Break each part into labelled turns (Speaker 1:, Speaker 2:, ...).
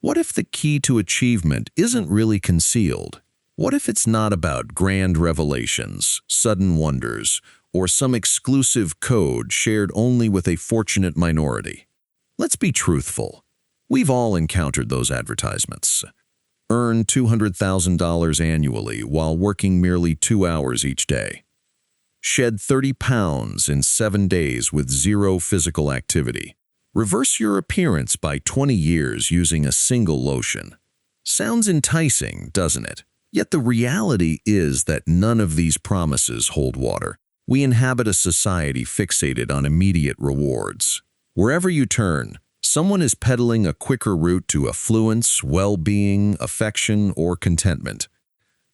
Speaker 1: What if the key to achievement isn't really concealed? What if it's not about grand revelations, sudden wonders, or some exclusive code shared only with a fortunate minority? Let's be truthful. We've all encountered those advertisements. Earn $200,000 annually while working merely 2 hours each day. Shed 30 pounds in 7 days with zero physical activity. Reverse your appearance by 20 years using a single lotion. Sounds enticing, doesn't it? Yet the reality is that none of these promises hold water. We inhabit a society fixated on immediate rewards. Wherever you turn, someone is peddling a quicker route to affluence, well-being, affection, or contentment.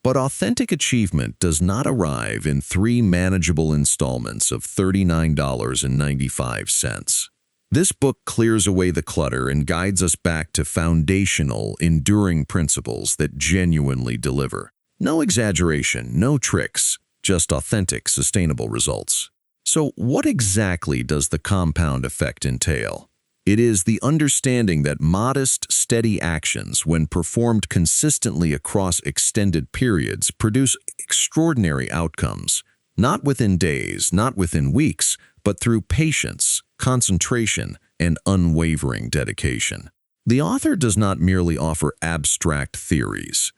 Speaker 1: But authentic achievement does not arrive in 3 manageable installments of $39.95. This book clears away the clutter and guides us back to foundational, enduring principles that genuinely deliver. No exaggeration, no tricks, just authentic, sustainable results. So what exactly does the compound effect entail? It is the understanding that modest, steady actions, when performed consistently across extended periods, produce extraordinary outcomes, not within days, not within weeks, but through patience, concentration, and unwavering dedication. The author does not merely offer abstract theories.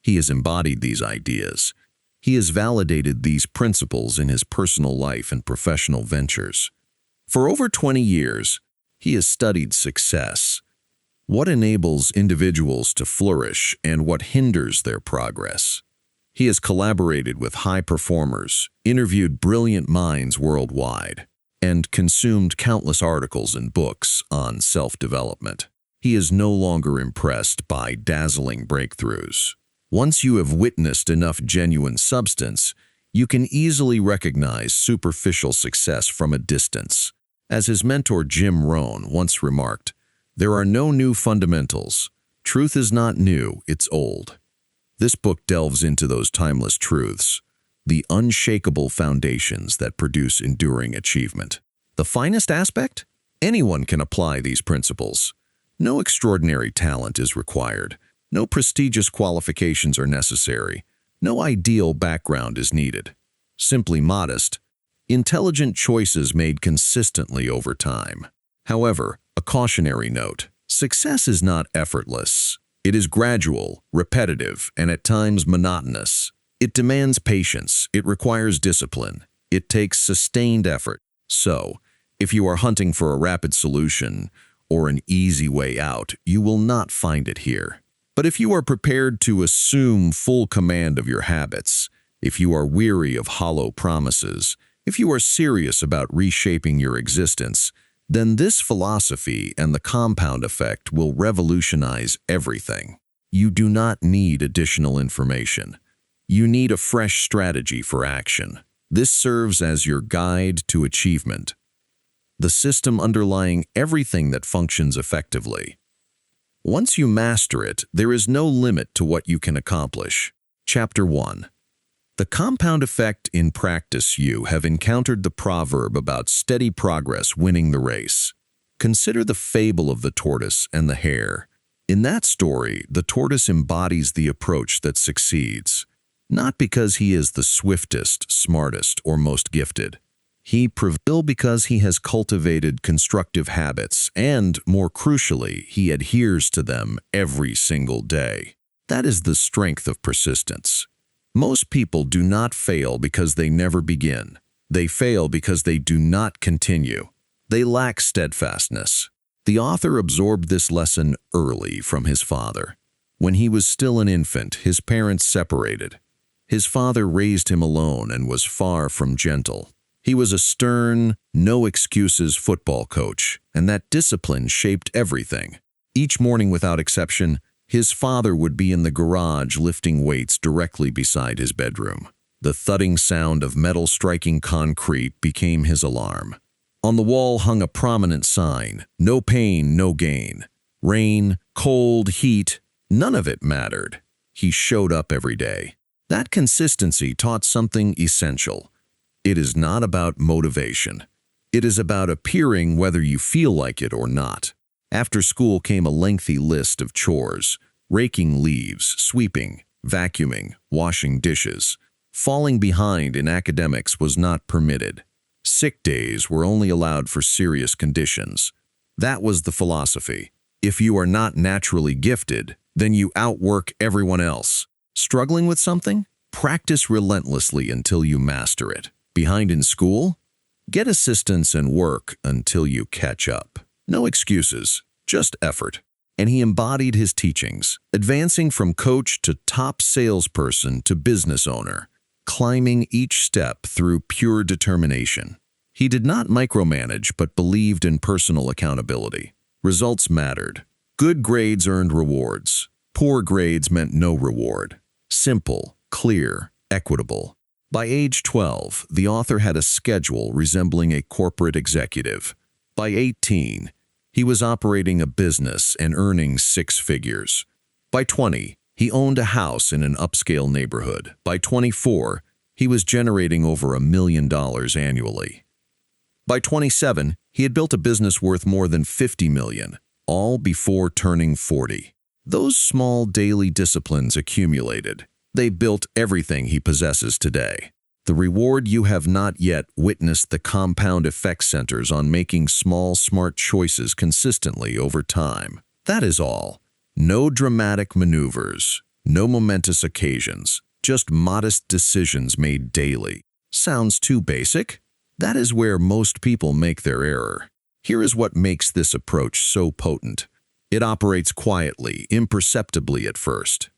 Speaker 1: He has embodied these ideas. He has validated these principles in his personal life and professional ventures. For over 20 years, he has studied success, what enables individuals to flourish and what hinders their progress. He has collaborated with high performers, interviewed brilliant minds worldwide, and consumed countless articles and books on self-development. He is no longer impressed by dazzling breakthroughs. Once you have witnessed enough genuine substance, you can easily recognize superficial success from a distance. As his mentor Jim Rohn once remarked, "There are no new fundamentals. Truth is not new, it's old." This book delves into those timeless truths, the unshakable foundations that produce enduring achievement. The finest aspect? Anyone can apply these principles. No extraordinary talent is required. No prestigious qualifications are necessary. No ideal background is needed. Simply modest, intelligent choices made consistently over time. However, a cautionary note: success is not effortless. It is gradual, repetitive, and at times monotonous. It demands patience. It requires discipline. It takes sustained effort. So, if you are hunting for a rapid solution or an easy way out, you will not find it here. But if you are prepared to assume full command of your habits, if you are weary of hollow promises, if you are serious about reshaping your existence, then this philosophy and the compound effect will revolutionize everything. You do not need additional information. You need a fresh strategy for action. This serves as your guide to achievement, the system underlying everything that functions effectively. Once you master it, there is no limit to what you can accomplish. Chapter 1. The compound effect in practice. You have encountered the proverb about steady progress winning the race. Consider the fable of the tortoise and the hare. In that story, the tortoise embodies the approach that succeeds, not because he is the swiftest, smartest, or most gifted. He prevails because he has cultivated constructive habits and, more crucially, he adheres to them every single day. That is the strength of persistence. Most people do not fail because they never begin. They fail because they do not continue. They lack steadfastness. The author absorbed this lesson early from his father. When he was still an infant, his parents separated. His father raised him alone and was far from gentle. He was a stern, no-excuses football coach, and that discipline shaped everything. Each morning without exception, his father would be in the garage lifting weights directly beside his bedroom. The thudding sound of metal striking concrete became his alarm. On the wall hung a prominent sign: "No pain, no gain." Rain, cold, heat, none of it mattered. He showed up every day. That consistency taught something essential. It is not about motivation. It is about appearing whether you feel like it or not. After school came a lengthy list of chores: raking leaves, sweeping, vacuuming, washing dishes. Falling behind in academics was not permitted. Sick days were only allowed for serious conditions. That was the philosophy. If you are not naturally gifted, then you outwork everyone else. Struggling with something? Practice relentlessly until you master it. Behind in school? Get assistance and work until you catch up. No excuses, just effort. And he embodied his teachings, advancing from coach to top salesperson to business owner, climbing each step through pure determination. He did not micromanage but believed in personal accountability. Results mattered. Good grades earned rewards. Poor grades meant no reward. Simple, clear, equitable. By age 12, the author had a schedule resembling a corporate executive. By 18, he was operating a business and earning 6 figures. By 20, he owned a house in an upscale neighborhood. By 24, he was generating over $1 million annually. By 27, he had built a business worth more than $50 million, all before turning 40. Those small daily disciplines accumulated. They built everything he possesses today. The reward: you have not yet witnessed the compound effect centers on making small, smart choices consistently over time. That is all. No dramatic maneuvers, no momentous occasions, just modest decisions made daily. Sounds too basic? That is where most people make their error. Here is what makes this approach so potent. It operates quietly, imperceptibly at first.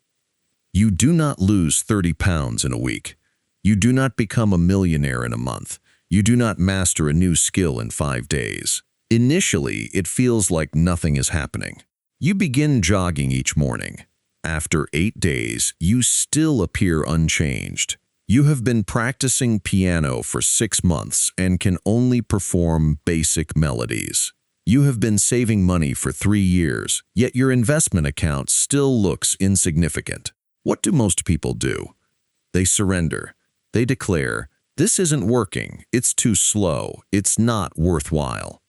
Speaker 1: You do not lose 30 pounds in a week. You do not become a millionaire in a month. You do not master a new skill in 5 days. Initially, it feels like nothing is happening. You begin jogging each morning. After 8 days, you still appear unchanged. You have been practicing piano for 6 months and can only perform basic melodies. You have been saving money for 3 years, yet your investment account still looks insignificant. What do most people do? They surrender. They declare, "This isn't working, it's too slow, it's not worthwhile."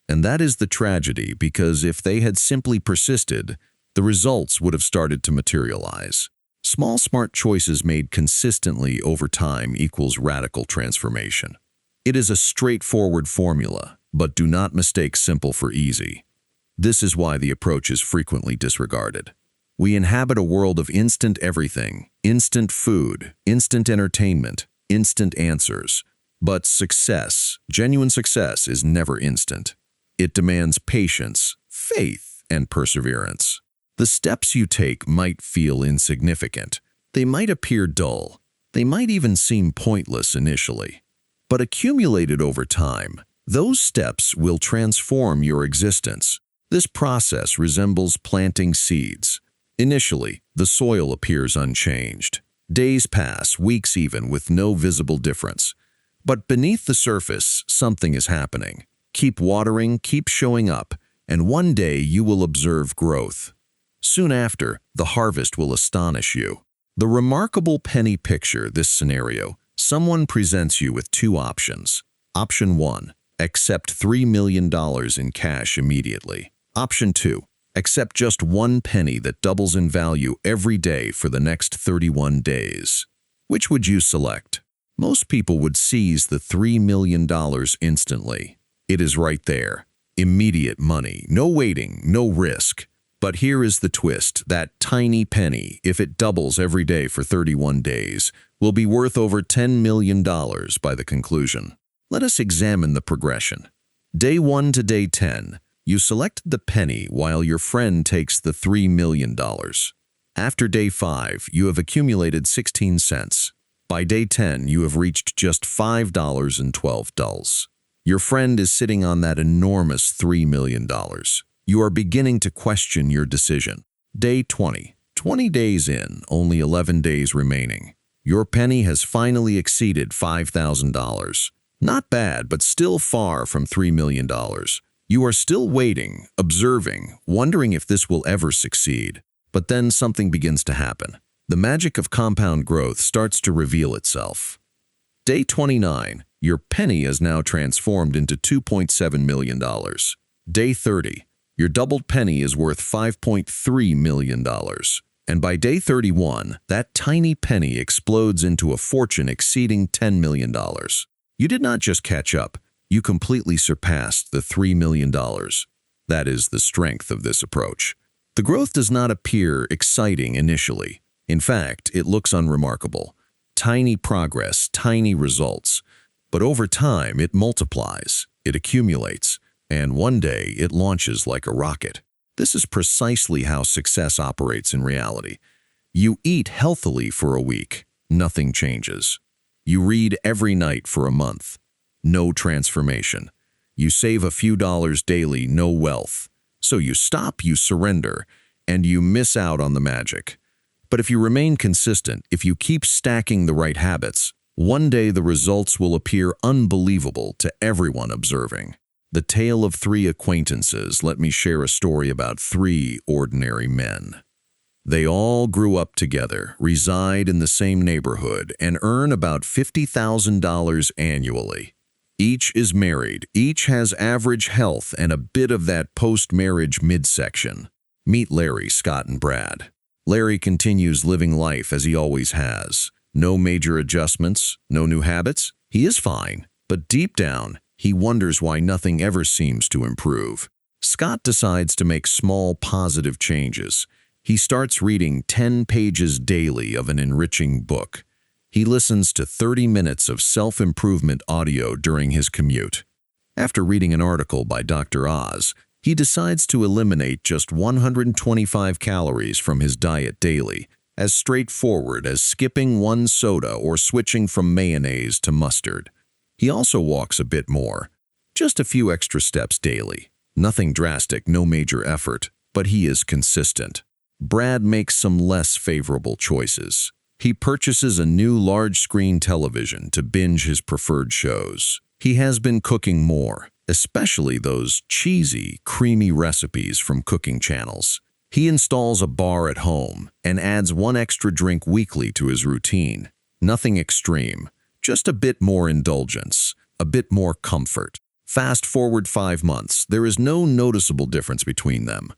Speaker 1: And that is the tragedy, because if they had simply persisted, the results would have started to materialize. Small, smart choices made consistently over time equals radical transformation. It is a straightforward formula, but do not mistake simple for easy. This is why the approach is frequently disregarded. We inhabit a world of instant everything, instant food, instant entertainment, instant answers. But success, genuine success, is never instant. It demands patience, faith, and perseverance. The steps you take might feel insignificant. They might appear dull. They might even seem pointless initially. But accumulated over time, those steps will transform your existence. This process resembles planting seeds. Initially, the soil appears unchanged. Days pass, weeks even, with no visible difference. But beneath the surface, something is happening. Keep watering, keep showing up, and one day you will observe growth. Soon after, the harvest will astonish you. The remarkable penny picture this scenario. Someone presents you with 2 options. Option 1, accept $3 million in cash immediately. Option 2, accept just 1 penny that doubles in value every day for the next 31 days. Which would you select? Most people would seize the $3 million instantly. It is right there. Immediate money, no waiting, no risk. But here is the twist: that tiny penny, if it doubles every day for 31 days, will be worth over $10 million by the conclusion. Let us examine the progression. Day 1 to day 10, you selected the penny while your friend takes the $3 million. After day 5, you have accumulated 16 cents. By day 10, you have reached just $5.12. Your friend is sitting on that enormous $3 million. You are beginning to question your decision. Day 20. 20 days in, only 11 days remaining. Your penny has finally exceeded $5,000. Not bad, but still far from $3 million. You are still waiting, observing, wondering if this will ever succeed. But then something begins to happen. The magic of compound growth starts to reveal itself. Day 29. Your penny is now transformed into $2.7 million. Day 30. Your doubled penny is worth $5.3 million. And by day 31, that tiny penny explodes into a fortune exceeding $10 million. You did not just catch up, you completely surpassed the $3 million. That is the strength of this approach. The growth does not appear exciting initially. In fact, it looks unremarkable. Tiny progress, tiny results. But over time, it multiplies, it accumulates, and one day it launches like a rocket. This is precisely how success operates in reality. You eat healthily for a week, nothing changes. You read every night for a month, no transformation. You save a few dollars daily, no wealth. So you stop, you surrender, and you miss out on the magic. But if you remain consistent, if you keep stacking the right habits, one day the results will appear unbelievable to everyone observing. The Tale of Three Acquaintances. Let me share a story about three ordinary men. They all grew up together, reside in the same neighborhood, and earn about $50,000 annually. Each is married, each has average health and a bit of that post-marriage midsection. Meet Larry, Scott, and Brad. Larry continues living life as he always has. No major adjustments, no new habits. He is fine, but deep down, he wonders why nothing ever seems to improve. Scott decides to make small positive changes. He starts reading 10 pages daily of an enriching book. He listens to 30 minutes of self-improvement audio during his commute. After reading an article by Dr. Oz, he decides to eliminate just 125 calories from his diet daily, as straightforward as skipping one soda or switching from mayonnaise to mustard. He also walks a bit more, just a few extra steps daily. Nothing drastic, no major effort, but he is consistent. Brad makes some less favorable choices. He purchases a new large-screen television to binge his preferred shows. He has been cooking more, especially those cheesy, creamy recipes from cooking channels. He installs a bar at home and adds one extra drink weekly to his routine. Nothing extreme, just a bit more indulgence, a bit more comfort. Fast forward 5 months, there is no noticeable difference between them.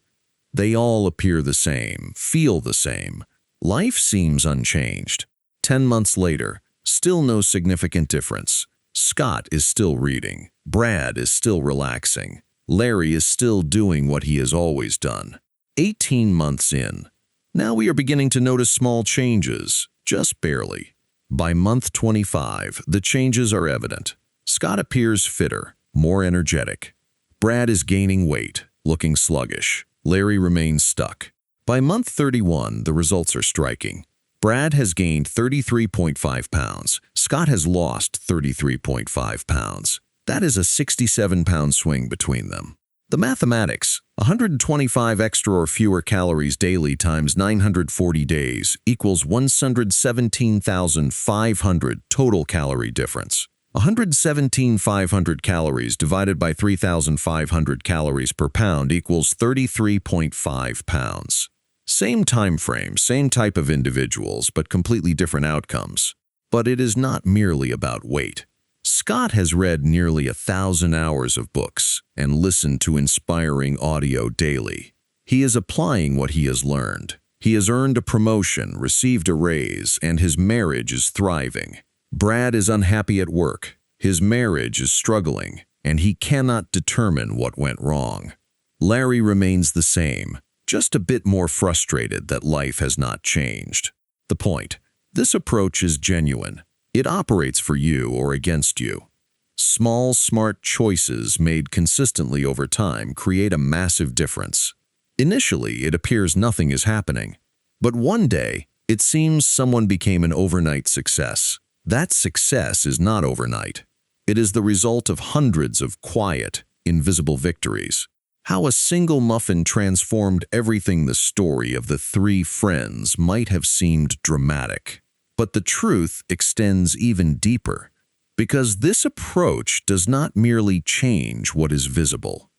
Speaker 1: They all appear the same, feel the same. Life seems unchanged. 10 months later, still no significant difference. Scott is still reading. Brad is still relaxing. Larry is still doing what he has always done. 18 months in. Now we are beginning to notice small changes, just barely. By month 25, the changes are evident. Scott appears fitter, more energetic. Brad is gaining weight, looking sluggish. Larry remains stuck. By month 31, the results are striking. Brad has gained 33.5 pounds. Scott has lost 33.5 pounds. That is a 67-pound swing between them. The mathematics, 125 extra or fewer calories daily times 940 days equals 117,500 total calorie difference. 117,500 calories divided by 3,500 calories per pound equals 33.5 pounds. Same time frame, same type of individuals, but completely different outcomes. But it is not merely about weight. Scott has read nearly 1,000 hours of books and listened to inspiring audio daily. He is applying what he has learned. He has earned a promotion, received a raise, and his marriage is thriving. Brad is unhappy at work. His marriage is struggling, and he cannot determine what went wrong. Larry remains the same, just a bit more frustrated that life has not changed. The point: this approach is genuine. It operates for you or against you. Small, smart choices made consistently over time create a massive difference. Initially, it appears nothing is happening. But one day, it seems someone became an overnight success. That success is not overnight. It is the result of hundreds of quiet, invisible victories. How a single muffin transformed everything. The story of the three friends might have seemed dramatic. But the truth extends even deeper, because this approach does not merely change what is visible.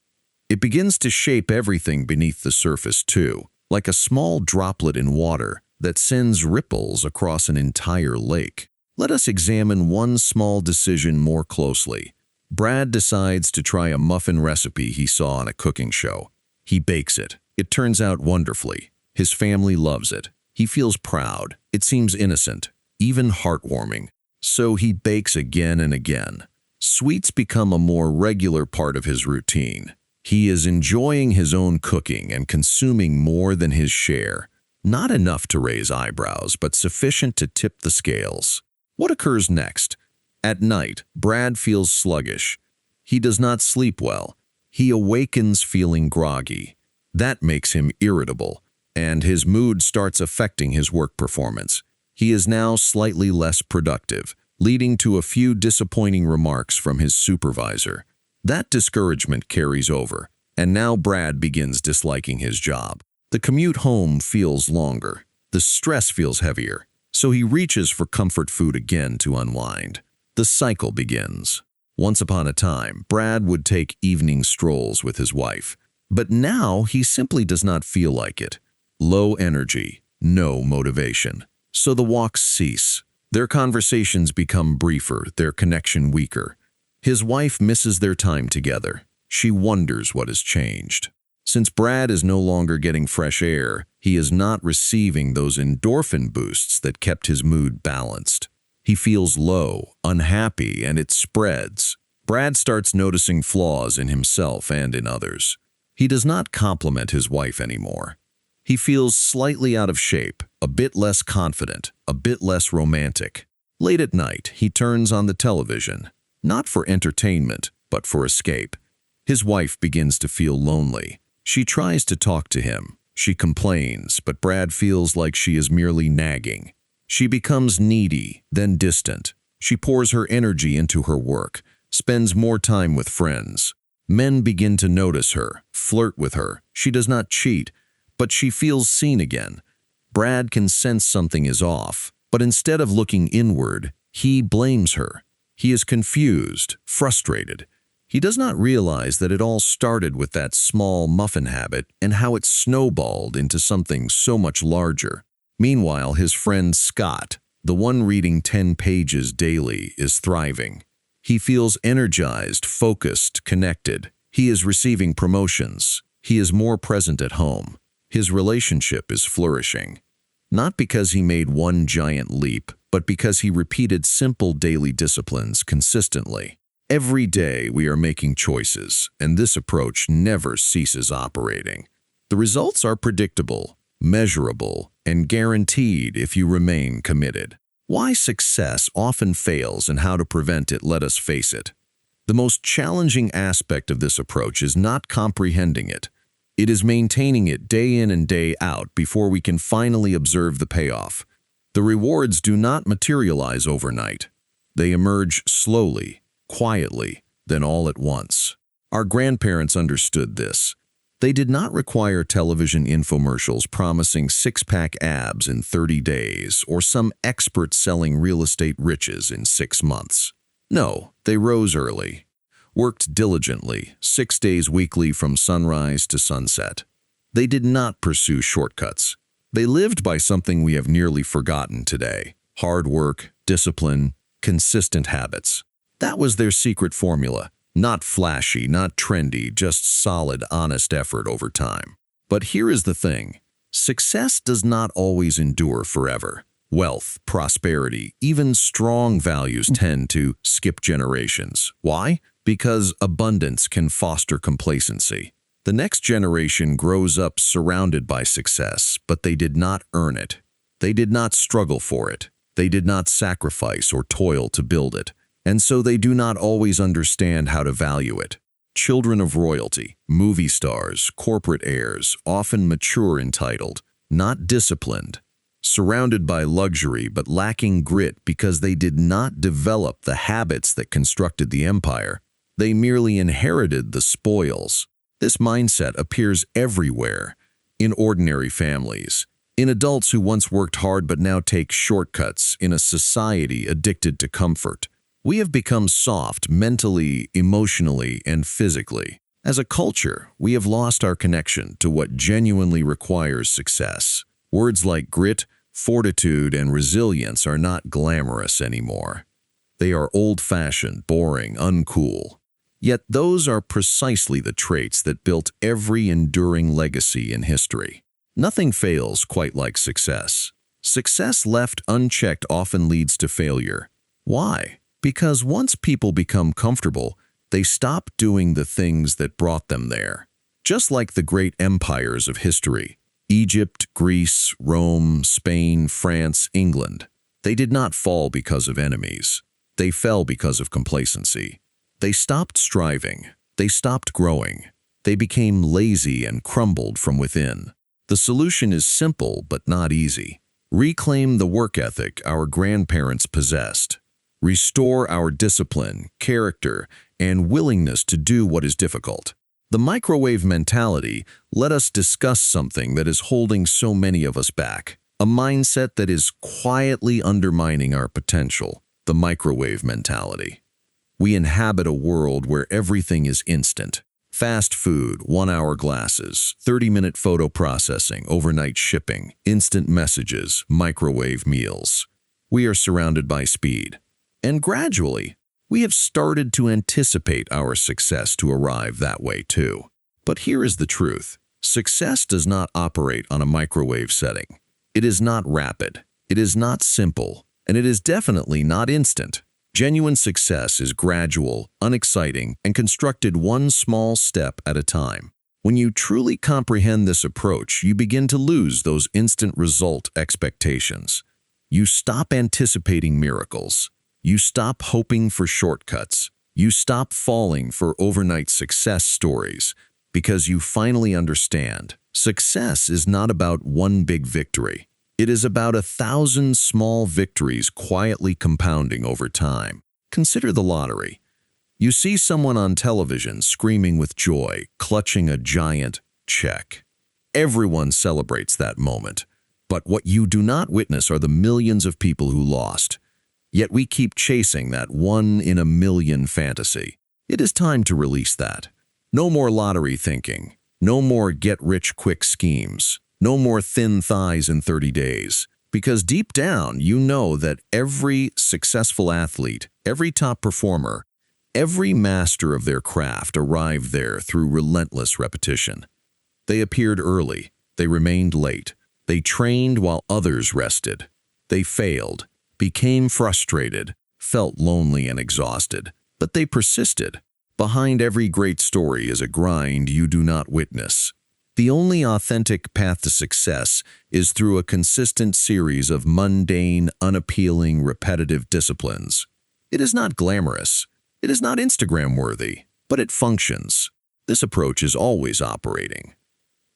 Speaker 1: It begins to shape everything beneath the surface too, like a small droplet in water that sends ripples across an entire lake. Let us examine one small decision more closely. Brad decides to try a muffin recipe he saw on a cooking show. He bakes it. It turns out wonderfully. His family loves it. He feels proud. It seems innocent, even heartwarming. So he bakes again and again. Sweets become a more regular part of his routine. He is enjoying his own cooking and consuming more than his share. Not enough to raise eyebrows, but sufficient to tip the scales. What occurs next? At night, Brad feels sluggish. He does not sleep well. He awakens feeling groggy. That makes him irritable, and his mood starts affecting his work performance. He is now slightly less productive, leading to a few disappointing remarks from his supervisor. That discouragement carries over, and now Brad begins disliking his job. The commute home feels longer. The stress feels heavier, so he reaches for comfort food again to unwind. The cycle begins. Once upon a time, Brad would take evening strolls with his wife, but now he simply does not feel like it. Low energy, no motivation. So the walks cease. Their conversations become briefer, their connection weaker. His wife misses their time together. She wonders what has changed. Since Brad is no longer getting fresh air, he is not receiving those endorphin boosts that kept his mood balanced. He feels low, unhappy, and it spreads. Brad starts noticing flaws in himself and in others. He does not compliment his wife anymore. He feels slightly out of shape, a bit less confident, a bit less romantic. Late at night, he turns on the television, not for entertainment, but for escape. His wife begins to feel lonely. She tries to talk to him. She complains, but Brad feels like she is merely nagging. She becomes needy, then distant. She pours her energy into her work, spends more time with friends. Men begin to notice her, flirt with her. She does not cheat, but she feels seen again. Brad can sense something is off, but instead of looking inward, he blames her. He is confused, frustrated. He does not realize that it all started with that small muffin habit and how it snowballed into something so much larger. Meanwhile, his friend Scott, the one reading 10 pages daily, is thriving. He feels energized, focused, connected. He is receiving promotions. He is more present at home. His relationship is flourishing. Not because he made one giant leap, but because he repeated simple daily disciplines consistently. Every day we are making choices, and this approach never ceases operating. The results are predictable, measurable, and guaranteed if you remain committed. Why success often fails and how to prevent it, let us face it. The most challenging aspect of this approach is not comprehending it. It is maintaining it day in and day out before we can finally observe the payoff. The rewards do not materialize overnight. They emerge slowly, quietly, then all at once. Our grandparents understood this. They did not require television infomercials promising six-pack abs in 30 days or some expert selling real estate riches in 6 months. No, they rose early, worked diligently, 6 days weekly from sunrise to sunset. They did not pursue shortcuts. They lived by something we have nearly forgotten today: hard work, discipline, consistent habits. That was their secret formula. Not flashy, not trendy, just solid, honest effort over time. But here is the thing. Success does not always endure forever. Wealth, prosperity, even strong values tend to skip generations. Why? Because abundance can foster complacency. The next generation grows up surrounded by success, but they did not earn it. They did not struggle for it. They did not sacrifice or toil to build it. And so they do not always understand how to value it. Children of royalty, movie stars, corporate heirs, often mature entitled, not disciplined, surrounded by luxury but lacking grit because they did not develop the habits that constructed the empire. They merely inherited the spoils. This mindset appears everywhere, in ordinary families, in adults who once worked hard but now take shortcuts, in a society addicted to comfort. We have become soft mentally, emotionally, and physically. As a culture, we have lost our connection to what genuinely requires success. Words like grit, fortitude, and resilience are not glamorous anymore. They are old-fashioned, boring, uncool. Yet those are precisely the traits that built every enduring legacy in history. Nothing fails quite like success. Success left unchecked often leads to failure. Why? Because once people become comfortable, they stop doing the things that brought them there. Just like the great empires of history, Egypt, Greece, Rome, Spain, France, England, they did not fall because of enemies. They fell because of complacency. They stopped striving. They stopped growing. They became lazy and crumbled from within. The solution is simple but not easy. Reclaim the work ethic our grandparents possessed. Restore our discipline, character, and willingness to do what is difficult. The microwave mentality let us discuss something that is holding so many of us back. A mindset that is quietly undermining our potential. The microwave mentality. We inhabit a world where everything is instant. Fast food, 1-hour glasses, 30-minute photo processing, overnight shipping, instant messages, microwave meals. We are surrounded by speed. And gradually, we have started to anticipate our success to arrive that way too. But here is the truth. Success does not operate on a microwave setting. It is not rapid. It is not simple. And it is definitely not instant. Genuine success is gradual, unexciting, and constructed one small step at a time. When you truly comprehend this approach, you begin to lose those instant result expectations. You stop anticipating miracles. You stop hoping for shortcuts. You stop falling for overnight success stories because you finally understand. Success is not about one big victory. It is about 1,000 small victories quietly compounding over time. Consider the lottery. You see someone on television screaming with joy, clutching a giant check. Everyone celebrates that moment. But what you do not witness are the millions of people who lost. Yet we keep chasing that one-in-a-million fantasy. It is time to release that. No more lottery thinking. No more get-rich-quick schemes. No more thin thighs in 30 days. Because deep down, you know that every successful athlete, every top performer, every master of their craft arrived there through relentless repetition. They appeared early. They remained late. They trained while others rested. They failed, became frustrated, felt lonely and exhausted. But they persisted. Behind every great story is a grind you do not witness. The only authentic path to success is through a consistent series of mundane, unappealing, repetitive disciplines. It is not glamorous. It is not Instagram-worthy, but it functions. This approach is always operating.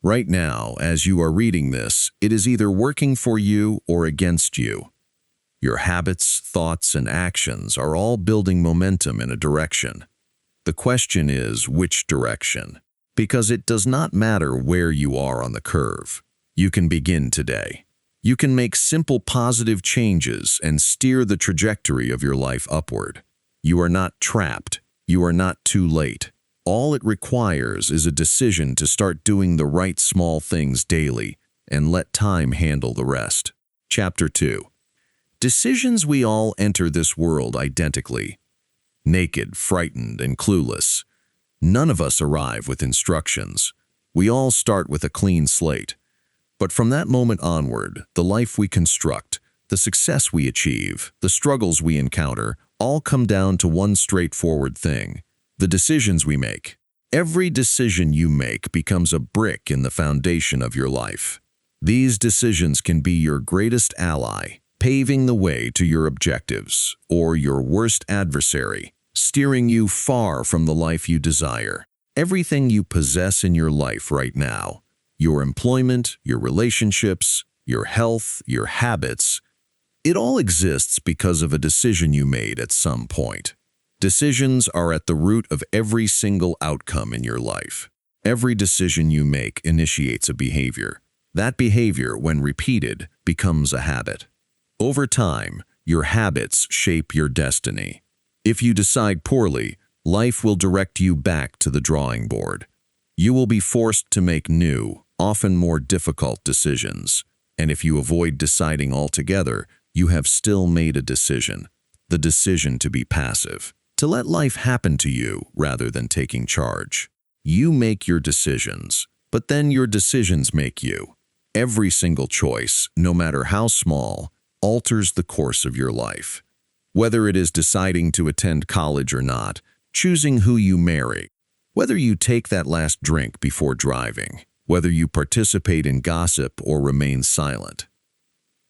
Speaker 1: Right now, as you are reading this, it is either working for you or against you. Your habits, thoughts, and actions are all building momentum in a direction. The question is, which direction? Because it does not matter where you are on the curve. You can begin today. You can make simple positive changes and steer the trajectory of your life upward. You are not trapped. You are not too late. All it requires is a decision to start doing the right small things daily and let time handle the rest. Chapter 2. Decisions. We all enter this world identically. Naked, frightened, and clueless. None of us arrive with instructions. We all start with a clean slate. But from that moment onward, the life we construct, the success we achieve, the struggles we encounter, all come down to one straightforward thing: the decisions we make. Every decision you make becomes a brick in the foundation of your life. These decisions can be your greatest ally, paving the way to your objectives, or your worst adversary, steering you far from the life you desire. Everything you possess in your life right now, your employment, your relationships, your health, your habits, it all exists because of a decision you made at some point. Decisions are at the root of every single outcome in your life. Every decision you make initiates a behavior. That behavior, when repeated, becomes a habit. Over time, your habits shape your destiny. If you decide poorly, life will direct you back to the drawing board. You will be forced to make new, often more difficult decisions. And if you avoid deciding altogether, you have still made a decision. The decision to be passive, to let life happen to you rather than taking charge. You make your decisions, but then your decisions make you. Every single choice, no matter how small, alters the course of your life. Whether it is deciding to attend college or not, choosing who you marry, whether you take that last drink before driving, whether you participate in gossip or remain silent.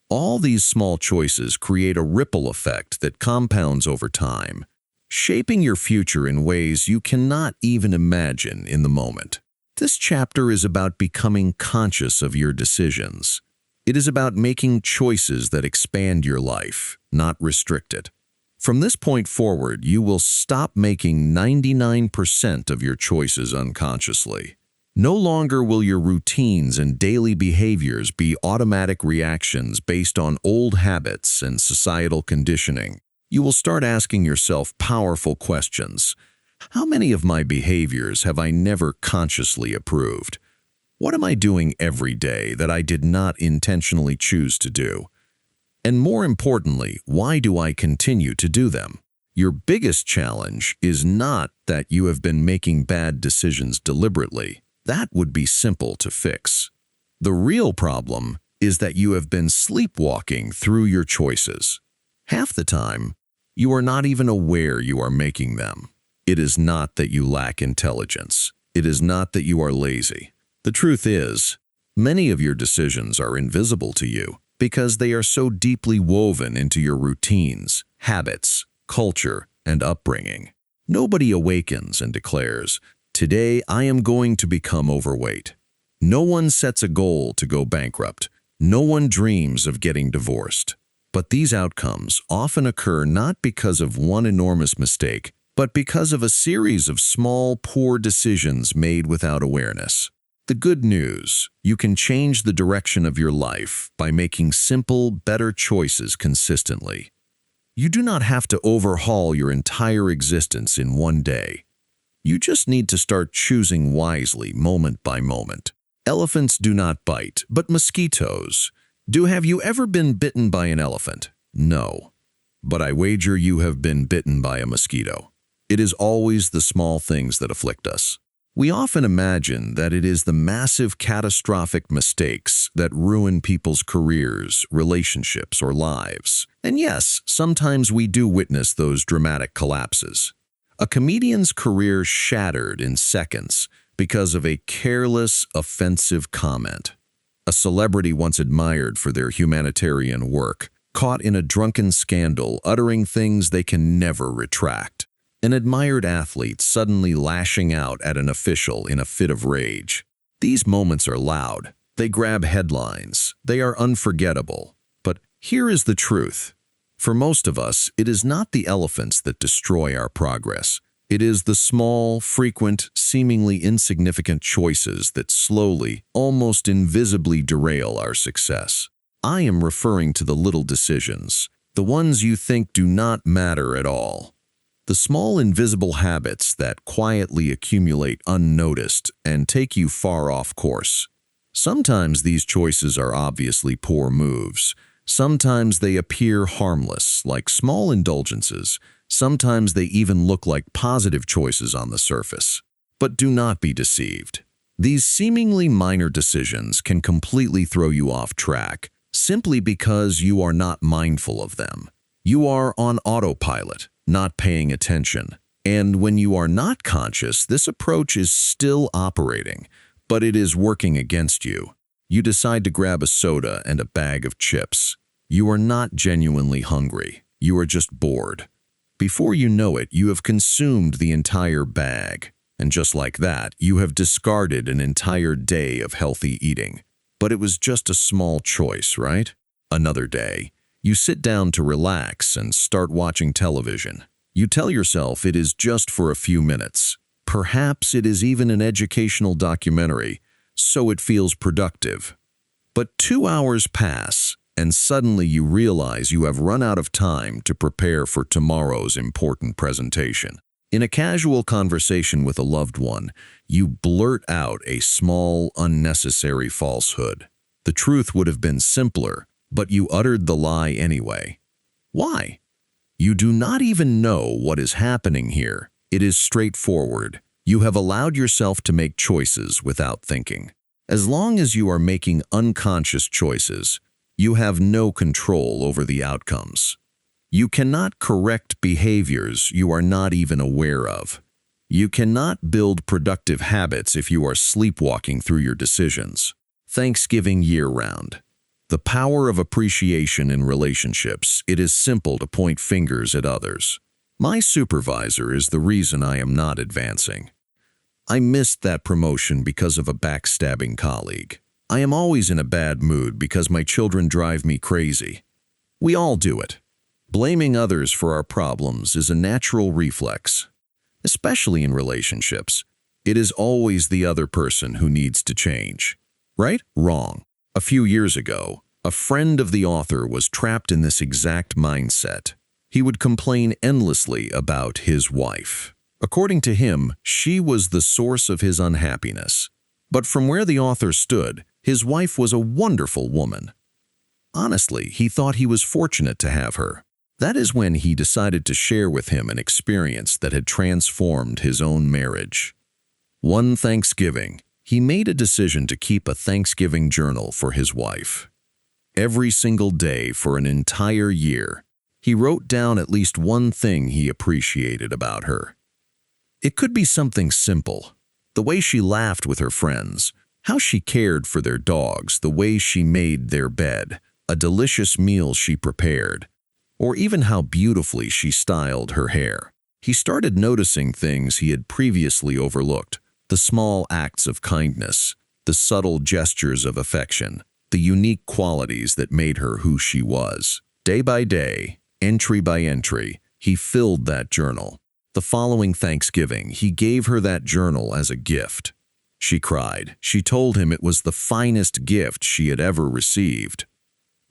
Speaker 1: All these small choices create a ripple effect that compounds over time, shaping your future in ways you cannot even imagine in the moment. This chapter is about becoming conscious of your decisions. It is about making choices that expand your life, not restrict it. From this point forward, you will stop making 99% of your choices unconsciously. No longer will your routines and daily behaviors be automatic reactions based on old habits and societal conditioning. You will start asking yourself powerful questions. How many of my behaviors have I never consciously approved? What am I doing every day that I did not intentionally choose to do? And more importantly, why do I continue to do them? Your biggest challenge is not that you have been making bad decisions deliberately. That would be simple to fix. The real problem is that you have been sleepwalking through your choices. Half the time, you are not even aware you are making them. It is not that you lack intelligence. It is not that you are lazy. The truth is, many of your decisions are invisible to you because they are so deeply woven into your routines, habits, culture, and upbringing. Nobody awakens and declares, "Today I am going to become overweight." No one sets a goal to go bankrupt. No one dreams of getting divorced. But these outcomes often occur not because of one enormous mistake, but because of a series of small, poor decisions made without awareness. The good news, you can change the direction of your life by making simple, better choices consistently. You do not have to overhaul your entire existence in one day. You just need to start choosing wisely moment by moment. Elephants do not bite, but mosquitoes do. Have you ever been bitten by an elephant? No. But I wager you have been bitten by a mosquito. It is always the small things that afflict us. We often imagine that it is the massive catastrophic mistakes that ruin people's careers, relationships, or lives. And yes, sometimes we do witness those dramatic collapses. A comedian's career shattered in seconds because of a careless, offensive comment. A celebrity once admired for their humanitarian work, caught in a drunken scandal uttering things they can never retract. An admired athlete suddenly lashing out at an official in a fit of rage. These moments are loud. They grab headlines. They are unforgettable. But here is the truth. For most of us, it is not the elephants that destroy our progress. It is the small, frequent, seemingly insignificant choices that slowly, almost invisibly derail our success. I am referring to the little decisions, the ones you think do not matter at all. The small invisible habits that quietly accumulate unnoticed and take you far off course. Sometimes these choices are obviously poor moves. Sometimes they appear harmless, like small indulgences. Sometimes they even look like positive choices on the surface. But do not be deceived. These seemingly minor decisions can completely throw you off track simply because you are not mindful of them. You are on autopilot, not paying attention. And when you are not conscious, this approach is still operating, but it is working against you. You decide to grab a soda and a bag of chips. You are not genuinely hungry. You are just bored. Before you know it, you have consumed the entire bag. And just like that, you have discarded an entire day of healthy eating. But it was just a small choice, right? Another day, you sit down to relax and start watching television. You tell yourself it is just for a few minutes. Perhaps it is even an educational documentary, so it feels productive. But 2 hours pass, and suddenly you realize you have run out of time to prepare for tomorrow's important presentation. In a casual conversation with a loved one, you blurt out a small, unnecessary falsehood. The truth would have been simpler, but you uttered the lie anyway. Why? You do not even know what is happening here. It is straightforward. You have allowed yourself to make choices without thinking. As long as you are making unconscious choices, you have no control over the outcomes. You cannot correct behaviors you are not even aware of. You cannot build productive habits if you are sleepwalking through your decisions. Thanksgiving year-round. The power of appreciation in relationships. It is simple to point fingers at others. My supervisor is the reason I am not advancing. I missed that promotion because of a backstabbing colleague. I am always in a bad mood because my children drive me crazy. We all do it. Blaming others for our problems is a natural reflex. Especially in relationships, it is always the other person who needs to change. Right? Wrong. A few years ago, a friend of the author was trapped in this exact mindset. He would complain endlessly about his wife. According to him, she was the source of his unhappiness. But from where the author stood, his wife was a wonderful woman. Honestly, he thought he was fortunate to have her. That is when he decided to share with him an experience that had transformed his own marriage. One Thanksgiving, he made a decision to keep a Thanksgiving journal for his wife. Every single day for an entire year, he wrote down at least one thing he appreciated about her. It could be something simple, the way she laughed with her friends, how she cared for their dogs, the way she made their bed, a delicious meal she prepared, or even how beautifully she styled her hair. He started noticing things he had previously overlooked, the small acts of kindness, the subtle gestures of affection, the unique qualities that made her who she was. Day by day, entry by entry, he filled that journal. The following Thanksgiving, he gave her that journal as a gift. She cried. She told him it was the finest gift she had ever received.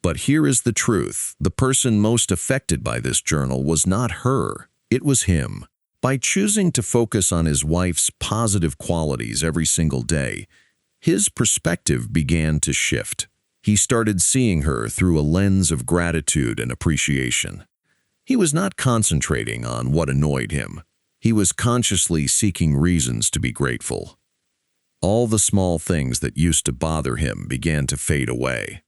Speaker 1: But here is the truth. The person most affected by this journal was not her. It was him. By choosing to focus on his wife's positive qualities every single day, his perspective began to shift. He started seeing her through a lens of gratitude and appreciation. He was not concentrating on what annoyed him. He was consciously seeking reasons to be grateful. All the small things that used to bother him began to fade away.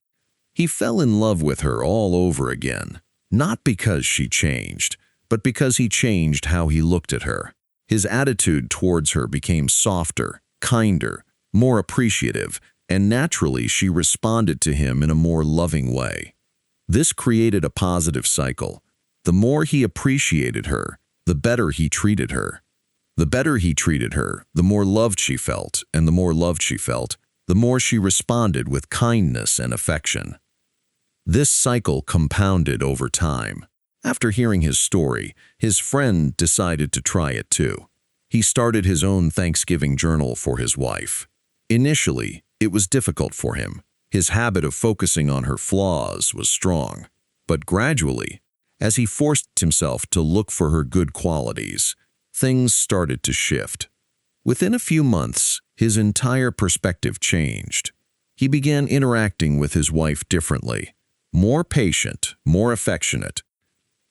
Speaker 1: He fell in love with her all over again, not because she changed, but because he changed how he looked at her. His attitude towards her became softer, kinder, more appreciative, and naturally she responded to him in a more loving way. This created a positive cycle. The more he appreciated her, the better he treated her. The better he treated her, the more loved she felt, and the more loved she felt, the more she responded with kindness and affection. This cycle compounded over time. After hearing his story, his friend decided to try it too. He started his own Thanksgiving journal for his wife. Initially, it was difficult for him. His habit of focusing on her flaws was strong. But gradually, as he forced himself to look for her good qualities, things started to shift. Within a few months, his entire perspective changed. He began interacting with his wife differently. More patient, more affectionate,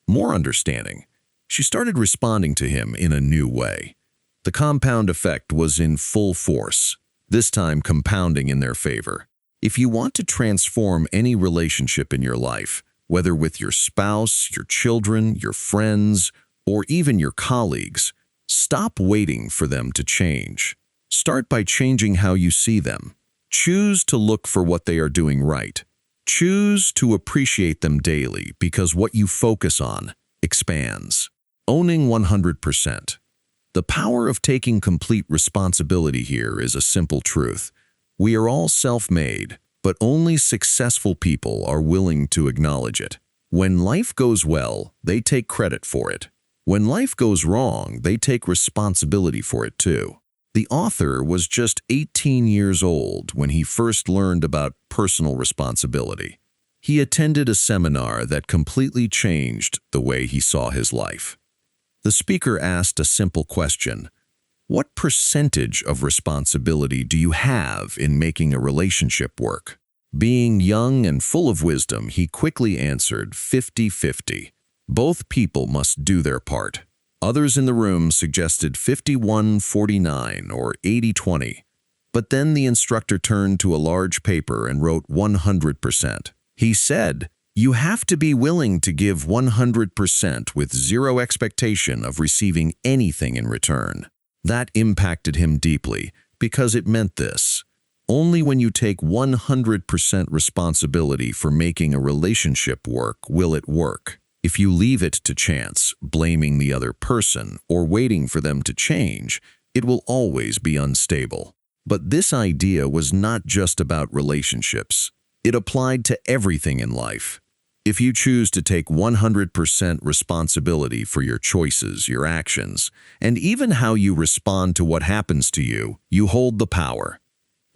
Speaker 1: more understanding. She started responding to him in a new way. The compound effect was in full force, this time compounding in their favor. If you want to transform any relationship in your life, whether with your spouse, your children, your friends, or even your colleagues, stop waiting for them to change. Start by changing how you see them. Choose to look for what they are doing right. Choose to appreciate them daily because what you focus on expands. Owning 100%. The power of taking complete responsibility here is a simple truth. We are all self-made, but only successful people are willing to acknowledge it. When life goes well, they take credit for it. When life goes wrong, they take responsibility for it too. The author was just 18 years old when he first learned about personal responsibility. He attended a seminar that completely changed the way he saw his life. The speaker asked a simple question: what percentage of responsibility do you have in making a relationship work? Being young and full of wisdom, he quickly answered 50-50. Both people must do their part. Others in the room suggested 51-49 or 80-20. But then the instructor turned to a large paper and wrote 100%. He said, "You have to be willing to give 100% with zero expectation of receiving anything in return." That impacted him deeply because it meant this: only when you take 100% responsibility for making a relationship work will it work. If you leave it to chance, blaming the other person, or waiting for them to change, it will always be unstable. But this idea was not just about relationships. It applied to everything in life. If you choose to take 100% responsibility for your choices, your actions, and even how you respond to what happens to you, you hold the power.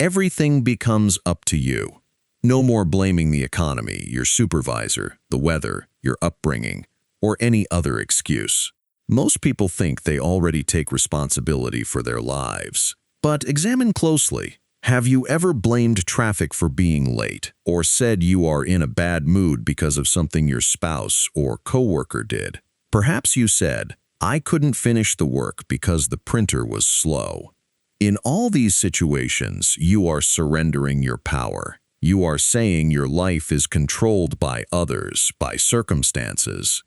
Speaker 1: Everything becomes up to you. No more blaming the economy, your supervisor, the weather, your upbringing, or any other excuse. Most people think they already take responsibility for their lives. But examine closely. Have you ever blamed traffic for being late, or said you are in a bad mood because of something your spouse or coworker did? Perhaps you said, "I couldn't finish the work because the printer was slow." In all these situations, you are surrendering your power. You are saying your life is controlled by others, by circumstances.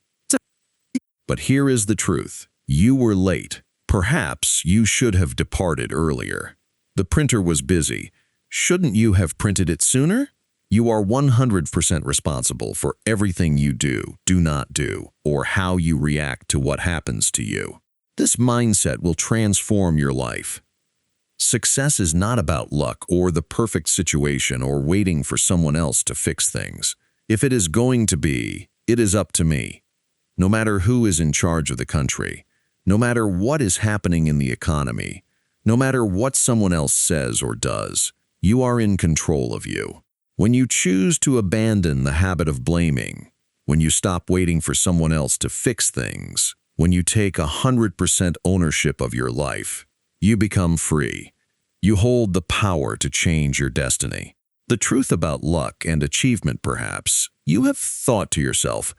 Speaker 1: But here is the truth. You were late. Perhaps you should have departed earlier. The printer was busy. Shouldn't you have printed it sooner? You are 100% responsible for everything you do, do not do, or how you react to what happens to you. This mindset will transform your life. Success is not about luck or the perfect situation or waiting for someone else to fix things. If it is going to be, it is up to me. No matter who is in charge of the country, no matter what is happening in the economy, no matter what someone else says or does, you are in control of you. When you choose to abandon the habit of blaming, when you stop waiting for someone else to fix things, when you take 100% ownership of your life, you become free. You hold the power to change your destiny. The truth about luck and achievement, perhaps, you have thought to yourself,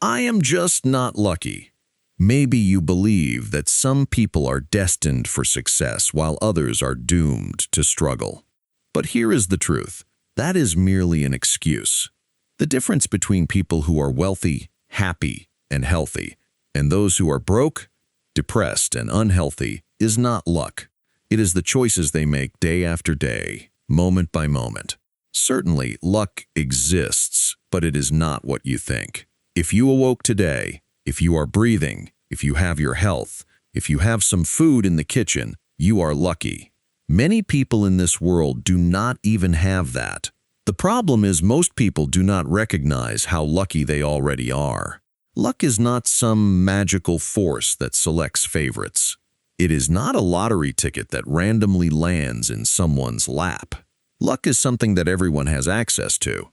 Speaker 1: "I am just not lucky." Maybe you believe that some people are destined for success while others are doomed to struggle. But here is the truth. That is merely an excuse. The difference between people who are wealthy, happy, and healthy, and those who are broke, depressed, and unhealthy is not luck. It is the choices they make day after day, moment by moment. Certainly, luck exists, but it is not what you think. If you awoke today, if you are breathing, if you have your health, if you have some food in the kitchen, you are lucky. Many people in this world do not even have that. The problem is most people do not recognize how lucky they already are. Luck is not some magical force that selects favorites. It is not a lottery ticket that randomly lands in someone's lap. Luck is something that everyone has access to.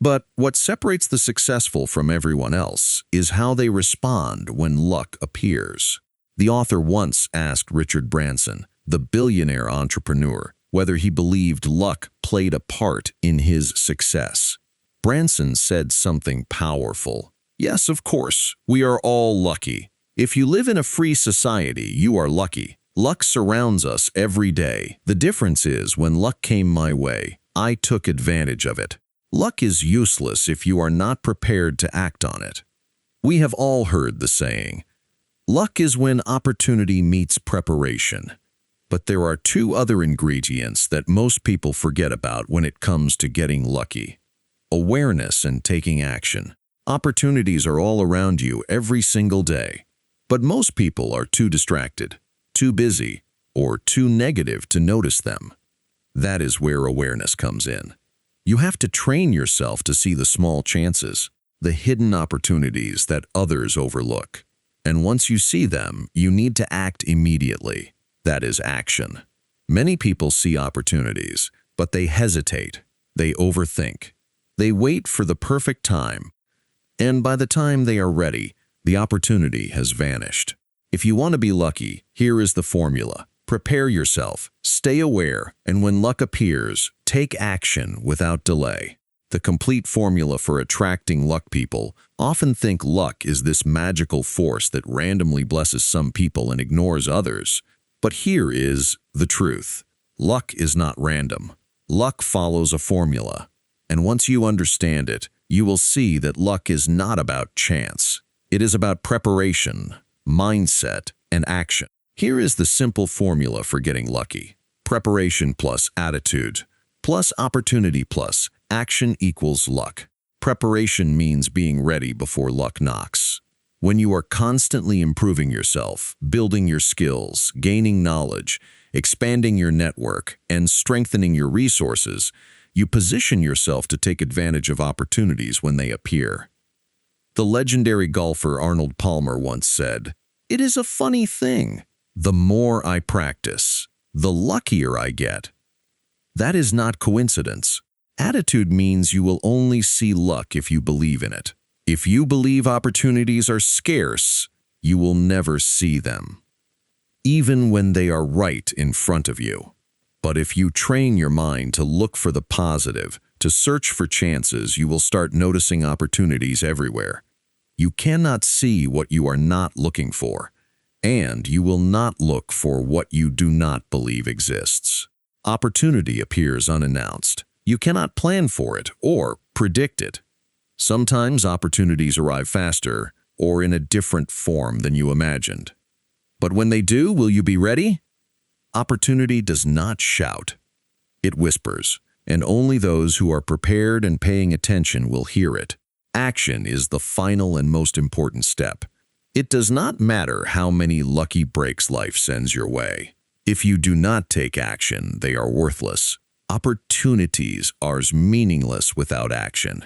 Speaker 1: But what separates the successful from everyone else is how they respond when luck appears. The author once asked Richard Branson, the billionaire entrepreneur, whether he believed luck played a part in his success. Branson said something powerful. "Yes, of course, we are all lucky. If you live in a free society, you are lucky. Luck surrounds us every day. The difference is when luck came my way, I took advantage of it. Luck is useless if you are not prepared to act on it." We have all heard the saying, "Luck is when opportunity meets preparation." But there are two other ingredients that most people forget about when it comes to getting lucky: awareness and taking action. Opportunities are all around you every single day. But most people are too distracted, too busy, or too negative to notice them. That is where awareness comes in. You have to train yourself to see the small chances, the hidden opportunities that others overlook. And once you see them, you need to act immediately. That is action. Many people see opportunities, but they hesitate. They overthink. They wait for the perfect time. And by the time they are ready, the opportunity has vanished. If you want to be lucky, here is the formula. Prepare yourself, stay aware, and when luck appears, take action without delay. The complete formula for attracting luck. People often think luck is this magical force that randomly blesses some people and ignores others. But here is the truth. Luck is not random. Luck follows a formula. And once you understand it, you will see that luck is not about chance. It is about preparation, mindset, and action. Here is the simple formula for getting lucky. Preparation plus attitude plus opportunity plus action equals luck. Preparation means being ready before luck knocks. When you are constantly improving yourself, building your skills, gaining knowledge, expanding your network, and strengthening your resources, you position yourself to take advantage of opportunities when they appear. The legendary golfer Arnold Palmer once said, "It is a funny thing. The more I practice, the luckier I get." That is not coincidence. Attitude means you will only see luck if you believe in it. If you believe opportunities are scarce, you will never see them, even when they are right in front of you. But if you train your mind to look for the positive, to search for chances, you will start noticing opportunities everywhere. You cannot see what you are not looking for, and you will not look for what you do not believe exists. Opportunity appears unannounced. You cannot plan for it or predict it. Sometimes opportunities arrive faster or in a different form than you imagined. But when they do, will you be ready? Opportunity does not shout. It whispers, and only those who are prepared and paying attention will hear it. Action is the final and most important step. It does not matter how many lucky breaks life sends your way. If you do not take action, they are worthless. Opportunities are meaningless without action.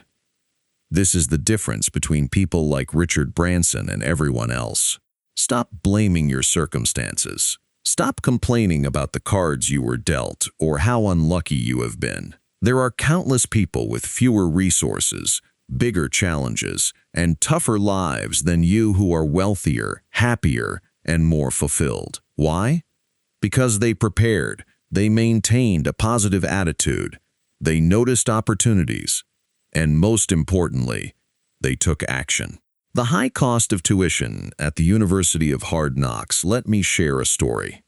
Speaker 1: This is the difference between people like Richard Branson and everyone else. Stop blaming your circumstances. Stop complaining about the cards you were dealt or how unlucky you have been. There are countless people with fewer resources, bigger challenges, and tougher lives than you who are wealthier, happier, and more fulfilled. Why? Because they prepared, they maintained a positive attitude, they noticed opportunities, and most importantly, they took action. The high cost of tuition at the University of Hard Knocks. Let me share a story.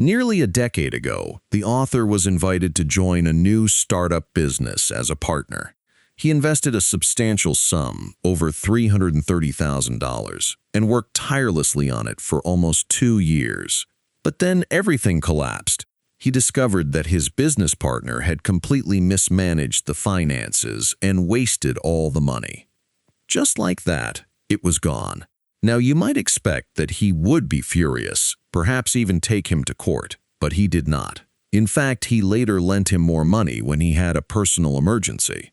Speaker 1: Nearly a decade ago, the author was invited to join a new startup business as a partner. He invested a substantial sum, over $330,000, and worked tirelessly on it for almost 2 years. But then everything collapsed. He discovered that his business partner had completely mismanaged the finances and wasted all the money. Just like that, it was gone. Now, you might expect that he would be furious, perhaps even take him to court, but he did not. In fact, he later lent him more money when he had a personal emergency.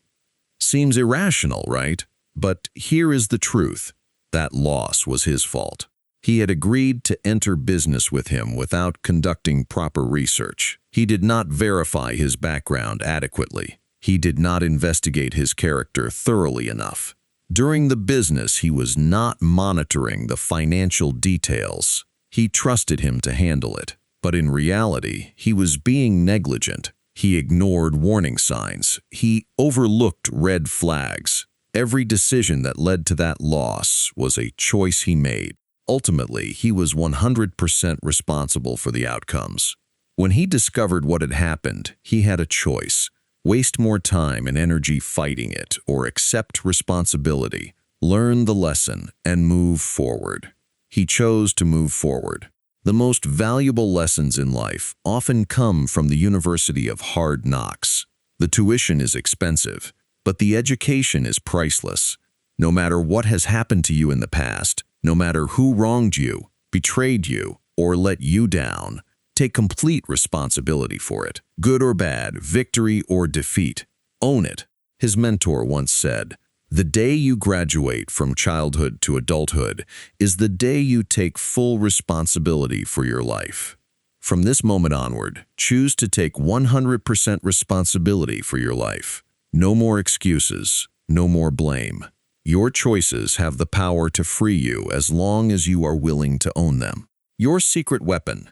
Speaker 1: Seems irrational, right? But here is the truth. That loss was his fault. He had agreed to enter business with him without conducting proper research. He did not verify his background adequately. He did not investigate his character thoroughly enough. During the business, he was not monitoring the financial details. He trusted him to handle it. But in reality, he was being negligent. He ignored warning signs. He overlooked red flags. Every decision that led to that loss was a choice he made. Ultimately, he was 100% responsible for the outcomes. When he discovered what had happened, he had a choice: waste more time and energy fighting it, or accept responsibility, learn the lesson, and move forward. He chose to move forward. The most valuable lessons in life often come from the University of Hard Knocks. The tuition is expensive, but the education is priceless. No matter what has happened to you in the past, no matter who wronged you, betrayed you, or let you down, take complete responsibility for it. Good or bad, victory or defeat, own it. His mentor once said, "The day you graduate from childhood to adulthood is the day you take full responsibility for your life." From this moment onward, choose to take 100% responsibility for your life. No more excuses, no more blame. Your choices have the power to free you as long as you are willing to own them. Your secret weapon.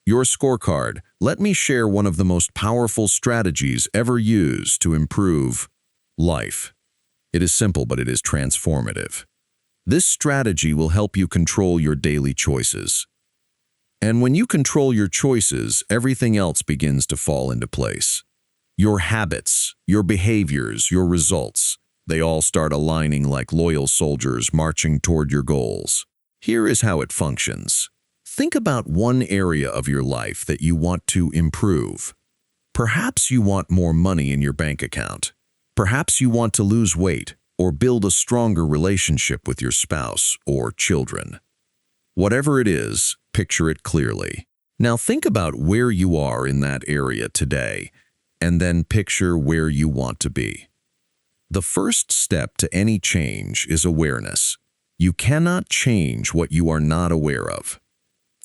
Speaker 1: Your scorecard. Let me share one of the most powerful strategies ever used to improve life. It is simple, but it is transformative. This strategy will help you control your daily choices. And when you control your choices, everything else begins to fall into place. Your habits, your behaviors, your results, they all start aligning like loyal soldiers marching toward your goals. Here is how it functions. Think about one area of your life that you want to improve. Perhaps you want more money in your bank account. Perhaps you want to lose weight or build a stronger relationship with your spouse or children. Whatever it is, picture it clearly. Now think about where you are in that area today, and then picture where you want to be. The first step to any change is awareness. You cannot change what you are not aware of.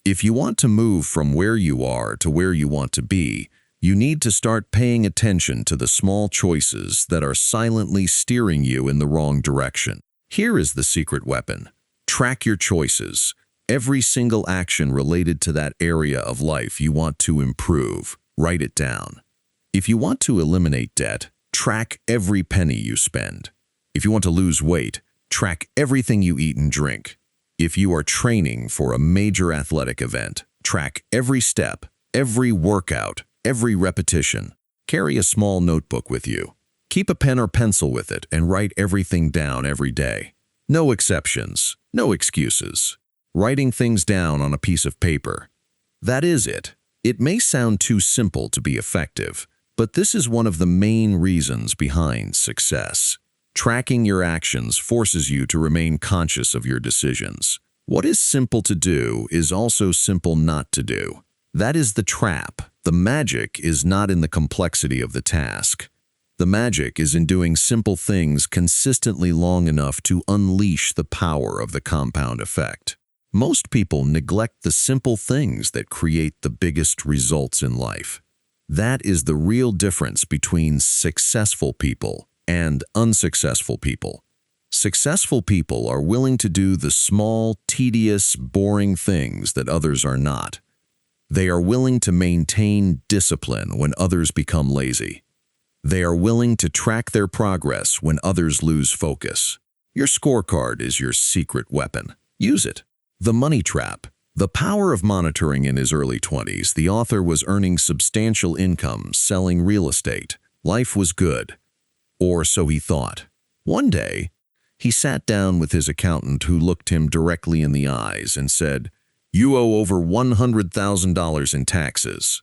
Speaker 1: If you want to move from where you are to where you want to be, you need to start paying attention to the small choices that are silently steering you in the wrong direction. Here is the secret weapon. Track your choices. Every single action related to that area of life you want to improve, write it down. If you want to eliminate debt, track every penny you spend. If you want to lose weight, track everything you eat and drink. If you are training for a major athletic event, track every step, every workout, every repetition. Carry a small notebook with you. Keep a pen or pencil with it and write everything down every day. No exceptions, no excuses. Writing things down on a piece of paper. That is it. It may sound too simple to be effective, but this is one of the main reasons behind success. Tracking your actions forces you to remain conscious of your decisions. What is simple to do is also simple not to do. That is the trap. The magic is not in the complexity of the task. The magic is in doing simple things consistently long enough to unleash the power of the compound effect. Most people neglect the simple things that create the biggest results in life. That is the real difference between successful people and unsuccessful people. Successful people are willing to do the small, tedious, boring things that others are not. They are willing to maintain discipline when others become lazy. They are willing to track their progress when others lose focus. Your scorecard is your secret weapon. Use it. The Money Trap. The power of monitoring. In his early 20s, the author was earning substantial income selling real estate. Life was good. Or so he thought. One day, he sat down with his accountant who looked him directly in the eyes and said, "You owe over $100,000 in taxes."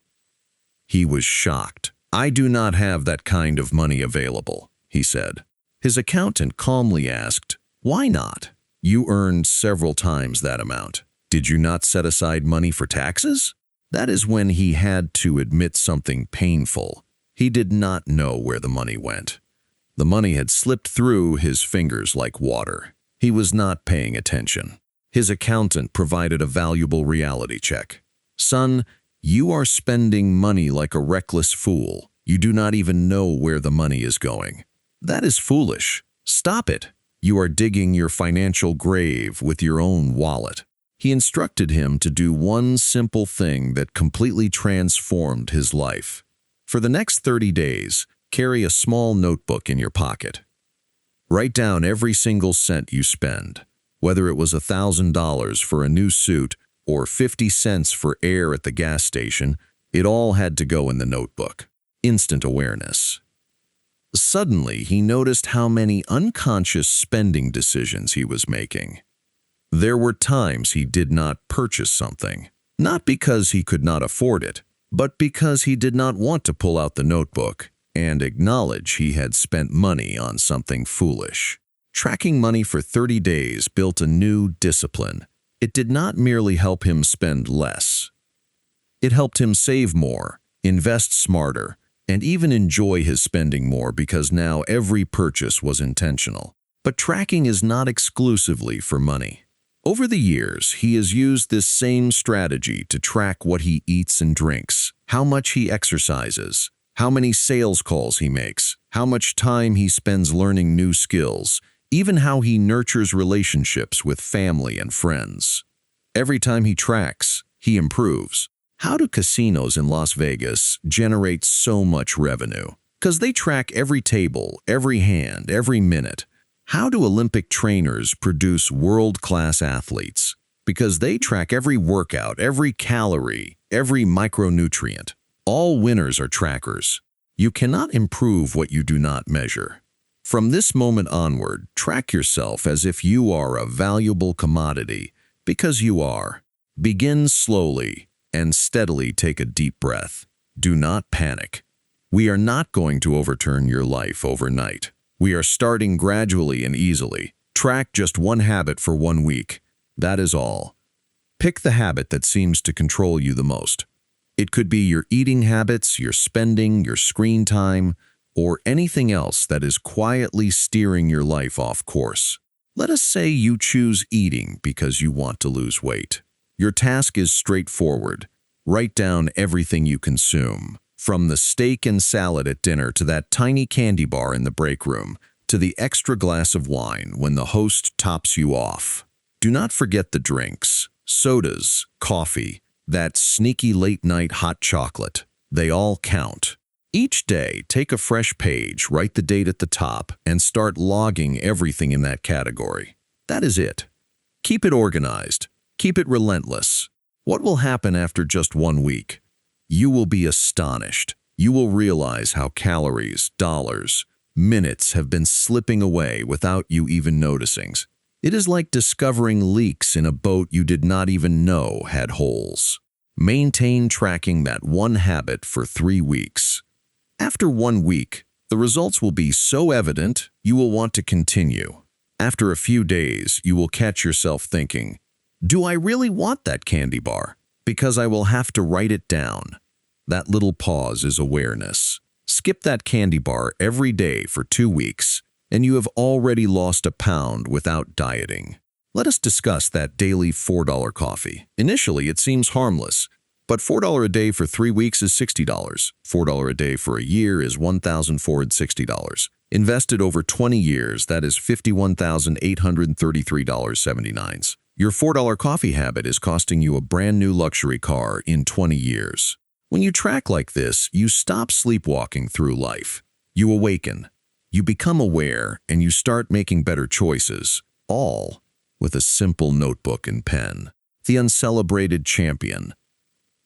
Speaker 1: He was shocked. "I do not have that kind of money available," he said. His accountant calmly asked, "Why not? You earned several times that amount. Did you not set aside money for taxes?" That is when he had to admit something painful. He did not know where the money went. The money had slipped through his fingers like water. He was not paying attention. His accountant provided a valuable reality check. "Son, you are spending money like a reckless fool. You do not even know where the money is going. That is foolish. Stop it. You are digging your financial grave with your own wallet." He instructed him to do one simple thing that completely transformed his life. For the next 30 days, carry a small notebook in your pocket. Write down every single cent you spend. Whether it was $1,000 for a new suit or 50 cents for air at the gas station, it all had to go in the notebook. Instant awareness. Suddenly, he noticed how many unconscious spending decisions he was making. There were times he did not purchase something, not because he could not afford it, but because he did not want to pull out the notebook and acknowledge he had spent money on something foolish. Tracking money for 30 days built a new discipline. It did not merely help him spend less. It helped him save more, invest smarter, and even enjoy his spending more because now every purchase was intentional. But tracking is not exclusively for money. Over the years, he has used this same strategy to track what he eats and drinks, how much he exercises, how many sales calls he makes, how much time he spends learning new skills, even how he nurtures relationships with family and friends. Every time he tracks, he improves. How do casinos in Las Vegas generate so much revenue? Because they track every table, every hand, every minute. How do Olympic trainers produce world-class athletes? Because they track every workout, every calorie, every micronutrient. All winners are trackers. You cannot improve what you do not measure. From this moment onward, track yourself as if you are a valuable commodity, because you are. Begin slowly and steadily take a deep breath. Do not panic. We are not going to overturn your life overnight. We are starting gradually and easily. Track just one habit for 1 week. That is all. Pick the habit that seems to control you the most. It could be your eating habits, your spending, your screen time, or anything else that is quietly steering your life off course. Let us say you choose eating because you want to lose weight. Your task is straightforward. Write down everything you consume, from the steak and salad at dinner to that tiny candy bar in the break room, to the extra glass of wine when the host tops you off. Do not forget the drinks, sodas, coffee, that sneaky late-night hot chocolate. They all count. Each day, take a fresh page, write the date at the top, and start logging everything in that category. That is it. Keep it organized. Keep it relentless. What will happen after just 1 week? You will be astonished. You will realize how calories, dollars, minutes have been slipping away without you even noticing. It is like discovering leaks in a boat you did not even know had holes. Maintain tracking that one habit for 3 weeks. After 1 week, the results will be so evident you will want to continue. After a few days, you will catch yourself thinking, "Do I really want that candy bar? Because I will have to write it down." That little pause is awareness. Skip that candy bar every day for 2 weeks, and you have already lost a pound without dieting. Let us discuss that daily $4 coffee. Initially, it seems harmless, but $4 a day for 3 weeks is $60. $4 a day for a year is $1,460. Invested over 20 years, that is $51,833.79. Your $4 coffee habit is costing you a brand new luxury car in 20 years. When you track like this, you stop sleepwalking through life. You awaken. You become aware, and you start making better choices, all with a simple notebook and pen. The uncelebrated champion.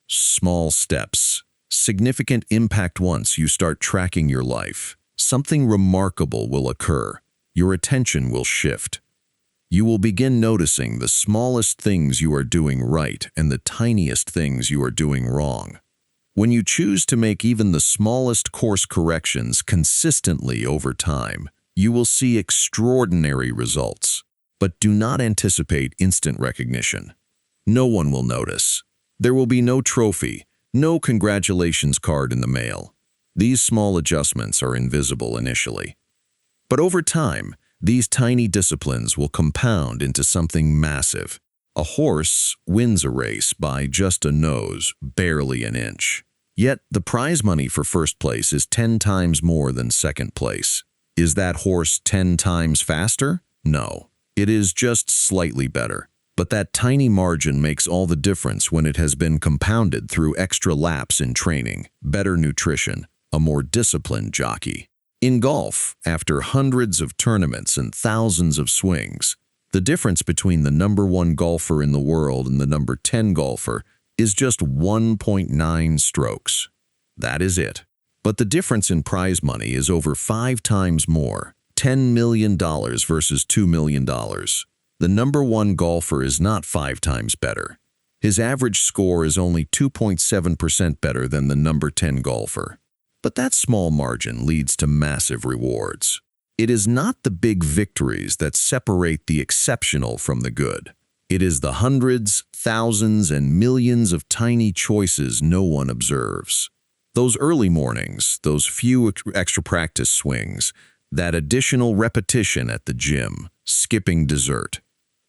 Speaker 1: Small steps. Significant impact. Once you start tracking your life, something remarkable will occur. Your attention will shift. You will begin noticing the smallest things you are doing right and the tiniest things you are doing wrong. When you choose to make even the smallest course corrections consistently over time, you will see extraordinary results. But do not anticipate instant recognition. No one will notice. There will be no trophy, no congratulations card in the mail. These small adjustments are invisible initially. But over time, these tiny disciplines will compound into something massive. A horse wins a race by just a nose, barely an inch. Yet the prize money for first place is 10 times more than second place. Is that horse 10 times faster? No. It is just slightly better. But that tiny margin makes all the difference when it has been compounded through extra laps in training, better nutrition, a more disciplined jockey. In golf, after hundreds of tournaments and thousands of swings, the difference between the number 1 golfer in the world and the number 10 golfer is just 1.9 strokes. That is it. But the difference in prize money is over 5 times more, $10 million versus $2 million. The number 1 golfer is not 5 times better. His average score is only 2.7% better than the number 10 golfer. But that small margin leads to massive rewards. It is not the big victories that separate the exceptional from the good. It is the hundreds, thousands, and millions of tiny choices no one observes. Those early mornings, those few extra practice swings, that additional repetition at the gym, skipping dessert.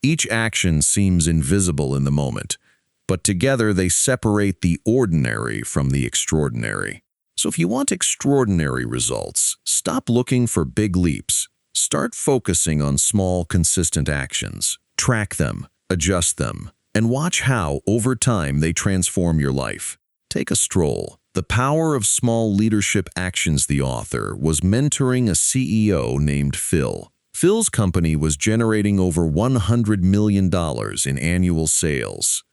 Speaker 1: Each action seems invisible in the moment, but together they separate the ordinary from the extraordinary. So if you want extraordinary results, stop looking for big leaps. Start focusing on small, consistent actions. Track them, adjust them, and watch how, over time, they transform your life. Take a stroll. The Power of Small Leadership Actions. The author was mentoring a CEO named Phil. Phil's company was generating over $100 million in annual sales.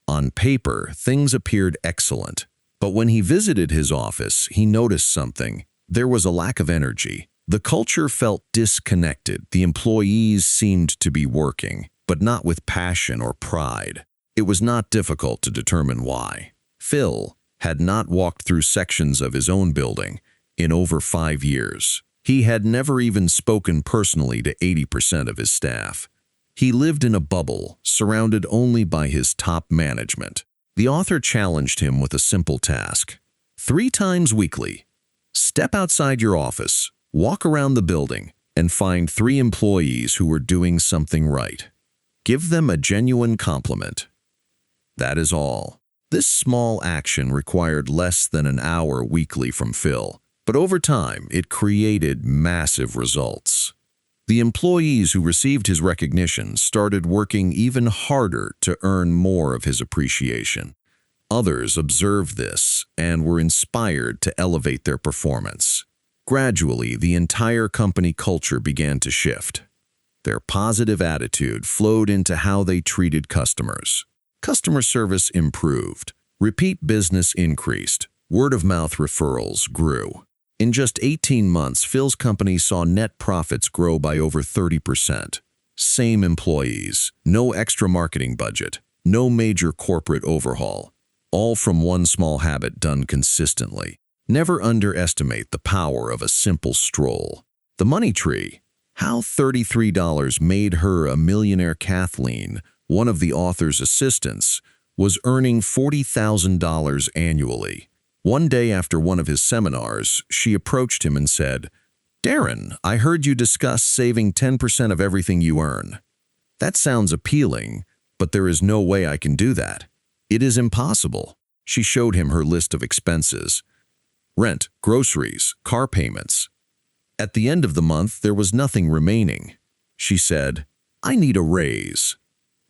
Speaker 1: On paper, things appeared excellent. But when he visited his office, he noticed something. There was a lack of energy. The culture felt disconnected. The employees seemed to be working, but not with passion or pride. It was not difficult to determine why. Phil had not walked through sections of his own building in over 5 years. He had never even spoken personally to 80% of his staff. He lived in a bubble, surrounded only by his top management. The author challenged him with a simple task. 3 times weekly, step outside your office, walk around the building, and find 3 employees who are doing something right. Give them a genuine compliment. That is all. This small action required less than an hour weekly from Phil, but over time it created massive results. The employees who received his recognition started working even harder to earn more of his appreciation. Others observed this and were inspired to elevate their performance. Gradually, the entire company culture began to shift. Their positive attitude flowed into how they treated customers. Customer service improved. Repeat business increased. Word-of-mouth referrals grew. In just 18 months, Phil's company saw net profits grow by over 30%. Same employees, no extra marketing budget, no major corporate overhaul, all from one small habit done consistently. Never underestimate the power of a simple stroll. The money tree. How $33 made her a millionaire. Kathleen, one of the author's assistants, was earning $40,000 annually. One day after one of his seminars, she approached him and said, "Darren, I heard you discuss saving 10% of everything you earn. That sounds appealing, but there is no way I can do that. It is impossible." She showed him her list of expenses: rent, groceries, car payments. At the end of the month, there was nothing remaining. She said, "I need a raise."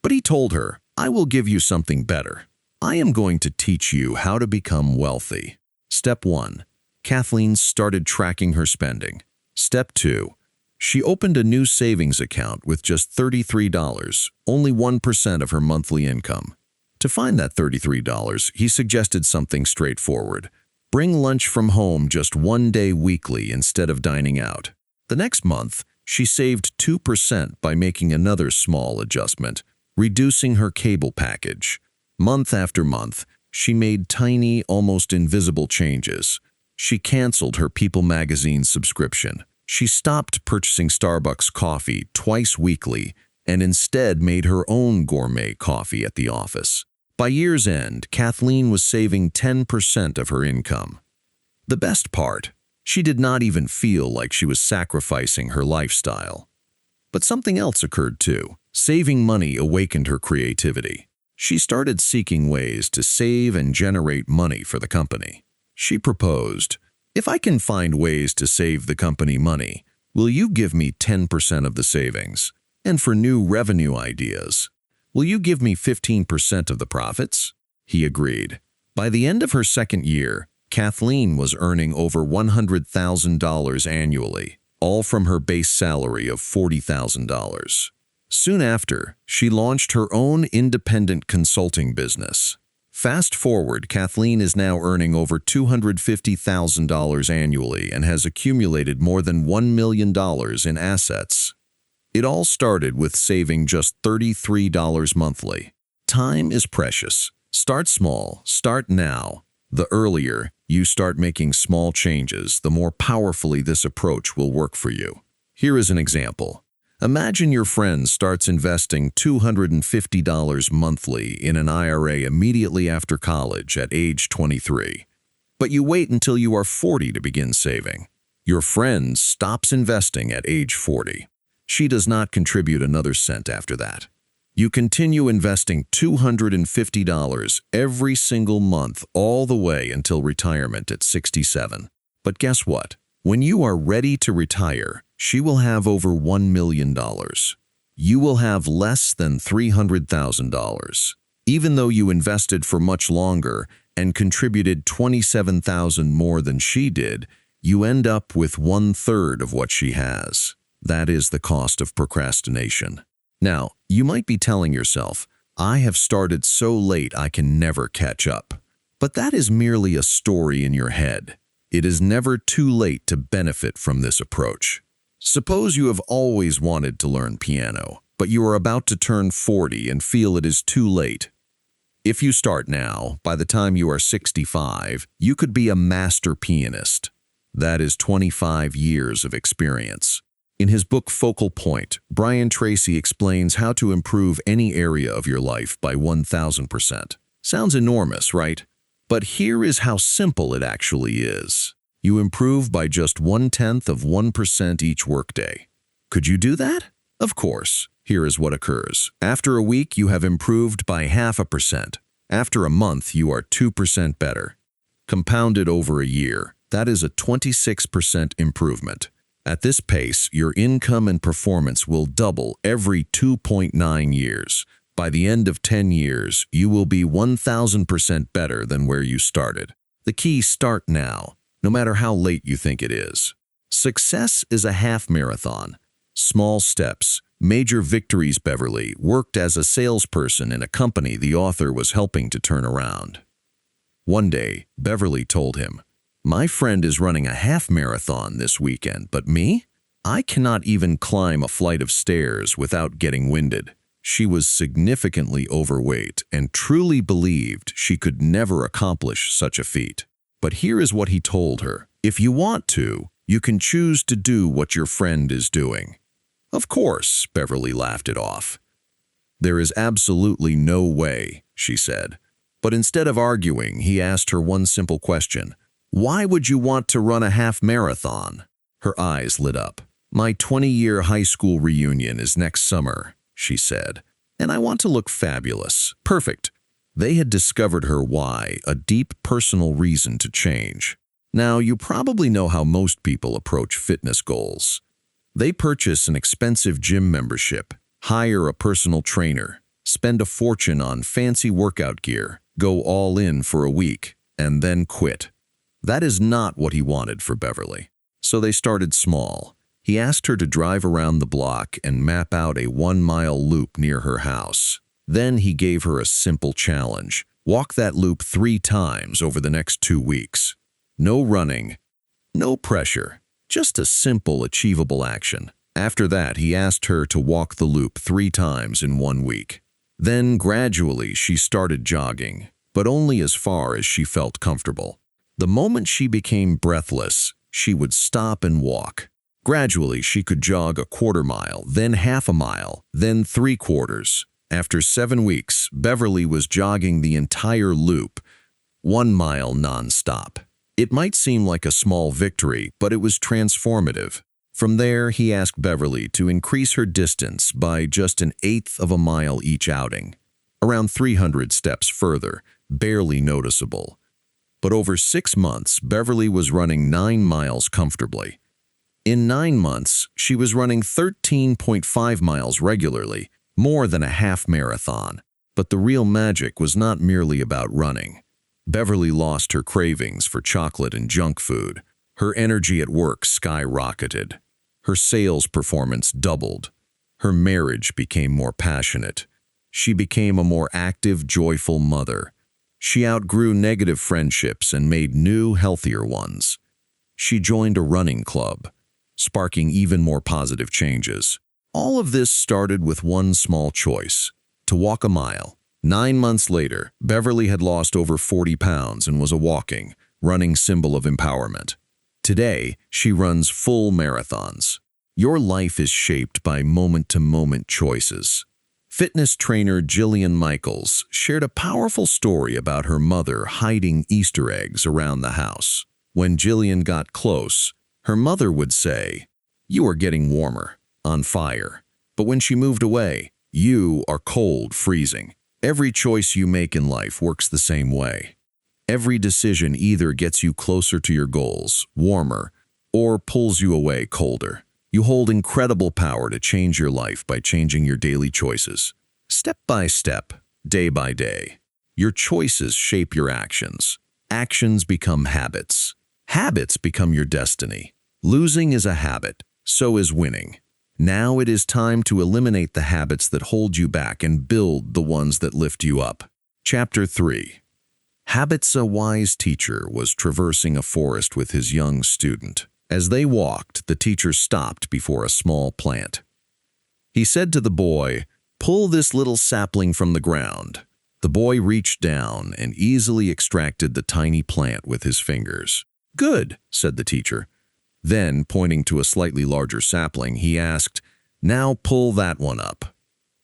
Speaker 1: But he told her, "I will give you something better. I am going to teach you how to become wealthy." Step 1. Kathleen started tracking her spending. Step 2. She opened a new savings account with just $33, only 1% of her monthly income. To find that $33, he suggested something straightforward. Bring lunch from home just 1 day weekly instead of dining out. The next month, she saved 2% by making another small adjustment, reducing her cable package. Month after month, she made tiny, almost invisible changes. She canceled her People magazine subscription. She stopped purchasing Starbucks coffee twice weekly and instead made her own gourmet coffee at the office. By year's end, Kathleen was saving 10% of her income. The best part, she did not even feel like she was sacrificing her lifestyle. But something else occurred too. Saving money awakened her creativity. She started seeking ways to save and generate money for the company. She proposed, "If I can find ways to save the company money, will you give me 10% of the savings? And for new revenue ideas, will you give me 15% of the profits?" He agreed. By the end of her second year, Kathleen was earning over $100,000 annually, all from her base salary of $40,000. Soon after, she launched her own independent consulting business. Fast forward, Kathleen is now earning over $250,000 annually and has accumulated more than $1 million in assets. It all started with saving just $33 monthly. Time is precious. Start small. Start now. The earlier you start making small changes, the more powerfully this approach will work for you. Here is an example. Imagine your friend starts investing $250 monthly in an IRA immediately after college at age 23. But you wait until you are 40 to begin saving. Your friend stops investing at age 40. She does not contribute another cent after that. You continue investing $250 every single month all the way until retirement at 67. But guess what? When you are ready to retire, she will have over $1 million. You will have less than $300,000. Even though you invested for much longer and contributed 27,000 more than she did, you end up with 1/3 of what she has. That is the cost of procrastination. Now, you might be telling yourself, I have started so late I can never catch up. But that is merely a story in your head. It is never too late to benefit from this approach. Suppose you have always wanted to learn piano, but you are about to turn 40 and feel it is too late. If you start now, by the time you are 65, you could be a master pianist. That is 25 years of experience. In his book Focal Point, Brian Tracy explains how to improve any area of your life by 1,000%. Sounds enormous, right? But here is how simple it actually is. You improve by just 0.1% each workday. Could you do that? Of course. Here is what occurs. After a week, you have improved by 0.5%. After a month, you are 2% better. Compounded over a year, that is a 26% improvement. At this pace, your income and performance will double every 2.9 years. By the end of 10 years, you will be 1,000% better than where you started. The key: start now, no matter how late you think it is. Success is a half marathon. Small steps, major victories. Beverly worked as a salesperson in a company the author was helping to turn around. One day, Beverly told him, "My friend is running a half marathon this weekend, but me? I cannot even climb a flight of stairs without getting winded." She was significantly overweight and truly believed she could never accomplish such a feat. But here is what he told her: if you want to, you can choose to do what your friend is doing. Of course, Beverly laughed it off. "There is absolutely no way," she said. But instead of arguing, he asked her one simple question: "Why would you want to run a half marathon?" Her eyes lit up. "My 20-year high school reunion is next summer," she said, "and I want to look fabulous." Perfect. They had discovered her why, a deep personal reason to change. Now, you probably know how most people approach fitness goals. They purchase an expensive gym membership, hire a personal trainer, spend a fortune on fancy workout gear, go all in for a week, and then quit. That is not what he wanted for Beverly. So they started small. He asked her to drive around the block and map out a 1-mile loop near her house. Then he gave her a simple challenge: walk that loop 3 times over the next 2 weeks. No running, no pressure, just a simple, achievable action. After that, he asked her to walk the loop 3 times in 1 week. Then, gradually, she started jogging, but only as far as she felt comfortable. The moment she became breathless, she would stop and walk. Gradually, she could jog a 1/4 mile, then 1/2 mile, then 3/4. After 7 weeks, Beverly was jogging the entire loop, 1 mile non-stop. It might seem like a small victory, but it was transformative. From there, he asked Beverly to increase her distance by just 1/8 of a mile each outing, around 300 steps further, barely noticeable. But over 6 months, Beverly was running 9 miles comfortably. In 9 months, she was running 13.5 miles regularly, more than a half marathon. But the real magic was not merely about running. Beverly lost her cravings for chocolate and junk food. Her energy at work skyrocketed. Her sales performance doubled. Her marriage became more passionate. She became a more active, joyful mother. She outgrew negative friendships and made new, healthier ones. She joined a running club, sparking even more positive changes. All of this started with one small choice: to walk a mile. 9 months later, Beverly had lost over 40 pounds and was a walking, running symbol of empowerment. Today, she runs full marathons. Your life is shaped by moment-to-moment choices. Fitness trainer Jillian Michaels shared a powerful story about her mother hiding Easter eggs around the house. When Jillian got close, her mother would say, "You are getting warmer, on fire." But when she moved away, "You are cold, freezing." Every choice you make in life works the same way. Every decision either gets you closer to your goals, warmer, or pulls you away, colder. You hold incredible power to change your life by changing your daily choices. Step by step, day by day. Your choices shape your actions. Actions become habits. Habits become your destiny. Losing is a habit, so is winning. Now it is time to eliminate the habits that hold you back and build the ones that lift you up. Chapter 3. Habits. A wise teacher was traversing a forest with his young student. As they walked, the teacher stopped before a small plant. He said to the boy, "Pull this little sapling from the ground." The boy reached down and easily extracted the tiny plant with his fingers. "Good," said the teacher. Then, pointing to a slightly larger sapling, he asked, "Now pull that one up."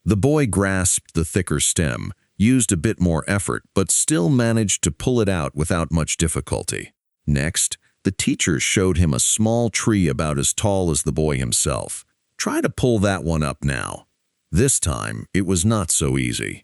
Speaker 1: The boy grasped the thicker stem, used a bit more effort, but still managed to pull it out without much difficulty. Next, the teacher showed him a small tree about as tall as the boy himself. "Try to pull that one up now." This time, it was not so easy.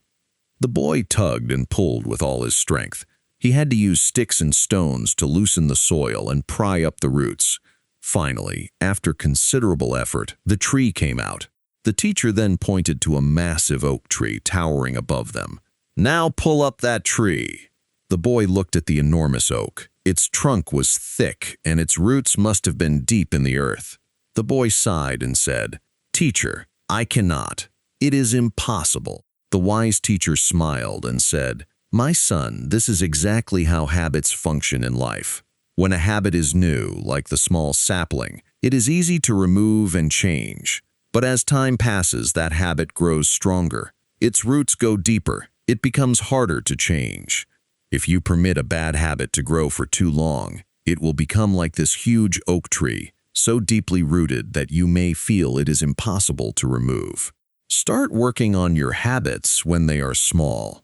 Speaker 1: The boy tugged and pulled with all his strength. He had to use sticks and stones to loosen the soil and pry up the roots. Finally, after considerable effort, the tree came out. The teacher then pointed to a massive oak tree towering above them. "Now pull up that tree." The boy looked at the enormous oak. Its trunk was thick, and its roots must have been deep in the earth. The boy sighed and said, "Teacher, I cannot. It is impossible." The wise teacher smiled and said, "My son, this is exactly how habits function in life. When a habit is new, like the small sapling, it is easy to remove and change. But as time passes, that habit grows stronger. Its roots go deeper. It becomes harder to change. If you permit a bad habit to grow for too long, it will become like this huge oak tree, so deeply rooted that you may feel it is impossible to remove. Start working on your habits when they are small.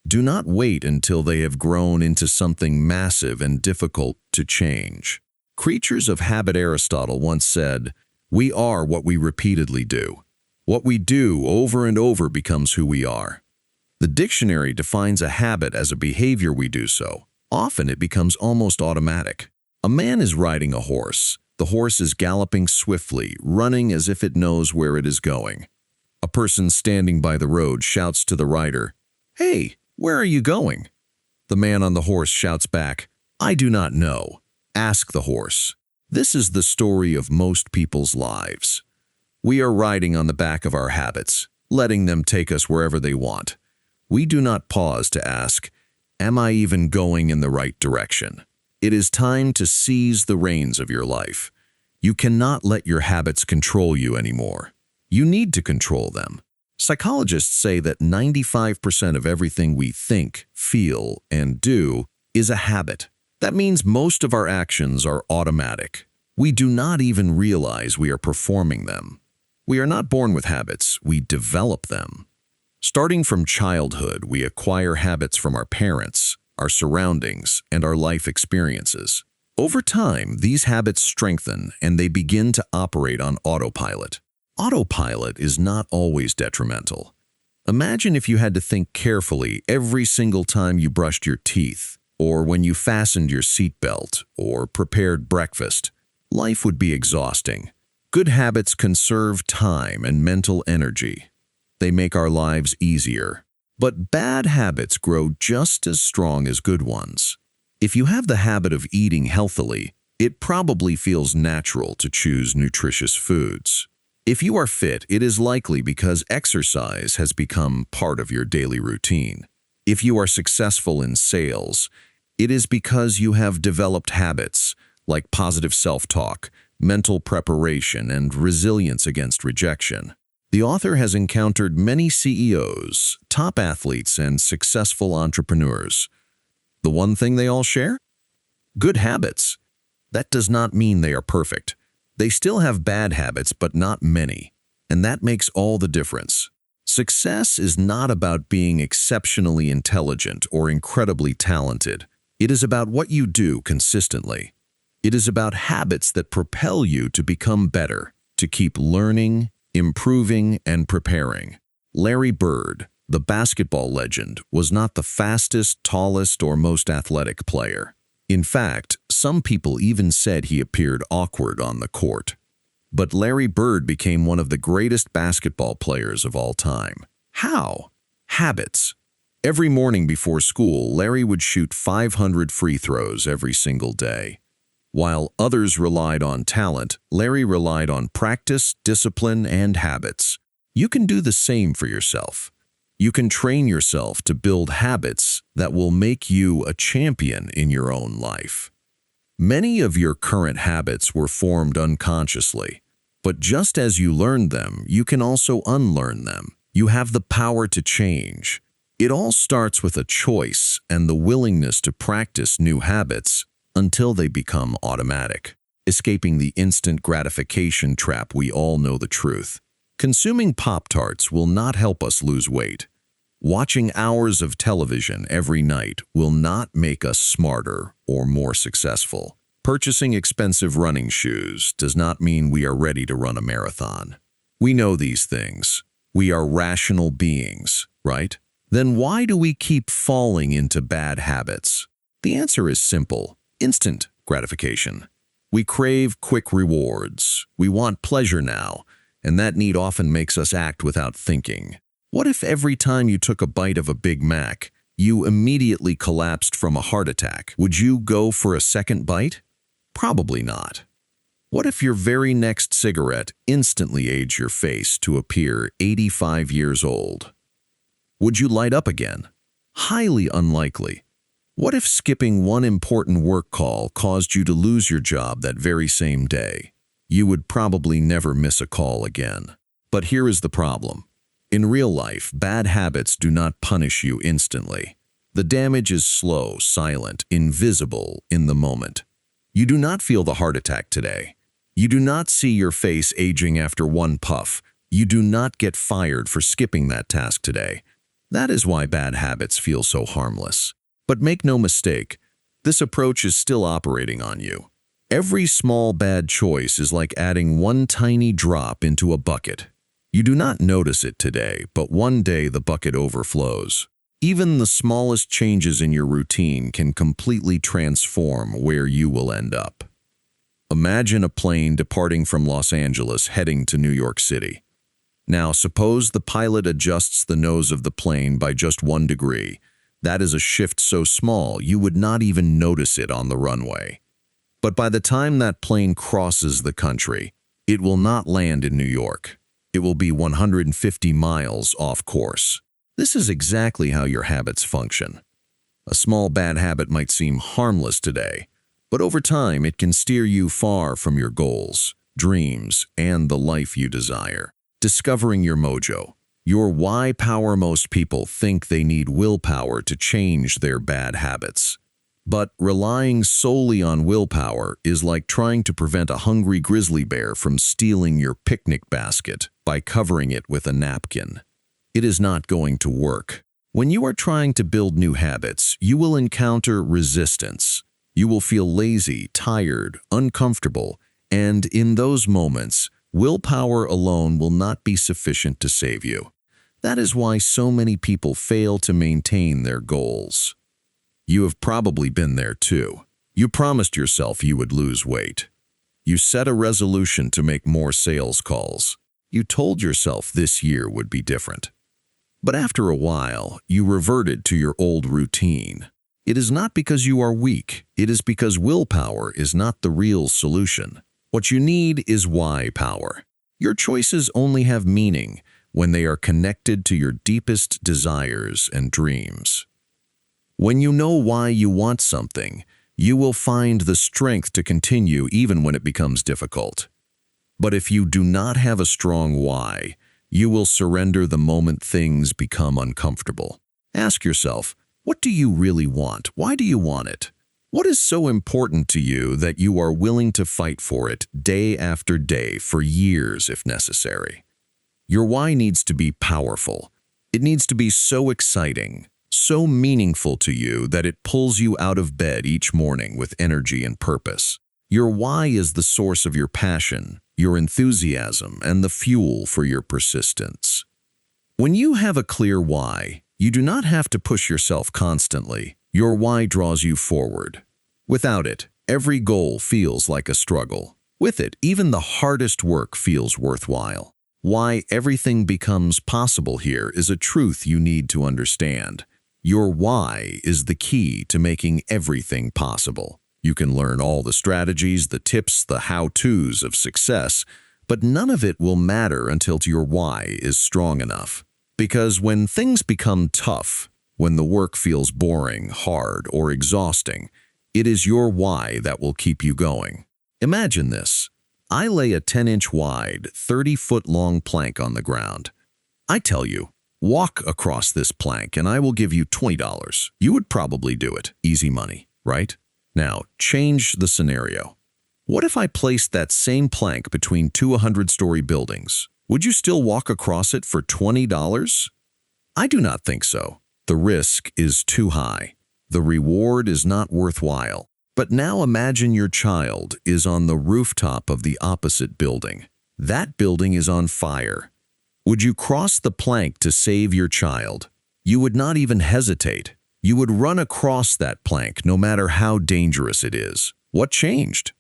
Speaker 1: Do not wait until they have grown into something massive and difficult to change. Creatures of habit. Aristotle once said, "We are what we repeatedly do. What we do over and over becomes who we are." The dictionary defines a habit as a behavior we do so. Often it becomes almost automatic. A man is riding a horse. The horse is galloping swiftly, running as if it knows where it is going. A person standing by the road shouts to the rider, "Hey, where are you going?" The man on the horse shouts back, "I do not know. Ask the horse." This is the story of most people's lives. We are riding on the back of our habits, letting them take us wherever they want. We do not pause to ask, "Am I even going in the right direction?" It is time to seize the reins of your life. You cannot let your habits control you anymore. You need to control them. Psychologists say that 95% of everything we think, feel, and do is a habit. That means most of our actions are automatic. We do not even realize we are performing them. We are not born with habits, we develop them. Starting from childhood, we acquire habits from our parents, our surroundings, and our life experiences. Over time, these habits strengthen and they begin to operate on autopilot. Autopilot is not always detrimental. Imagine if you had to think carefully every single time you brushed your teeth, or when you fastened your seatbelt, or prepared breakfast. Life would be exhausting. Good habits conserve time and mental energy. They make our lives easier. But bad habits grow just as strong as good ones. If you have the habit of eating healthily, it probably feels natural to choose nutritious foods. If you are fit, it is likely because exercise has become part of your daily routine. If you are successful in sales, it is because you have developed habits like positive self-talk, mental preparation, and resilience against rejection. The author has encountered many CEOs, top athletes, and successful entrepreneurs. The one thing they all share? Good habits. That does not mean they are perfect. They still have bad habits, but not many, and that makes all the difference. Success is not about being exceptionally intelligent or incredibly talented. It is about what you do consistently. It is about habits that propel you to become better, to keep learning, improving, and preparing. Larry Bird, the basketball legend, was not the fastest, tallest, or most athletic player. In fact, some people even said he appeared awkward on the court. But Larry Bird became one of the greatest basketball players of all time. How? Habits. Every morning before school, Larry would shoot 500 free throws every single day. While others relied on talent, Larry relied on practice, discipline, and habits. You can do the same for yourself. You can train yourself to build habits that will make you a champion in your own life. Many of your current habits were formed unconsciously, but just as you learned them, you can also unlearn them. You have the power to change. It all starts with a choice and the willingness to practice new habits until they become automatic. Escaping the instant gratification trap, we all know the truth. Consuming Pop-Tarts will not help us lose weight. Watching hours of television every night will not make us smarter or more successful. Purchasing expensive running shoes does not mean we are ready to run a marathon. We know these things. We are rational beings, right? Then why do we keep falling into bad habits? The answer is simple: instant gratification. We crave quick rewards. We want pleasure now, and that need often makes us act without thinking. What if every time you took a bite of a Big Mac, you immediately collapsed from a heart attack? Would you go for a second bite? Probably not. What if your very next cigarette instantly aged your face to appear 85 years old? Would you light up again? Highly unlikely. What if skipping one important work call caused you to lose your job that very same day? You would probably never miss a call again. But here is the problem. In real life, bad habits do not punish you instantly. The damage is slow, silent, invisible in the moment. You do not feel the heart attack today. You do not see your face aging after one puff. You do not get fired for skipping that task today. That is why bad habits feel so harmless. But make no mistake, this approach is still operating on you. Every small bad choice is like adding one tiny drop into a bucket. You do not notice it today, but one day the bucket overflows. Even the smallest changes in your routine can completely transform where you will end up. Imagine a plane departing from Los Angeles heading to New York City. Now, suppose the pilot adjusts the nose of the plane by just 1 degree. That is a shift so small you would not even notice it on the runway. But by the time that plane crosses the country, it will not land in New York. It will be 150 miles off course. This is exactly how your habits function. A small bad habit might seem harmless today, but over time it can steer you far from your goals, dreams, and the life you desire. Discovering your mojo, your why power. Most people think they need willpower to change their bad habits. But relying solely on willpower is like trying to prevent a hungry grizzly bear from stealing your picnic basket by covering it with a napkin. It is not going to work. When you are trying to build new habits, you will encounter resistance. You will feel lazy, tired, uncomfortable, and in those moments, willpower alone will not be sufficient to save you. That is why so many people fail to maintain their goals. You have probably been there too. You promised yourself you would lose weight. You set a resolution to make more sales calls. You told yourself this year would be different. But after a while, you reverted to your old routine. It is not because you are weak. It is because willpower is not the real solution. What you need is why power. Your choices only have meaning when they are connected to your deepest desires and dreams. When you know why you want something, you will find the strength to continue even when it becomes difficult. But if you do not have a strong why, you will surrender the moment things become uncomfortable. Ask yourself, what do you really want? Why do you want it? What is so important to you that you are willing to fight for it day after day for years if necessary? Your why needs to be powerful. It needs to be so exciting, so meaningful to you that it pulls you out of bed each morning with energy and purpose. Your why is the source of your passion, your enthusiasm, and the fuel for your persistence. When you have a clear why, you do not have to push yourself constantly. Your why draws you forward. Without it, every goal feels like a struggle. With it, even the hardest work feels worthwhile. Why everything becomes possible here is a truth you need to understand. Your why is the key to making everything possible. You can learn all the strategies, the tips, the how-tos of success, but none of it will matter until your why is strong enough. Because when things become tough, when the work feels boring, hard, or exhausting, it is your why that will keep you going. Imagine this. I lay a 10-inch wide, 30-foot-long plank on the ground. I tell you, walk across this plank and I will give you $20. You would probably do it. Easy money, right? Now, change the scenario. What if I placed that same plank between two 100-story buildings? Would you still walk across it for $20? I do not think so. The risk is too high. The reward is not worthwhile. But now imagine your child is on the rooftop of the opposite building. That building is on fire. Would you cross the plank to save your child? You would not even hesitate. You would run across that plank no matter how dangerous it is. What changed?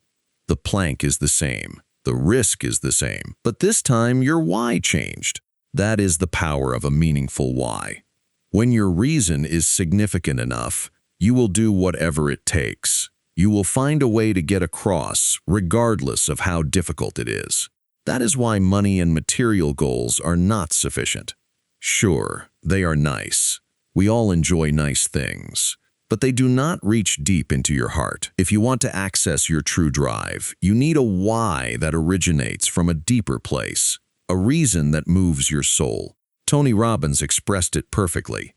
Speaker 1: The plank is the same. The risk is the same. But this time your why changed. That is the power of a meaningful why. When your reason is significant enough, you will do whatever it takes. You will find a way to get across, regardless of how difficult it is. That is why money and material goals are not sufficient. Sure, they are nice. We all enjoy nice things, but they do not reach deep into your heart. If you want to access your true drive, you need a why that originates from a deeper place, a reason that moves your soul. Tony Robbins expressed it perfectly.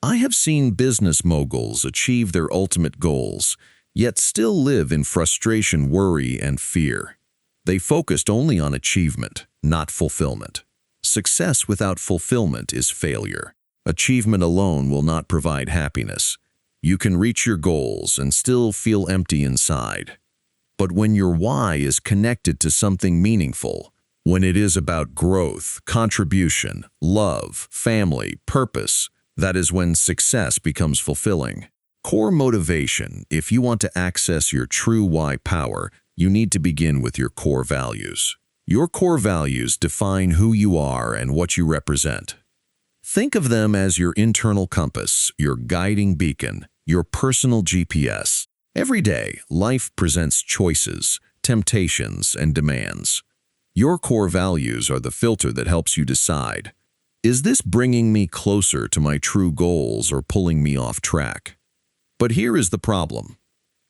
Speaker 1: I have seen business moguls achieve their ultimate goals, yet still live in frustration, worry, and fear. They focused only on achievement, not fulfillment. Success without fulfillment is failure. Achievement alone will not provide happiness. You can reach your goals and still feel empty inside. But when your why is connected to something meaningful, when it is about growth, contribution, love, family, purpose, that is when success becomes fulfilling. Core motivation. If you want to access your true why power, you need to begin with your core values. Your core values define who you are and what you represent. Think of them as your internal compass, your guiding beacon, your personal GPS. Every day, life presents choices, temptations, and demands. Your core values are the filter that helps you decide, is this bringing me closer to my true goals or pulling me off track? But here is the problem.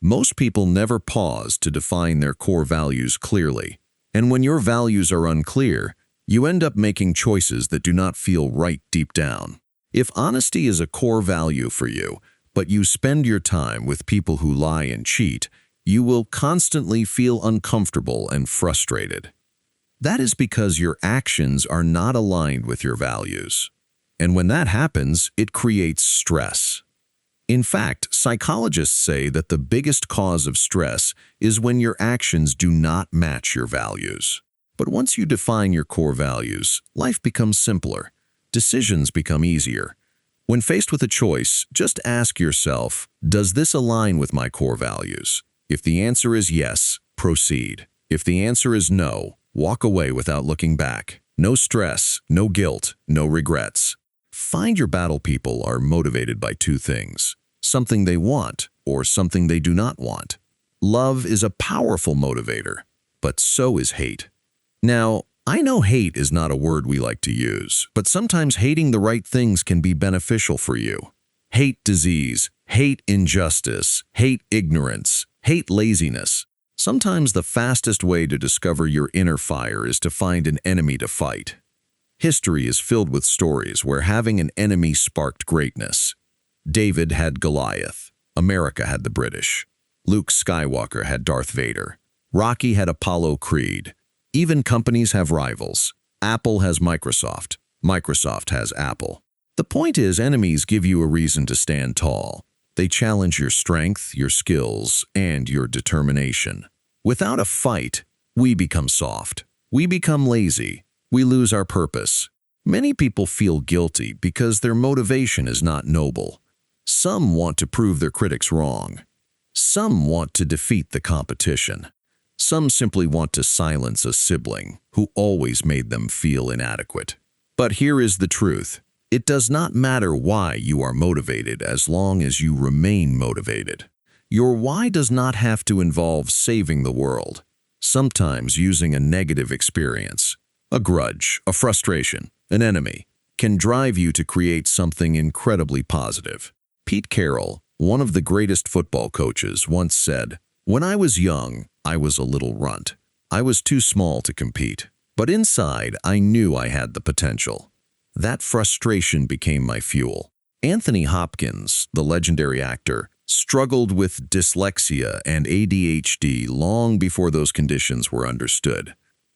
Speaker 1: Most people never pause to define their core values clearly. And when your values are unclear, you end up making choices that do not feel right deep down. If honesty is a core value for you, but you spend your time with people who lie and cheat, you will constantly feel uncomfortable and frustrated. That is because your actions are not aligned with your values. And when that happens, it creates stress. In fact, psychologists say that the biggest cause of stress is when your actions do not match your values. But once you define your core values, life becomes simpler. Decisions become easier. When faced with a choice, just ask yourself, does this align with my core values? If the answer is yes, proceed. If the answer is no, walk away without looking back. No stress, no guilt, no regrets. Find your battle people are motivated by two things: something they want or something they do not want. Love is a powerful motivator, but so is hate. Now, I know hate is not a word we like to use, but sometimes hating the right things can be beneficial for you. Hate disease, hate injustice, hate ignorance, hate laziness. Sometimes the fastest way to discover your inner fire is to find an enemy to fight. History is filled with stories where having an enemy sparked greatness. David had Goliath. America had the British. Luke Skywalker had Darth Vader. Rocky had Apollo Creed. Even companies have rivals. Apple has Microsoft. Microsoft has Apple. The point is, enemies give you a reason to stand tall. They challenge your strength, your skills, and your determination. Without a fight, we become soft. We become lazy. We lose our purpose. Many people feel guilty because their motivation is not noble. Some want to prove their critics wrong. Some want to defeat the competition. Some simply want to silence a sibling who always made them feel inadequate. But here is the truth. It does not matter why you are motivated as long as you remain motivated. Your why does not have to involve saving the world. Sometimes using a negative experience, a grudge, a frustration, an enemy, can drive you to create something incredibly positive. Pete Carroll, one of the greatest football coaches, once said, "When I was young, I was a little runt. I was too small to compete. But inside, I knew I had the potential. That frustration became my fuel." Anthony Hopkins, the legendary actor, struggled with dyslexia and ADHD long before those conditions were understood.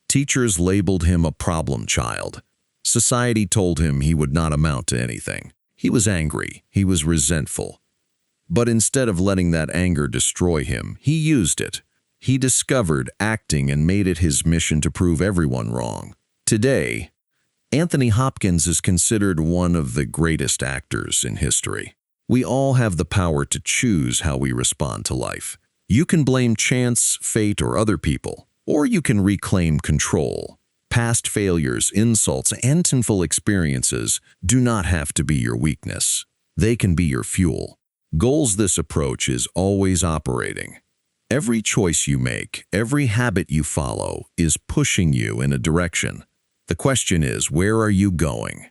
Speaker 1: Teachers labeled him a problem child. Society told him he would not amount to anything. He was angry. He was resentful. But instead of letting that anger destroy him, he used it. He discovered acting and made it his mission to prove everyone wrong. Today, Anthony Hopkins is considered one of the greatest actors in history. We all have the power to choose how we respond to life. You can blame chance, fate, or other people, or you can reclaim control. Past failures, insults, and sinful experiences do not have to be your weakness. They can be your fuel. Goals. This approach is always operating. Every choice you make, every habit you follow, is pushing you in a direction. The question is, where are you going?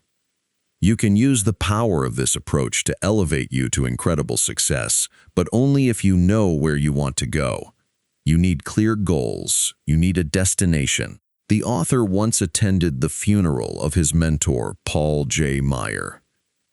Speaker 1: You can use the power of this approach to elevate you to incredible success, but only if you know where you want to go. You need clear goals. You need a destination. The author once attended the funeral of his mentor, Paul J. Meyer.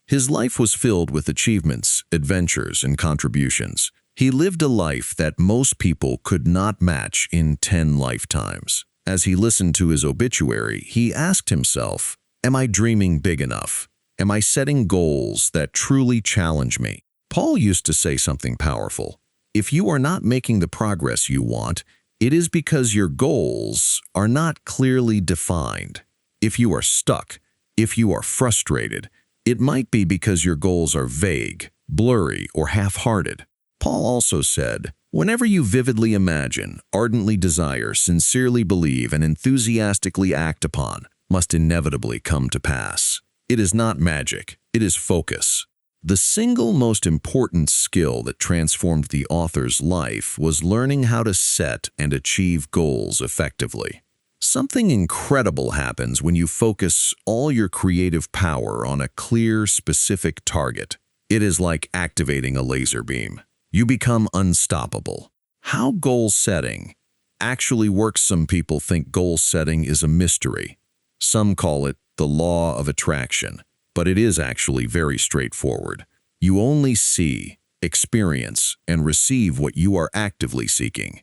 Speaker 1: His life was filled with achievements, adventures, and contributions. He lived a life that most people could not match in 10 lifetimes. As he listened to his obituary, he asked himself, "Am I dreaming big enough? Am I setting goals that truly challenge me?" Paul used to say something powerful. If you are not making the progress you want, it is because your goals are not clearly defined. If you are stuck, if you are frustrated, it might be because your goals are vague, blurry, or half-hearted. Paul also said, "Whenever you vividly imagine, ardently desire, sincerely believe, and enthusiastically act upon, must inevitably come to pass." It is not magic, it is focus. The single most important skill that transformed the author's life was learning how to set and achieve goals effectively. Something incredible happens when you focus all your creative power on a clear, specific target. It is like activating a laser beam. You become unstoppable. How goal setting actually works? Some people think goal setting is a mystery. Some call it the law of attraction, but it is actually very straightforward. You only see, experience, and receive what you are actively seeking.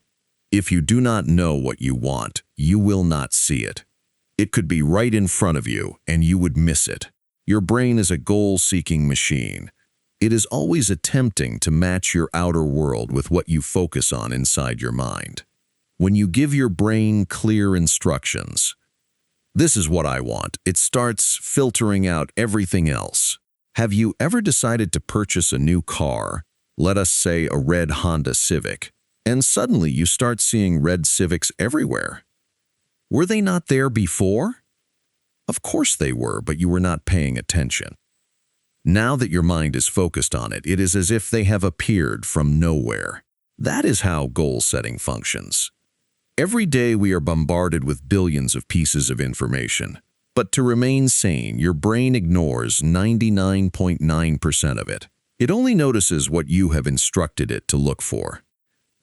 Speaker 1: If you do not know what you want, you will not see it. It could be right in front of you, and you would miss it. Your brain is a goal-seeking machine. It is always attempting to match your outer world with what you focus on inside your mind. When you give your brain clear instructions, "This is what I want," it starts filtering out everything else. Have you ever decided to purchase a new car, let us say a red Honda Civic, and suddenly you start seeing red Civics everywhere? Were they not there before? Of course they were, but you were not paying attention. Now that your mind is focused on it, it is as if they have appeared from nowhere. That is how goal setting functions. Every day we are bombarded with billions of pieces of information. But to remain sane, your brain ignores 99.9% of it. It only notices what you have instructed it to look for.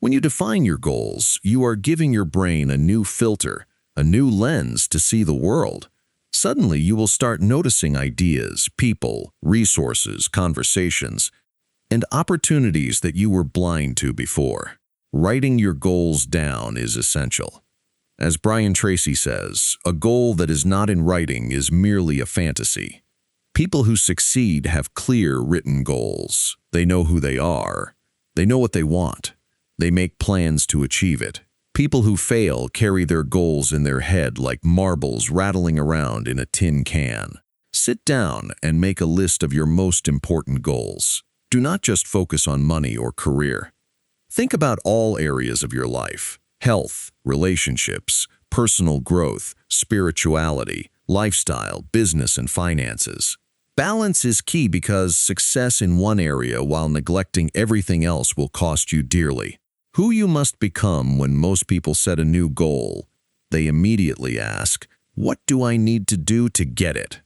Speaker 1: When you define your goals, you are giving your brain a new filter, a new lens to see the world. Suddenly, you will start noticing ideas, people, resources, conversations, and opportunities that you were blind to before. Writing your goals down is essential. As Brian Tracy says, a goal that is not in writing is merely a fantasy. People who succeed have clear written goals. They know who they are. They know what they want. They make plans to achieve it. People who fail carry their goals in their head like marbles rattling around in a tin can. Sit down and make a list of your most important goals. Do not just focus on money or career. Think about all areas of your life: health, relationships, personal growth, spirituality, lifestyle, business, and finances. Balance is key because success in one area while neglecting everything else will cost you dearly. Who you must become when most people set a new goal, they immediately ask, "What do I need to do to get it?"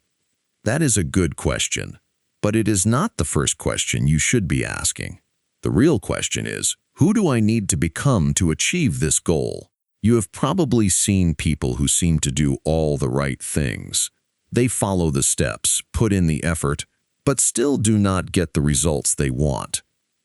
Speaker 1: That is a good question, but it is not the first question you should be asking. The real question is, who do I need to become to achieve this goal? You have probably seen people who seem to do all the right things. They follow the steps, put in the effort, but still do not get the results they want.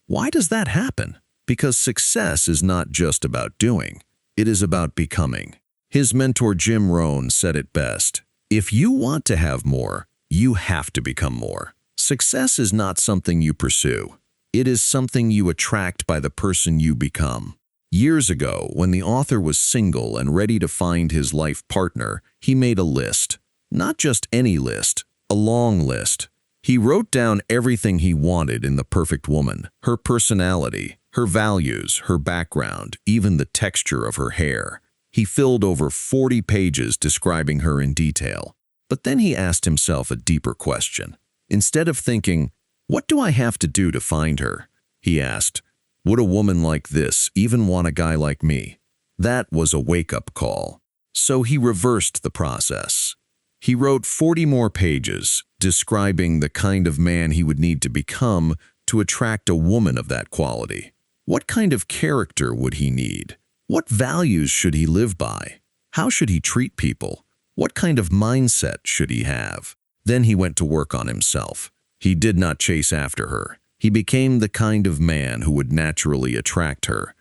Speaker 1: Why does that happen? Because success is not just about doing, it is about becoming. His mentor Jim Rohn said it best, "If you want to have more, you have to become more." Success is not something you pursue. It is something you attract by the person you become. Years ago, when the author was single and ready to find his life partner, he made a list. Not just any list, a long list. He wrote down everything he wanted in the perfect woman, her personality, her values, her background, even the texture of her hair. He filled over 40 pages describing her in detail. But then he asked himself a deeper question. Instead of thinking, "What do I have to do to find her?" he asked, "Would a woman like this even want a guy like me?" That was a wake-up call. So he reversed the process. He wrote 40 more pages describing the kind of man he would need to become to attract a woman of that quality. What kind of character would he need? What values should he live by? How should he treat people? What kind of mindset should he have? Then he went to work on himself. He did not chase after her. He became the kind of man who would naturally attract her.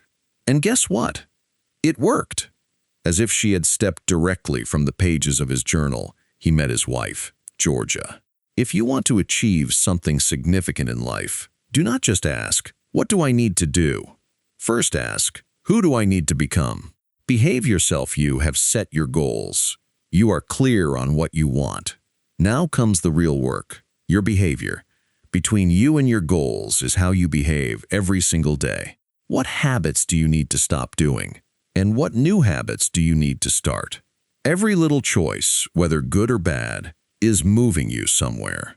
Speaker 1: And guess what? It worked. As if she had stepped directly from the pages of his journal, he met his wife, Georgia. If you want to achieve something significant in life, do not just ask, "What do I need to do?" First ask, "Who do I need to become?" Behave yourself. You have set your goals. You are clear on what you want. Now comes the real work, your behavior. Between you and your goals is how you behave every single day. What habits do you need to stop doing? And what new habits do you need to start? Every little choice, whether good or bad, is moving you somewhere.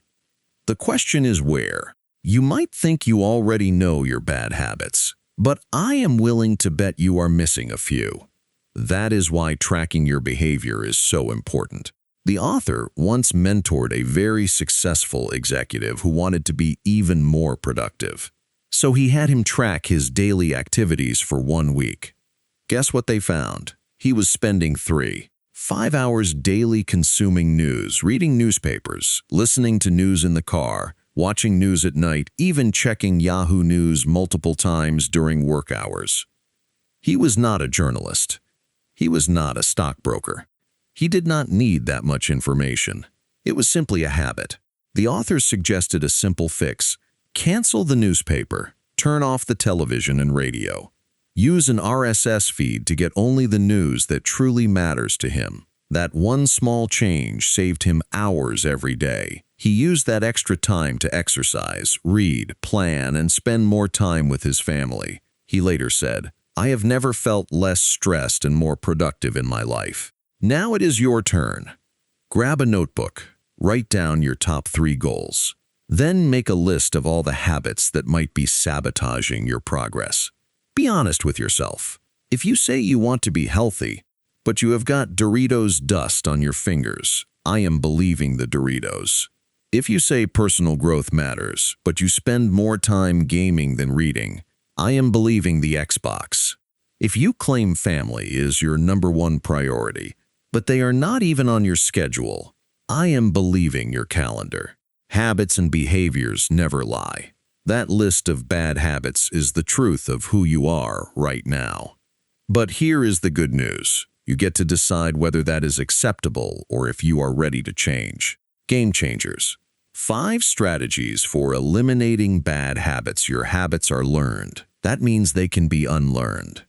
Speaker 1: The question is where. You might think you already know your bad habits, but I am willing to bet you are missing a few. That is why tracking your behavior is so important. The author once mentored a very successful executive who wanted to be even more productive. So he had him track his daily activities for 1 week. Guess what they found? He was spending 5 hours daily consuming news, reading newspapers, listening to news in the car, watching news at night, even checking Yahoo News multiple times during work hours. He was not a journalist. He was not a stockbroker. He did not need that much information. It was simply a habit. The author suggested a simple fix. Cancel the newspaper, turn off the television and radio. Use an RSS feed to get only the news that truly matters to him. That one small change saved him hours every day. He used that extra time to exercise, read, plan, and spend more time with his family. He later said, "I have never felt less stressed and more productive in my life." Now it is your turn. Grab a notebook, write down your top 3 goals. Then make a list of all the habits that might be sabotaging your progress. Be honest with yourself. If you say you want to be healthy, but you have got Doritos dust on your fingers, I am believing the Doritos. If you say personal growth matters, but you spend more time gaming than reading, I am believing the Xbox. If you claim family is your #1 priority, but they are not even on your schedule, I am believing your calendar. Habits and behaviors never lie. That list of bad habits is the truth of who you are right now. But here is the good news. You get to decide whether that is acceptable or if you are ready to change. Game changers. 5 strategies for eliminating bad habits. Your habits are learned. That means they can be unlearned.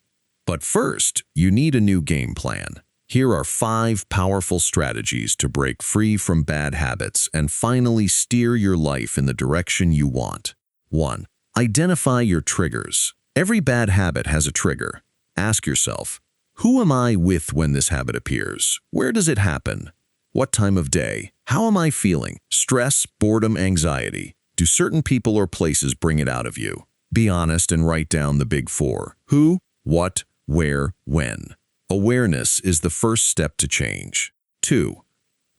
Speaker 1: But first, you need a new game plan. Here are 5 powerful strategies to break free from bad habits and finally steer your life in the direction you want. 1. Identify your triggers. Every bad habit has a trigger. Ask yourself, who am I with when this habit appears? Where does it happen? What time of day? How am I feeling? Stress, boredom, anxiety. Do certain people or places bring it out of you? Be honest and write down the big four. Who, what, where, when. Awareness is the first step to change. 2.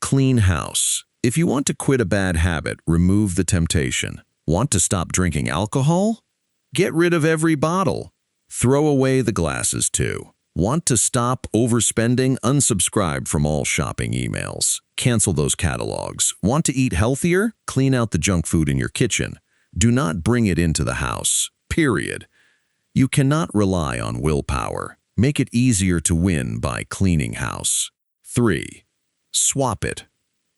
Speaker 1: Clean house. If you want to quit a bad habit, remove the temptation. Want to stop drinking alcohol? Get rid of every bottle. Throw away the glasses too. Want to stop overspending? Unsubscribe from all shopping emails. Cancel those catalogs. Want to eat healthier? Clean out the junk food in your kitchen. Do not bring it into the house. Period. You cannot rely on willpower. Make it easier to win by cleaning house. 3. Swap it.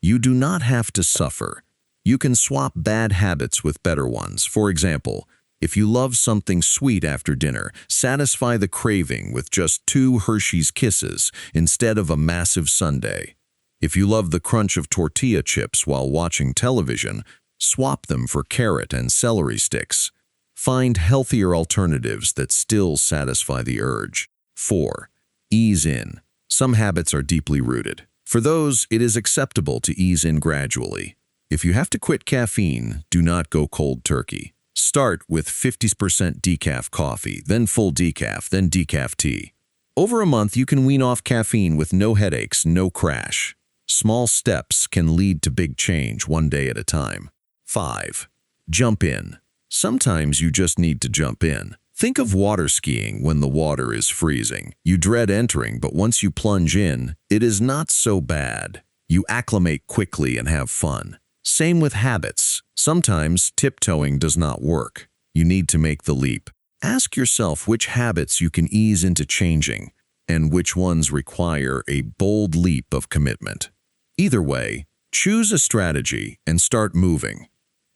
Speaker 1: You do not have to suffer. You can swap bad habits with better ones. For example, if you love something sweet after dinner, satisfy the craving with just 2 Hershey's Kisses instead of a massive sundae. If you love the crunch of tortilla chips while watching television, swap them for carrot and celery sticks. Find healthier alternatives that still satisfy the urge. 4. Ease in. Some habits are deeply rooted. For those, it is acceptable to ease in gradually. If you have to quit caffeine, do not go cold turkey. Start with 50% decaf coffee, then full decaf, then decaf tea. Over a month, you can wean off caffeine with no headaches, no crash. Small steps can lead to big change one day at a time. 5. Jump in. Sometimes you just need to jump in. Think of water skiing when the water is freezing. You dread entering, but once you plunge in, it is not so bad. You acclimate quickly and have fun. Same with habits. Sometimes tiptoeing does not work. You need to make the leap. Ask yourself which habits you can ease into changing and which ones require a bold leap of commitment. Either way, choose a strategy and start moving.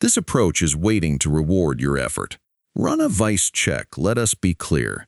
Speaker 1: This approach is waiting to reward your effort. Run a vice check, let us be clear.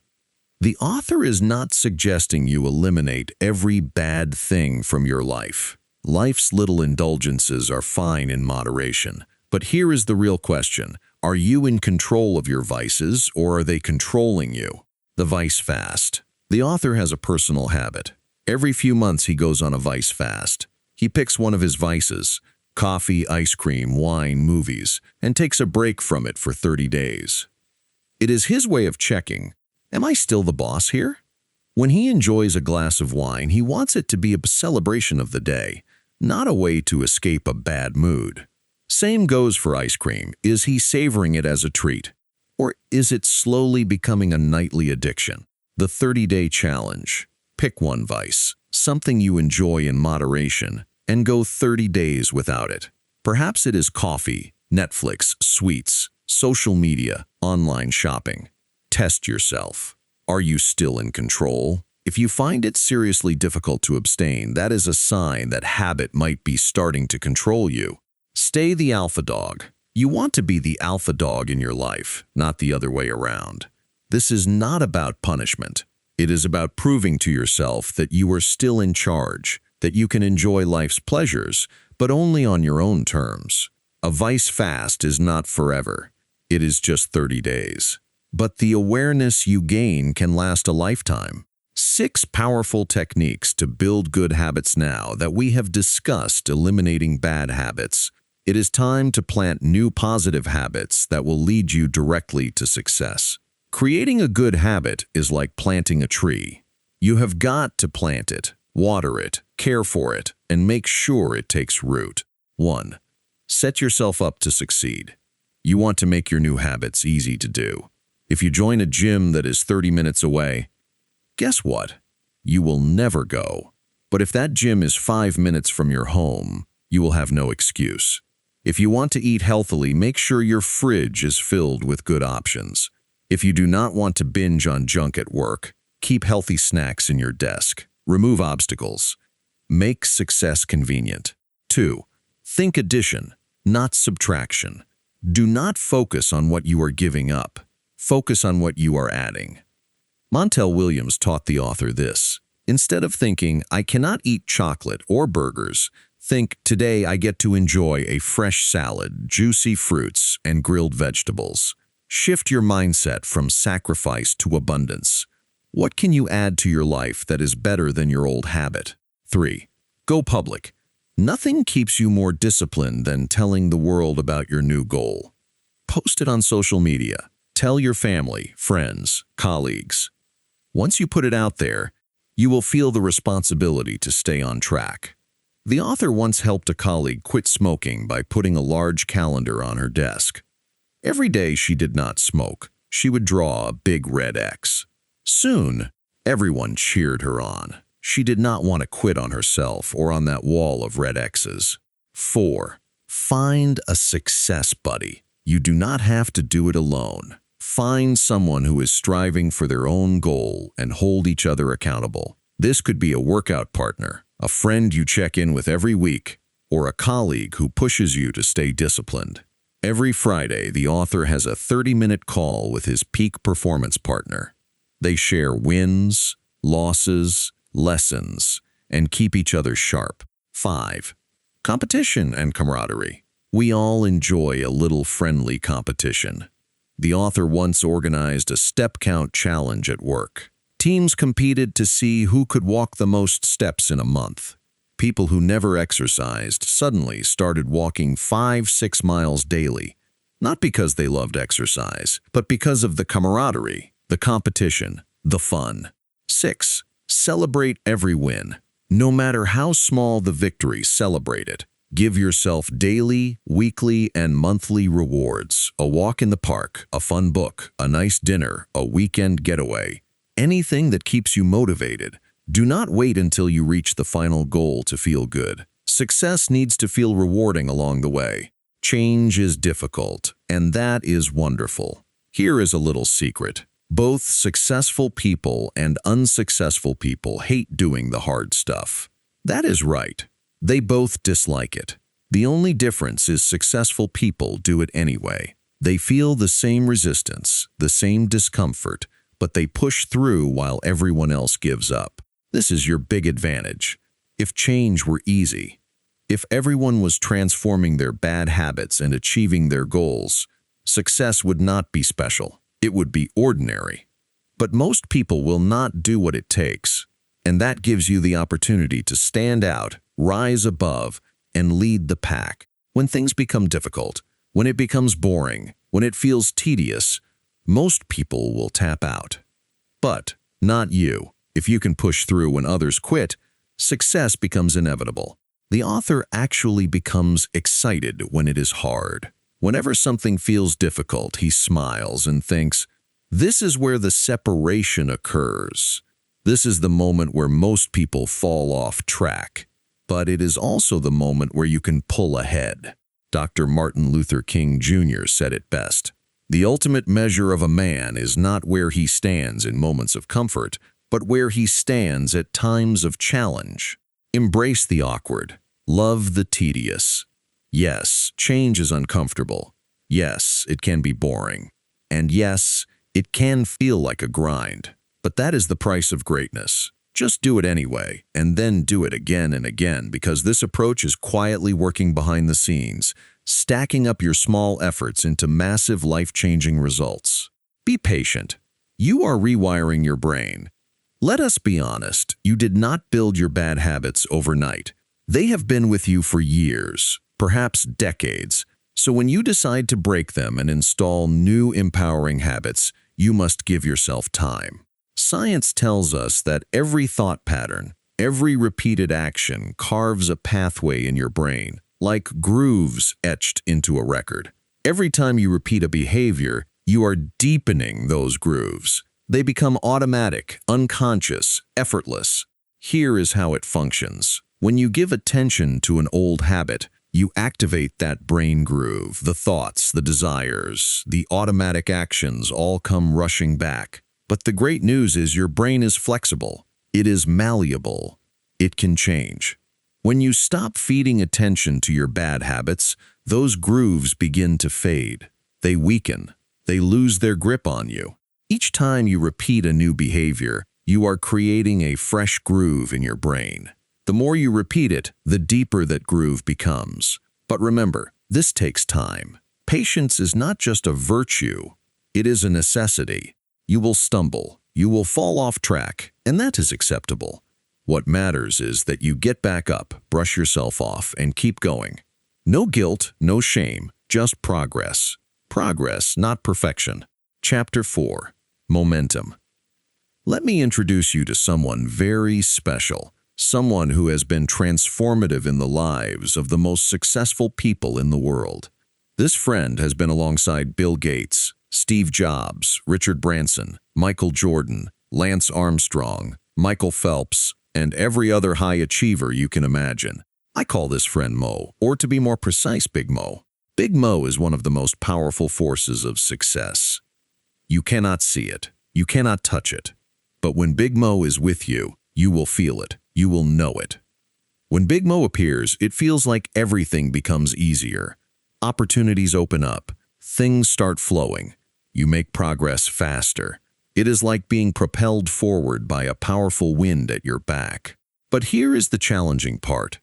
Speaker 1: The author is not suggesting you eliminate every bad thing from your life. Life's little indulgences are fine in moderation. But here is the real question. Are you in control of your vices, or are they controlling you? The vice fast. The author has a personal habit. Every few months he goes on a vice fast. He picks one of his vices, coffee, ice cream, wine, movies, and takes a break from it for 30 days. It is his way of checking, am I still the boss here? When he enjoys a glass of wine, he wants it to be a celebration of the day, not a way to escape a bad mood. Same goes for ice cream. Is he savoring it as a treat? Or is it slowly becoming a nightly addiction? The 30-day challenge. Pick one vice, something you enjoy in moderation, and go 30 days without it. Perhaps it is coffee, Netflix, sweets, social media, online shopping. Test yourself. Are you still in control? If you find it seriously difficult to abstain, that is a sign that habit might be starting to control you. Stay the alpha dog. You want to be the alpha dog in your life, not the other way around. This is not about punishment. It is about proving to yourself that you are still in charge, that you can enjoy life's pleasures, but only on your own terms. A vice fast is not forever. It is just 30 days. But the awareness you gain can last a lifetime. 6 powerful techniques to build good habits now that we have discussed eliminating bad habits. It is time to plant new positive habits that will lead you directly to success. Creating a good habit is like planting a tree. You have got to plant it, water it, care for it, and make sure it takes root. 1. Set yourself up to succeed. You want to make your new habits easy to do. If you join a gym that is 30 minutes away, guess what? You will never go. But if that gym is 5 minutes from your home, you will have no excuse. If you want to eat healthily, make sure your fridge is filled with good options. If you do not want to binge on junk at work, keep healthy snacks in your desk. Remove obstacles. Make success convenient. 2. Think addition, not subtraction. Do not focus on what you are giving up. Focus on what you are adding. Montel Williams taught the author this. Instead of thinking, I cannot eat chocolate or burgers, think, today I get to enjoy a fresh salad, juicy fruits, and grilled vegetables. Shift your mindset from sacrifice to abundance. What can you add to your life that is better than your old habit? 3. Go public. Nothing keeps you more disciplined than telling the world about your new goal. Post it on social media. Tell your family, friends, colleagues. Once you put it out there, you will feel the responsibility to stay on track. The author once helped a colleague quit smoking by putting a large calendar on her desk. Every day she did not smoke, she would draw a big red X. Soon, everyone cheered her on. She did not want to quit on herself or on that wall of red X's. 4. Find a success buddy. You do not have to do it alone. Find someone who is striving for their own goal and hold each other accountable. This could be a workout partner, a friend you check in with every week, or a colleague who pushes you to stay disciplined. Every Friday, the author has a 30-minute call with his peak performance partner. They share wins, losses, lessons, and keep each other sharp. 5. Competition and camaraderie. We all enjoy a little friendly competition. The author once organized a step count challenge at work. Teams competed to see who could walk the most steps in a month. People who never exercised suddenly started walking 5-6 miles daily, not because they loved exercise, but because of the camaraderie, the competition, the fun. 6. Celebrate every win. No matter how small the victory, celebrate it. Give yourself daily, weekly, and monthly rewards. A walk in the park, a fun book, a nice dinner, a weekend getaway. Anything that keeps you motivated. Do not wait until you reach the final goal to feel good. Success needs to feel rewarding along the way. Change is difficult, and that is wonderful. Here is a little secret. Both successful people and unsuccessful people hate doing the hard stuff. That is right. They both dislike it. The only difference is successful people do it anyway. They feel the same resistance, the same discomfort, but they push through while everyone else gives up. This is your big advantage. If change were easy, if everyone was transforming their bad habits and achieving their goals, success would not be special. It would be ordinary. But most people will not do what it takes, and that gives you the opportunity to stand out, rise above, and lead the pack. When things become difficult, when it becomes boring, when it feels tedious, most people will tap out. But not you. If you can push through when others quit, success becomes inevitable. The author actually becomes excited when it is hard. Whenever something feels difficult, he smiles and thinks, this is where the separation occurs. This is the moment where most people fall off track. But it is also the moment where you can pull ahead. Dr. Martin Luther King Jr. said it best. The ultimate measure of a man is not where he stands in moments of comfort, but where he stands at times of challenge. Embrace the awkward. Love the tedious. Yes, change is uncomfortable. Yes, it can be boring. And yes, it can feel like a grind. But that is the price of greatness. Just do it anyway, and then do it again and again, because this approach is quietly working behind the scenes, stacking up your small efforts into massive life-changing results. Be patient. You are rewiring your brain. Let us be honest, you did not build your bad habits overnight. They have been with you for years, perhaps decades. So when you decide to break them and install new empowering habits, you must give yourself time. Science tells us that every thought pattern, every repeated action carves a pathway in your brain, like grooves etched into a record. Every time you repeat a behavior, you are deepening those grooves. They become automatic, unconscious, effortless. Here is how it functions. When you give attention to an old habit, you activate that brain groove. The thoughts, the desires, the automatic actions all come rushing back. But the great news is your brain is flexible. It is malleable. It can change. When you stop feeding attention to your bad habits, those grooves begin to fade. They weaken. They lose their grip on you. Each time you repeat a new behavior, you are creating a fresh groove in your brain. The more you repeat it, the deeper that groove becomes. But remember, this takes time. Patience is not just a virtue, it is a necessity. You will stumble, you will fall off track, and that is acceptable. What matters is that you get back up, brush yourself off, and keep going. No guilt, no shame, just progress. Progress, not perfection. Chapter 4. Momentum. Let me introduce you to someone very special, someone who has been transformative in the lives of the most successful people in the world. This friend has been alongside Bill Gates, Steve Jobs, Richard Branson, Michael Jordan, Lance Armstrong, Michael Phelps, and every other high achiever you can imagine. I call this friend Mo, or to be more precise, Big Mo. Big Mo is one of the most powerful forces of success. You cannot see it, you cannot touch it, but when Big Mo is with you, you will feel it, you will know it. When Big Mo appears, it feels like everything becomes easier. Opportunities open up, things start flowing, you make progress faster. It is like being propelled forward by a powerful wind at your back. But here is the challenging part.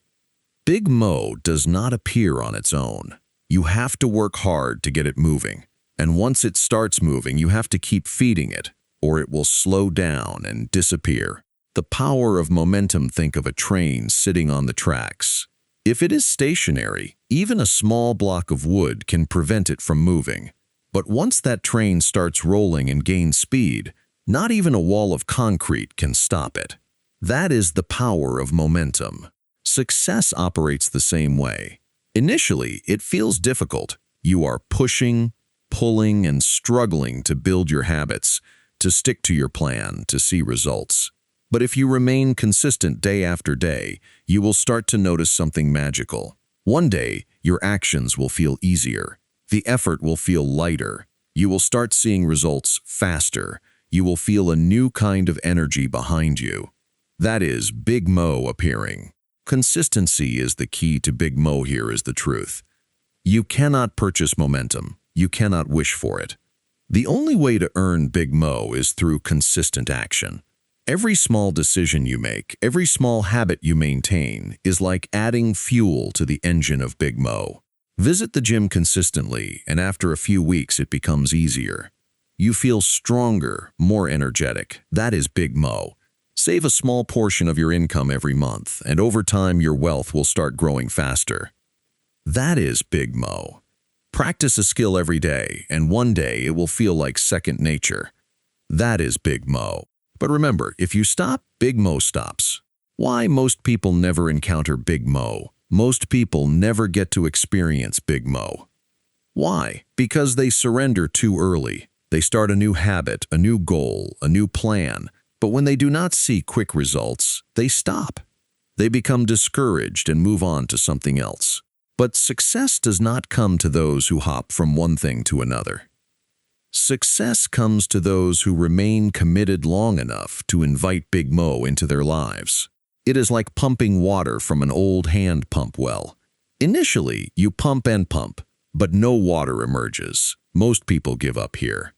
Speaker 1: Big Mo does not appear on its own. You have to work hard to get it moving. And once it starts moving, you have to keep feeding it, or it will slow down and disappear. The power of momentum. Think of a train sitting on the tracks. If it is stationary, even a small block of wood can prevent it from moving. But once that train starts rolling and gains speed, not even a wall of concrete can stop it. That is the power of momentum. Success operates the same way. Initially, it feels difficult. You are pushing, pulling, and struggling to build your habits, to stick to your plan, to see results. But if you remain consistent day after day, you will start to notice something magical. One day, your actions will feel easier. The effort will feel lighter. You will start seeing results faster. You will feel a new kind of energy behind you. That is Big Mo appearing. Consistency is the key to Big Mo. Here is the truth. You cannot purchase momentum. You cannot wish for it. The only way to earn Big Mo is through consistent action. Every small decision you make, every small habit you maintain is like adding fuel to the engine of Big Mo. Visit the gym consistently, and after a few weeks it becomes easier. You feel stronger, more energetic. That is Big Mo. Save a small portion of your income every month, and over time your wealth will start growing faster. That is Big Mo. Practice a skill every day, and one day it will feel like second nature. That is Big Mo. But remember, if you stop, Big Mo stops. Why most people never encounter Big Mo? Most people never get to experience Big Mo. Why? Because they surrender too early. They start a new habit, a new goal, a new plan. But when they do not see quick results, they stop. They become discouraged and move on to something else. But success does not come to those who hop from one thing to another. Success comes to those who remain committed long enough to invite Big Mo into their lives. It is like pumping water from an old hand pump well. Initially, you pump and pump, but no water emerges. Most people give up here.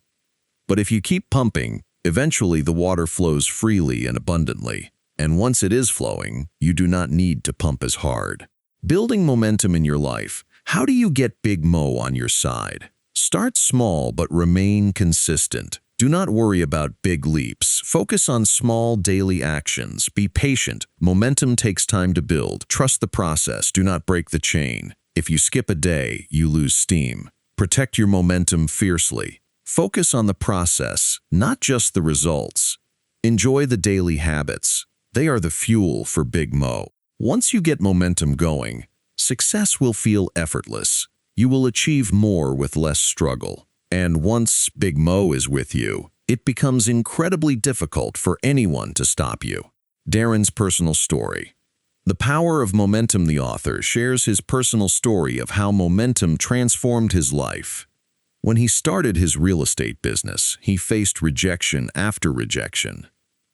Speaker 1: But if you keep pumping, eventually the water flows freely and abundantly. And once it is flowing, you do not need to pump as hard. Building momentum in your life. How do you get Big Mo on your side? Start small but remain consistent. Do not worry about big leaps. Focus on small daily actions. Be patient. Momentum takes time to build. Trust the process. Do not break the chain. If you skip a day, you lose steam. Protect your momentum fiercely. Focus on the process, not just the results. Enjoy the daily habits. They are the fuel for Big Mo. Once you get momentum going, success will feel effortless. You will achieve more with less struggle. And once Big Mo is with you, it becomes incredibly difficult for anyone to stop you. Darren's personal story. The Power of Momentum. The author shares his personal story of how momentum transformed his life. When he started his real estate business, he faced rejection after rejection.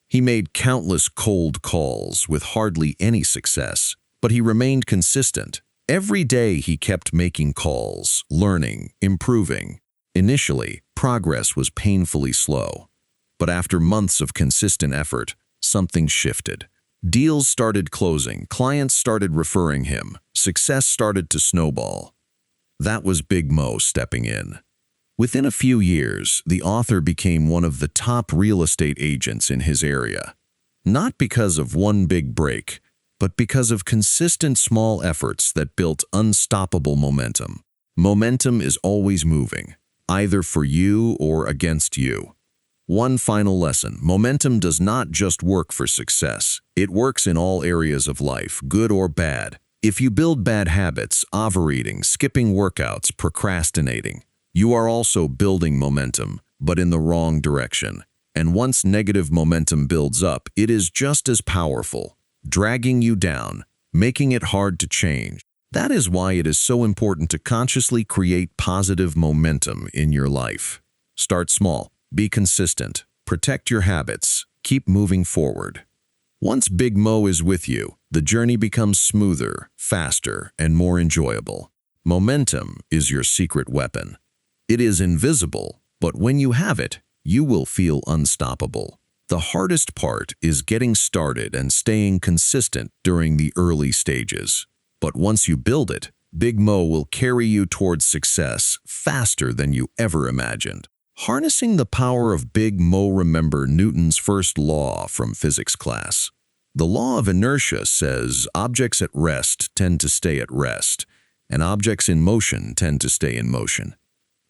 Speaker 1: He made countless cold calls with hardly any success, but he remained consistent. Every day he kept making calls, learning, improving. Initially, progress was painfully slow. But after months of consistent effort, something shifted. Deals started closing, clients started referring him, success started to snowball. That was Big Mo stepping in. Within a few years, the author became one of the top real estate agents in his area. Not because of one big break, but because of consistent small efforts that built unstoppable momentum. Momentum is always moving, either for you or against you. One final lesson: momentum does not just work for success. It works in all areas of life, good or bad. If you build bad habits, overeating, skipping workouts, procrastinating, you are also building momentum, but in the wrong direction. And once negative momentum builds up, it is just as powerful, dragging you down, making it hard to change. That is why it is so important to consciously create positive momentum in your life. Start small, be consistent, protect your habits, keep moving forward. Once Big Mo is with you, the journey becomes smoother, faster, and more enjoyable. Momentum is your secret weapon. It is invisible, but when you have it, you will feel unstoppable. The hardest part is getting started and staying consistent during the early stages. But once you build it, Big Mo will carry you towards success faster than you ever imagined. Harnessing the power of Big Mo. Remember Newton's first law from physics class. The law of inertia says objects at rest tend to stay at rest, and objects in motion tend to stay in motion.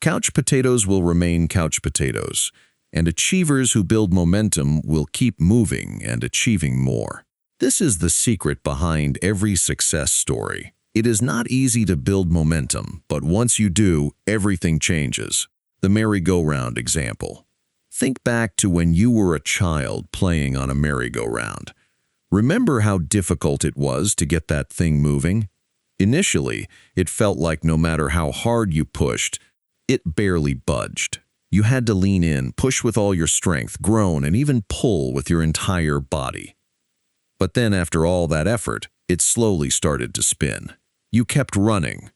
Speaker 1: Couch potatoes will remain couch potatoes, and achievers who build momentum will keep moving and achieving more. This is the secret behind every success story. It is not easy to build momentum, but once you do, everything changes. The merry-go-round example. Think back to when you were a child playing on a merry-go-round. Remember how difficult it was to get that thing moving? Initially, it felt like no matter how hard you pushed, it barely budged. You had to lean in, push with all your strength, groan, and even pull with your entire body. But then after all that effort, it slowly started to spin. You kept running,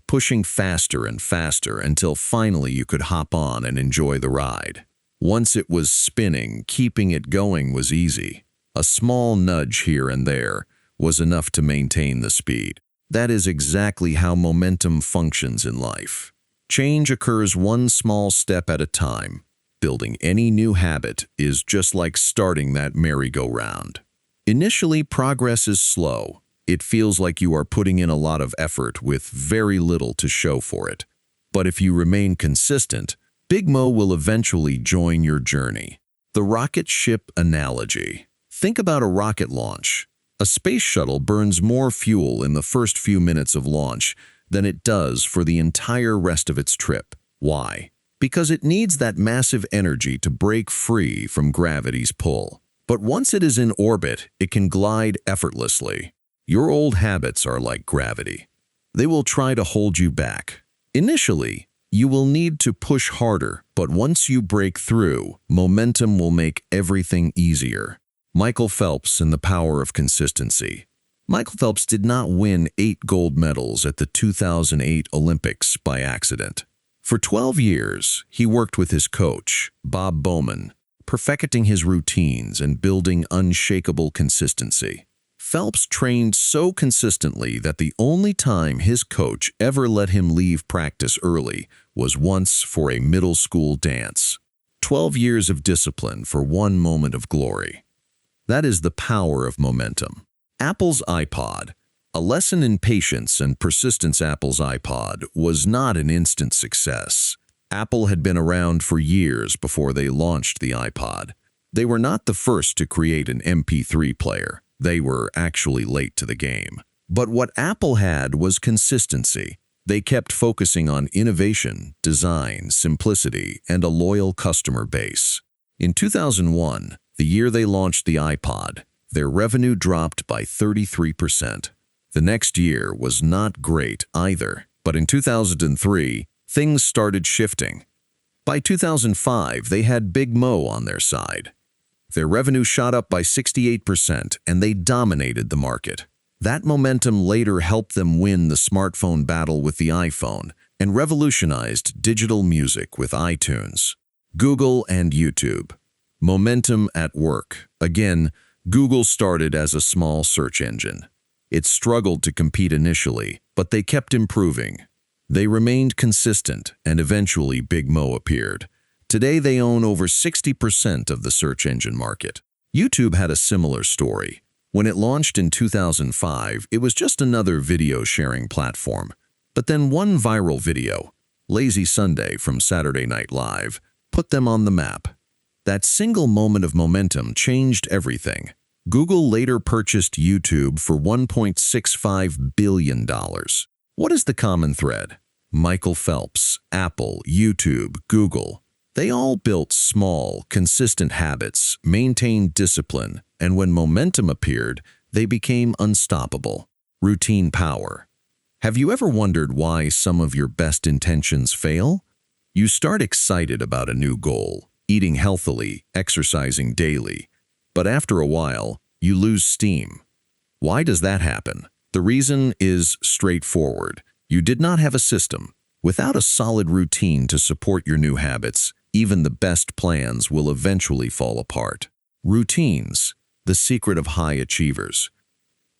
Speaker 1: pushing faster and faster until finally you could hop on and enjoy the ride. Once it was spinning, keeping it going was easy. A small nudge here and there was enough to maintain the speed. That is exactly how momentum functions in life. Change occurs one small step at a time. Building any new habit is just like starting that merry-go-round. Initially, progress is slow. It feels like you are putting in a lot of effort with very little to show for it. But if you remain consistent, Big Mo will eventually join your journey. The rocket ship analogy. Think about a rocket launch. A space shuttle burns more fuel in the first few minutes of launch than it does for the entire rest of its trip. Why? Because it needs that massive energy to break free from gravity's pull. But once it is in orbit, it can glide effortlessly. Your old habits are like gravity. They will try to hold you back. Initially, you will need to push harder, but once you break through, momentum will make everything easier. Michael Phelps and the power of consistency. Michael Phelps did not win 8 gold medals at the 2008 Olympics by accident. For 12 years, he worked with his coach, Bob Bowman, perfecting his routines and building unshakable consistency. Phelps trained so consistently that the only time his coach ever let him leave practice early was once for a middle school dance. 12 years of discipline for one moment of glory. That is the power of momentum. Apple's iPod. A lesson in patience and persistence. Apple's iPod was not an instant success. Apple had been around for years before they launched the iPod. They were not the first to create an MP3 player. They were actually late to the game. But what Apple had was consistency. They kept focusing on innovation, design, simplicity, and a loyal customer base. In 2001, the year they launched the iPod, their revenue dropped by 33%. The next year was not great either, but in 2003, things started shifting. By 2005, they had Big Mo on their side. Their revenue shot up by 68%, and they dominated the market. That momentum later helped them win the smartphone battle with the iPhone and revolutionized digital music with iTunes, Google, and YouTube. Momentum at work. Again, Google started as a small search engine. It struggled to compete initially, but they kept improving. They remained consistent, and eventually Big Mo appeared. Today they own over 60% of the search engine market. YouTube had a similar story. When it launched in 2005, it was just another video sharing platform. But then one viral video, Lazy Sunday from Saturday Night Live, put them on the map. That single moment of momentum changed everything. Google later purchased YouTube for $1.65 billion. What is the common thread? Michael Phelps, Apple, YouTube, Google. They all built small, consistent habits, maintained discipline, and when momentum appeared, they became unstoppable. Routine power. Have you ever wondered why some of your best intentions fail? You start excited about a new goal, eating healthily, exercising daily, but after a while, you lose steam. Why does that happen? The reason is straightforward. You did not have a system. Without a solid routine to support your new habits, even the best plans will eventually fall apart. Routines, the secret of high achievers.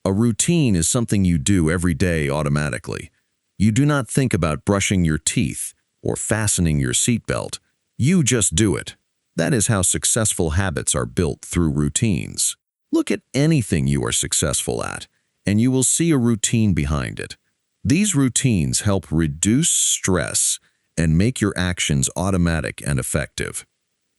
Speaker 1: A routine is something you do every day automatically. You do not think about brushing your teeth or fastening your seatbelt. You just do it. That is how successful habits are built, through routines. Look at anything you are successful at, and you will see a routine behind it. These routines help reduce stress and make your actions automatic and effective.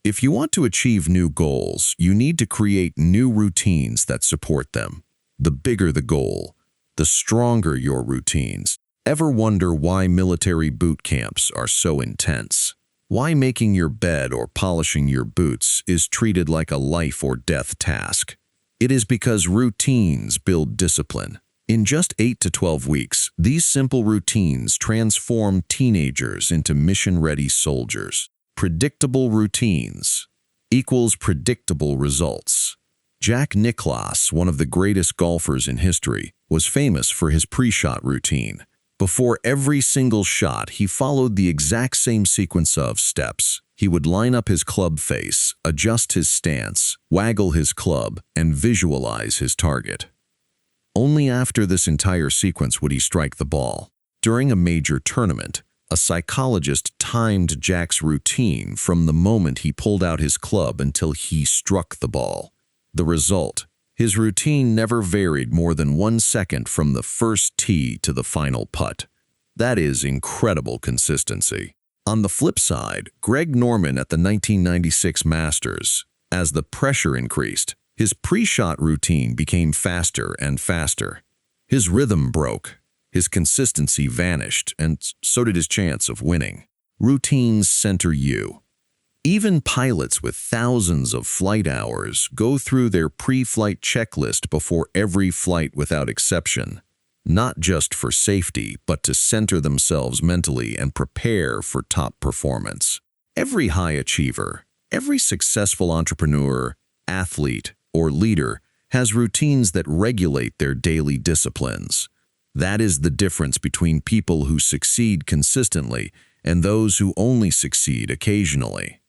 Speaker 1: If you want to achieve new goals, you need to create new routines that support them. The bigger the goal, the stronger your routines. Ever wonder why military boot camps are so intense? Why making your bed or polishing your boots is treated like a life or death task? It is because routines build discipline. In just 8 to 12 weeks, these simple routines transform teenagers into mission-ready soldiers. Predictable routines equals predictable results. Jack Nicklaus, one of the greatest golfers in history, was famous for his pre-shot routine. Before every single shot, he followed the exact same sequence of steps. He would line up his club face, adjust his stance, waggle his club, and visualize his target. Only after this entire sequence would he strike the ball. During a major tournament, a psychologist timed Jack's routine from the moment he pulled out his club until he struck the ball. The result: his routine never varied more than 1 second from the first tee to the final putt. That is incredible consistency. On the flip side, Greg Norman at the 1996 Masters, as the pressure increased, his pre-shot routine became faster and faster. His rhythm broke, his consistency vanished, and so did his chance of winning. Routines center you. Even pilots with thousands of flight hours go through their pre-flight checklist before every flight without exception, not just for safety, but to center themselves mentally and prepare for top performance. Every high achiever, every successful entrepreneur, athlete, or leader has routines that regulate their daily disciplines. That is the difference between people who succeed consistently and those who only succeed occasionally.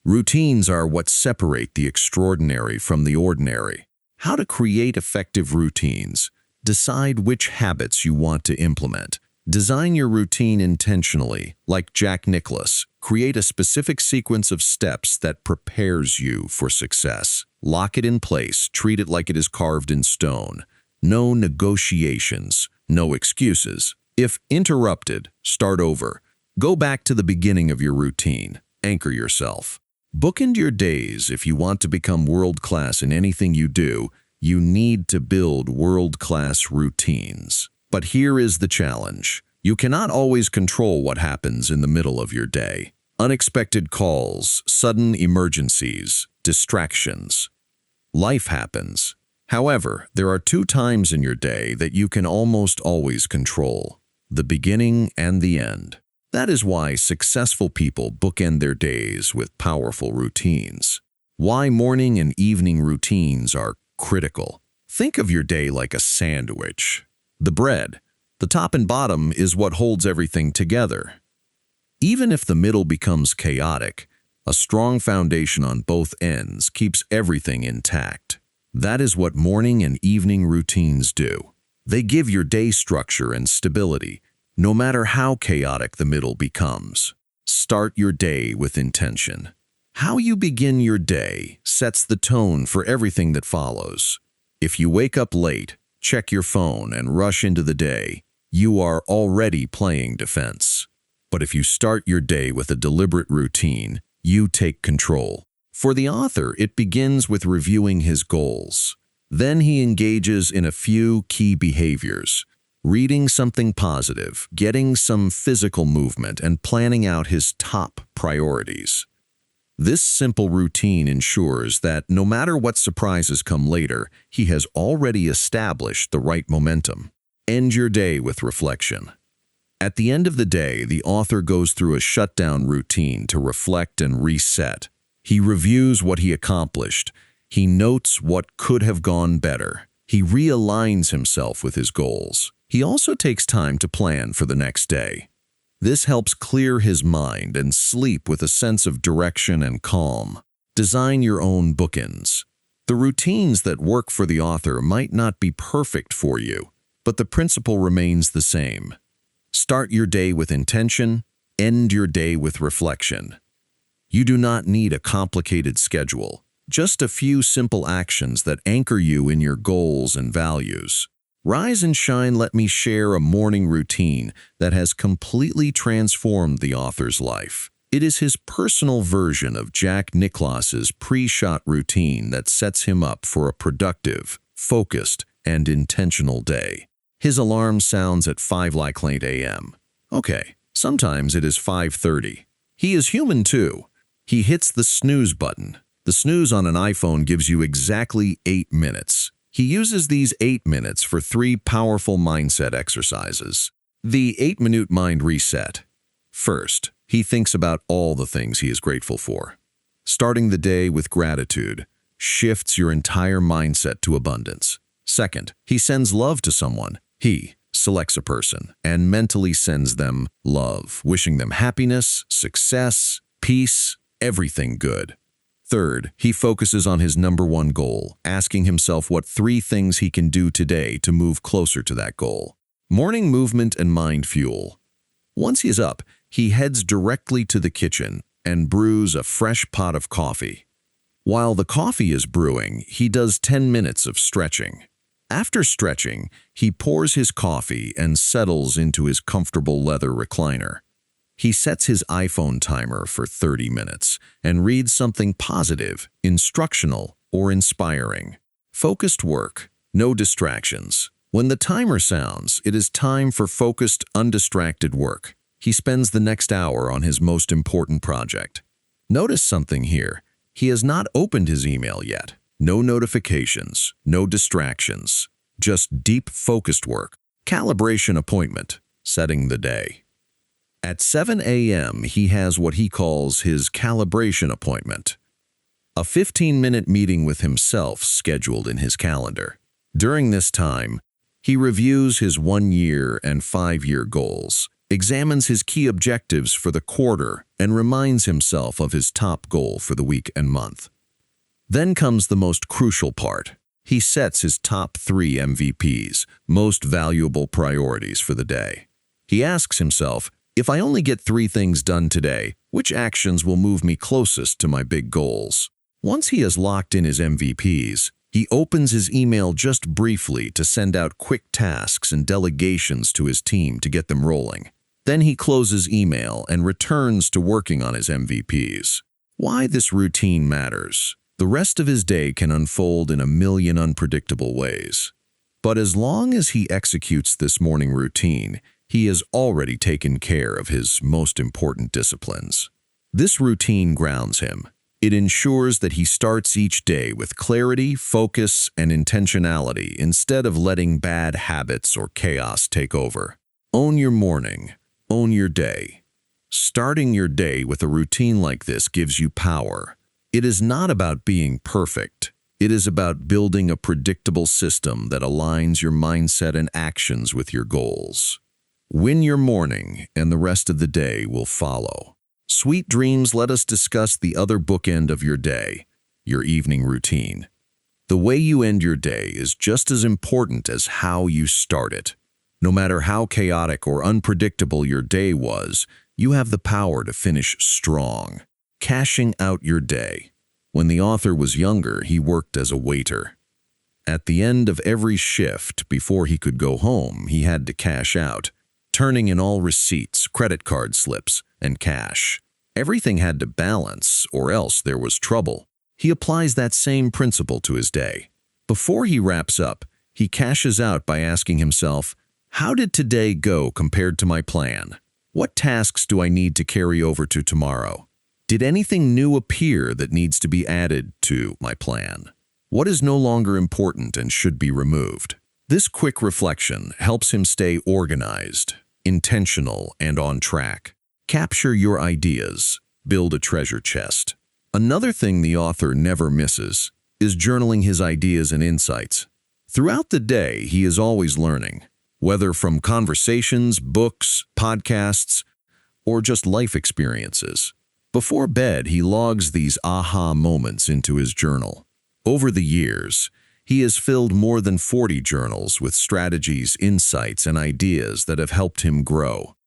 Speaker 1: Routines are what separate the extraordinary from the ordinary. How to create effective routines. Decide which habits you want to implement. Design your routine intentionally, like Jack Nicklaus. Create a specific sequence of steps that prepares you for success. Lock it in place. Treat it like it is carved in stone. No negotiations, no excuses. If interrupted, start over. Go back to the beginning of your routine. Anchor yourself. Bookend your days. If you want to become world-class in anything you do, you need to build world-class routines. But here is the challenge. You cannot always control what happens in the middle of your day. Unexpected calls, sudden emergencies, distractions. Life happens. However, there are 2 times in your day that you can almost always control: the beginning and the end. That is why successful people bookend their days with powerful routines. Why morning and evening routines are critical. Think of your day like a sandwich. The bread, the top and bottom, is what holds everything together. Even if the middle becomes chaotic, a strong foundation on both ends keeps everything intact. That is what morning and evening routines do. They give your day structure and stability, no matter how chaotic the middle becomes. Start your day with intention. How you begin your day sets the tone for everything that follows. If you wake up late, check your phone, and rush into the day, you are already playing defense. But if you start your day with a deliberate routine, you take control. For the author, it begins with reviewing his goals. Then he engages in a few key behaviors: reading something positive, getting some physical movement, and planning out his top priorities. This simple routine ensures that no matter what surprises come later, he has already established the right momentum. End your day with reflection. At the end of the day, the author goes through a shutdown routine to reflect and reset. He reviews what he accomplished. He notes what could have gone better. He realigns himself with his goals. He also takes time to plan for the next day. This helps clear his mind and sleep with a sense of direction and calm. Design your own bookends. The routines that work for the author might not be perfect for you, but the principle remains the same. Start your day with intention, end your day with reflection. You do not need a complicated schedule, just a few simple actions that anchor you in your goals and values. Rise and shine, let me share a morning routine that has completely transformed the author's life. It is his personal version of Jack Nicklaus's pre-shot routine that sets him up for a productive, focused, and intentional day. His alarm sounds at 5:00 a.m. Okay, sometimes it is 5:30. He is human too. He hits the snooze button. The snooze on an iPhone gives you exactly 8 minutes. He uses these 8 minutes for 3 powerful mindset exercises. The 8-minute mind reset. First, he thinks about all the things he is grateful for. Starting the day with gratitude shifts your entire mindset to abundance. Second, he sends love to someone. He selects a person and mentally sends them love, wishing them happiness, success, peace, everything good. Third, he focuses on his number one goal, asking himself what 3 things he can do today to move closer to that goal. Morning movement and mind fuel. Once he is up, he heads directly to the kitchen and brews a fresh pot of coffee. While the coffee is brewing, he does 10 minutes of stretching. After stretching, he pours his coffee and settles into his comfortable leather recliner. He sets his iPhone timer for 30 minutes and reads something positive, instructional, or inspiring. Focused work, no distractions. When the timer sounds, it is time for focused, undistracted work. He spends the next hour on his most important project. Notice something here. He has not opened his email yet. No notifications, no distractions, just deep, focused work. Calibration appointment, setting the day. At 7 a.m., he has what he calls his calibration appointment, a 15-minute meeting with himself scheduled in his calendar. During this time, he reviews his 1-year and 5-year goals, examines his key objectives for the quarter, and reminds himself of his top goal for the week and month. Then comes the most crucial part. He sets his top 3 MVPs, most valuable priorities for the day. He asks himself, if I only get 3 things done today, which actions will move me closest to my big goals? Once he has locked in his MVPs, he opens his email just briefly to send out quick tasks and delegations to his team to get them rolling. Then he closes email and returns to working on his MVPs. Why this routine matters. The rest of his day can unfold in a million unpredictable ways. But as long as he executes this morning routine, he has already taken care of his most important disciplines. This routine grounds him. It ensures that he starts each day with clarity, focus, and intentionality instead of letting bad habits or chaos take over. Own your morning. Own your day. Starting your day with a routine like this gives you power. It is not about being perfect. It is about building a predictable system that aligns your mindset and actions with your goals. Win your morning, and the rest of the day will follow. Sweet dreams, let us discuss the other bookend of your day, your evening routine. The way you end your day is just as important as how you start it. No matter how chaotic or unpredictable your day was, you have the power to finish strong. Cashing out your day. When the author was younger, he worked as a waiter. At the end of every shift, before he could go home, he had to cash out, turning in all receipts, credit card slips, and cash. Everything had to balance, or else there was trouble. He applies that same principle to his day. Before he wraps up, he cashes out by asking himself, how did today go compared to my plan? What tasks do I need to carry over to tomorrow? Did anything new appear that needs to be added to my plan? What is no longer important and should be removed? This quick reflection helps him stay organized, intentional, and on track. Capture your ideas. Build a treasure chest. Another thing the author never misses is journaling his ideas and insights. Throughout the day, he is always learning, whether from conversations, books, podcasts, or just life experiences. Before bed, he logs these aha moments into his journal. Over the years, he has filled more than 40 journals with strategies, insights, and ideas that have helped him grow.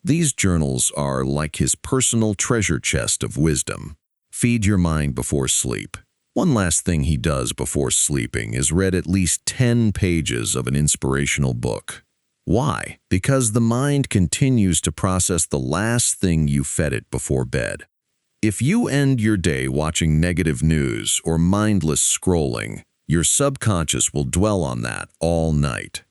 Speaker 1: These journals are like his personal treasure chest of wisdom. Feed your mind before sleep. One last thing he does before sleeping is read at least 10 pages of an inspirational book. Why? Because the mind continues to process the last thing you fed it before bed. If you end your day watching negative news or mindless scrolling, your subconscious will dwell on that all night.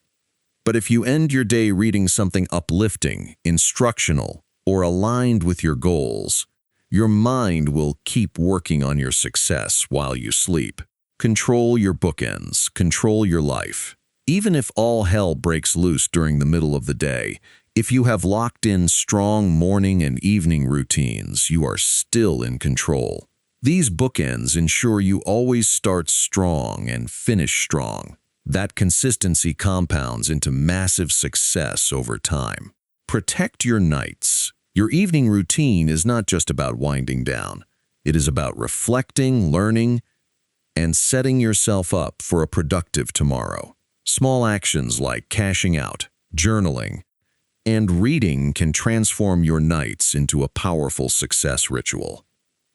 Speaker 1: But if you end your day reading something uplifting, instructional, or aligned with your goals, your mind will keep working on your success while you sleep. Control your bookends, control your life. Even if all hell breaks loose during the middle of the day, if you have locked in strong morning and evening routines, you are still in control. These bookends ensure you always start strong and finish strong. That consistency compounds into massive success over time. Protect your nights. Your evening routine is not just about winding down. It is about reflecting, learning, and setting yourself up for a productive tomorrow. Small actions like cashing out, journaling, and reading can transform your nights into a powerful success ritual.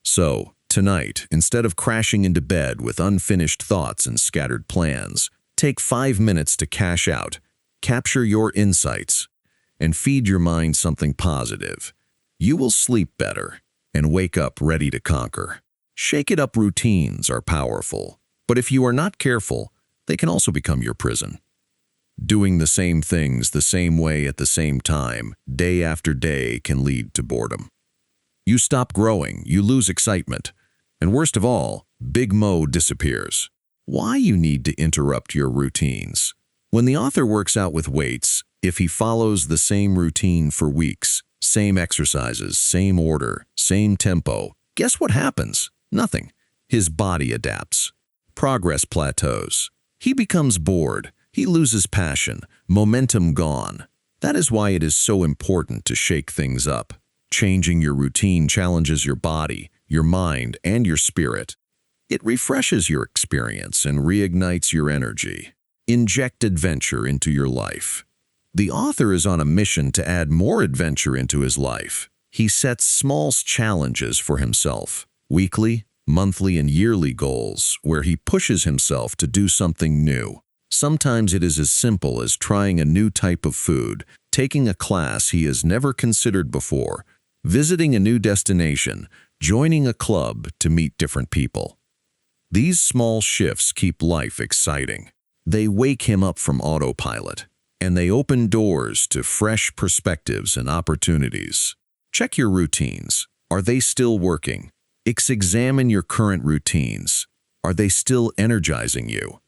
Speaker 1: So, tonight, instead of crashing into bed with unfinished thoughts and scattered plans, take 5 minutes to cash out, capture your insights, and feed your mind something positive. You will sleep better and wake up ready to conquer. Shake-it-up routines are powerful, but if you are not careful, they can also become your prison. Doing the same things the same way at the same time, day after day, can lead to boredom. You stop growing, you lose excitement, and worst of all, Big Mo disappears. Why you need to interrupt your routines? When the author works out with weights, if he follows the same routine for weeks, same exercises, same order, same tempo, guess what happens? Nothing. His body adapts. Progress plateaus. He becomes bored. He loses passion, momentum gone. That is why it is so important to shake things up. Changing your routine challenges your body, your mind, and your spirit. It refreshes your experience and reignites your energy. Inject adventure into your life. The author is on a mission to add more adventure into his life. He sets small challenges for himself, weekly, monthly, and yearly goals, where he pushes himself to do something new. Sometimes it is as simple as trying a new type of food, taking a class he has never considered before, visiting a new destination, joining a club to meet different people. These small shifts keep life exciting. They wake him up from autopilot, and they open doors to fresh perspectives and opportunities. Check your routines. Are they still working? Examine your current routines. Are they still energizing you?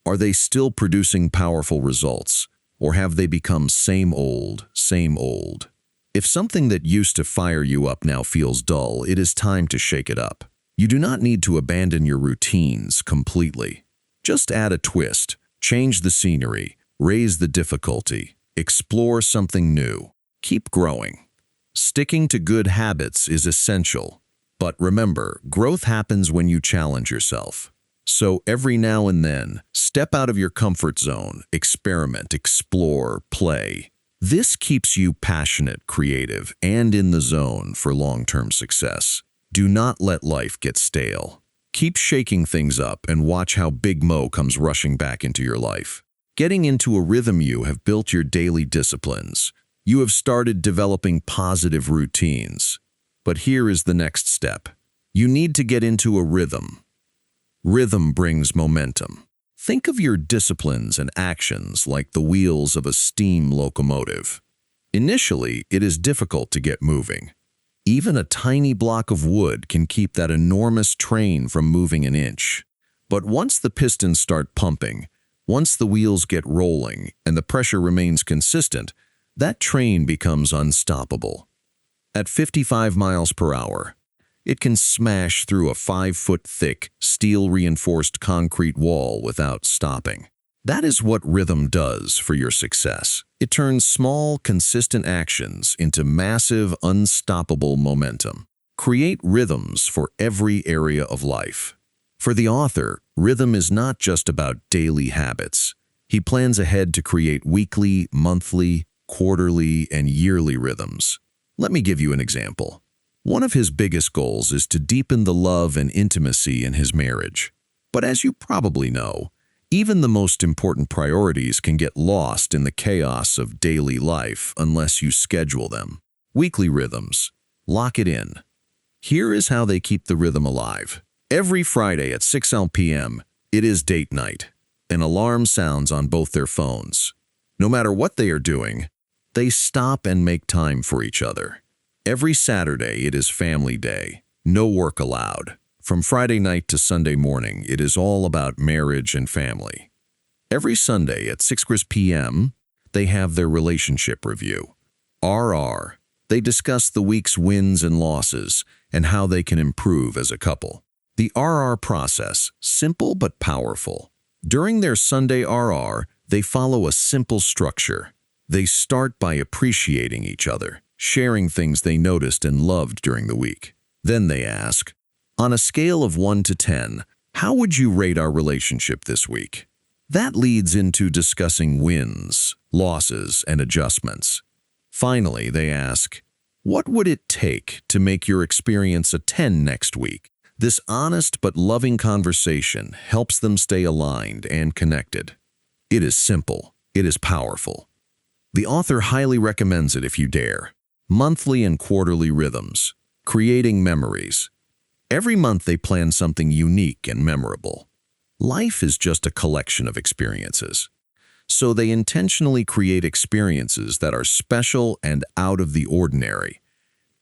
Speaker 1: Are they still producing powerful results? Or have they become same old, same old? If something that used to fire you up now feels dull, it is time to shake it up. You do not need to abandon your routines completely. Just add a twist, change the scenery, raise the difficulty, explore something new. Keep growing. Sticking to good habits is essential. But remember, growth happens when you challenge yourself. So every now and then, step out of your comfort zone, experiment, explore, play. This keeps you passionate, creative, and in the zone for long-term success. Do not let life get stale. Keep shaking things up and watch how Big Mo comes rushing back into your life. Getting into a rhythm, you have built your daily disciplines. You have started developing positive routines. But here is the next step. You need to get into a rhythm. Rhythm brings momentum. Think of your disciplines and actions like the wheels of a steam locomotive. Initially, it is difficult to get moving. Even a tiny block of wood can keep that enormous train from moving an inch. But once the pistons start pumping, once the wheels get rolling and the pressure remains consistent, that train becomes unstoppable. At 55 miles per hour, it can smash through a 5-foot-thick, steel-reinforced concrete wall without stopping. That is what rhythm does for your success. It turns small, consistent actions into massive, unstoppable momentum. Create rhythms for every area of life. For the author, rhythm is not just about daily habits. He plans ahead to create weekly, monthly, quarterly, and yearly rhythms. Let me give you an example. One of his biggest goals is to deepen the love and intimacy in his marriage. But as you probably know, even the most important priorities can get lost in the chaos of daily life unless you schedule them. Weekly rhythms. Lock it in. Here is how they keep the rhythm alive. Every Friday at 6 p.m., it is date night. An alarm sounds on both their phones. No matter what they are doing, they stop and make time for each other. Every Saturday, it is family day. No work allowed. From Friday night to Sunday morning, it is all about marriage and family. Every Sunday at 6 p.m., they have their relationship review. RR. They discuss the week's wins and losses and how they can improve as a couple. The RR process, simple but powerful. During their Sunday RR, they follow a simple structure. They start by appreciating each other, sharing things they noticed and loved during the week. Then they ask, on a scale of 1 to 10, how would you rate our relationship this week? That leads into discussing wins, losses, and adjustments. Finally, they ask, what would it take to make your experience a 10 next week? This honest but loving conversation helps them stay aligned and connected. It is simple. It is powerful. The author highly recommends it if you dare. Monthly and quarterly rhythms. Creating memories. Every month they plan something unique and memorable. Life is just a collection of experiences. So they intentionally create experiences that are special and out of the ordinary.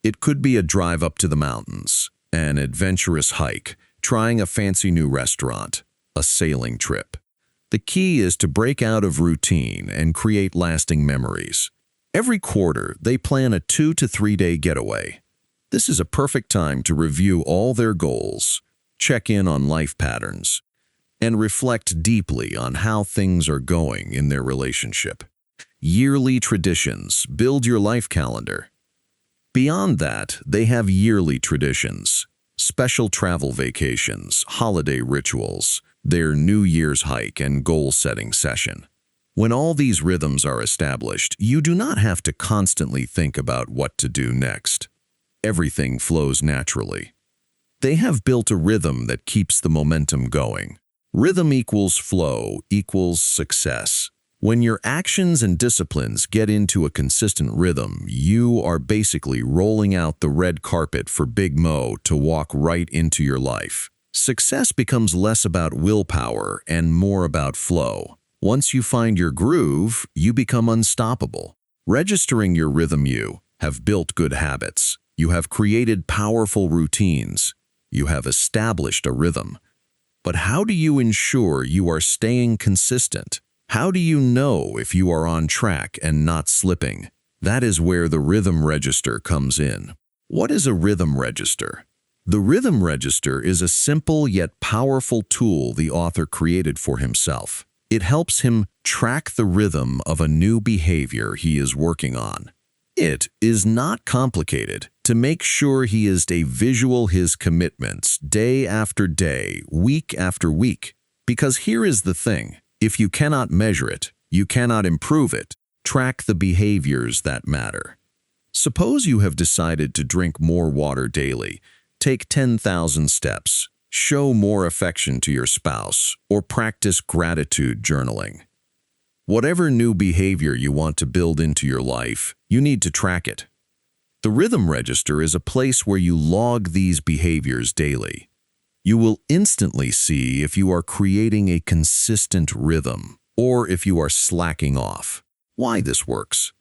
Speaker 1: It could be a drive up to the mountains, an adventurous hike, trying a fancy new restaurant, a sailing trip. The key is to break out of routine and create lasting memories. Every quarter, they plan a 2 to 3 day getaway. This is a perfect time to review all their goals, check in on life patterns, and reflect deeply on how things are going in their relationship. Yearly traditions build your life calendar. Beyond that, they have yearly traditions, special travel vacations, holiday rituals, their New Year's hike and goal-setting session. When all these rhythms are established, you do not have to constantly think about what to do next. Everything flows naturally. They have built a rhythm that keeps the momentum going. Rhythm equals flow equals success. When your actions and disciplines get into a consistent rhythm, you are basically rolling out the red carpet for Big Mo to walk right into your life. Success becomes less about willpower and more about flow. Once you find your groove, you become unstoppable. Registering your rhythm, you have built good habits. You have created powerful routines. You have established a rhythm. But how do you ensure you are staying consistent? How do you know if you are on track and not slipping? That is where the rhythm register comes in. What is a rhythm register? The rhythm register is a simple yet powerful tool the author created for himself. It helps him track the rhythm of a new behavior he is working on. It is not complicated. To make sure he is to visual his commitments day after day, week after week. Because here is the thing. If you cannot measure it, you cannot improve it. Track the behaviors that matter. Suppose you have decided to drink more water daily. Take 10,000 steps, show more affection to your spouse, or practice gratitude journaling. Whatever new behavior you want to build into your life, you need to track it. The Rhythm Register is a place where you log these behaviors daily. You will instantly see if you are creating a consistent rhythm or if you are slacking off. Why this works?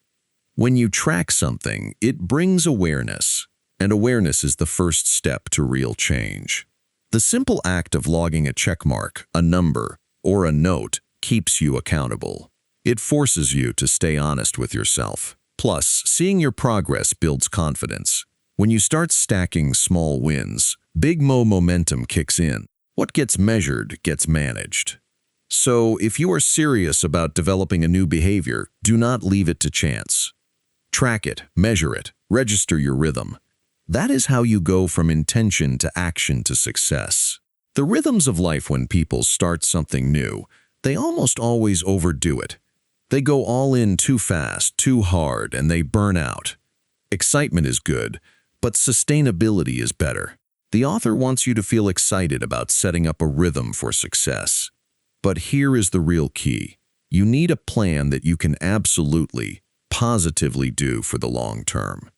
Speaker 1: When you track something, it brings awareness, and awareness is the first step to real change. The simple act of logging a checkmark, a number, or a note keeps you accountable. It forces you to stay honest with yourself. Plus, seeing your progress builds confidence. When you start stacking small wins, big momentum kicks in. What gets measured gets managed. So, if you are serious about developing a new behavior, do not leave it to chance. Track it, measure it, register your rhythm. That is how you go from intention to action to success. The rhythms of life when people start something new, they almost always overdo it. They go all in too fast, too hard, and they burn out. Excitement is good, but sustainability is better. The author wants you to feel excited about setting up a rhythm for success. But here is the real key. You need a plan that you can absolutely, positively do for the long term.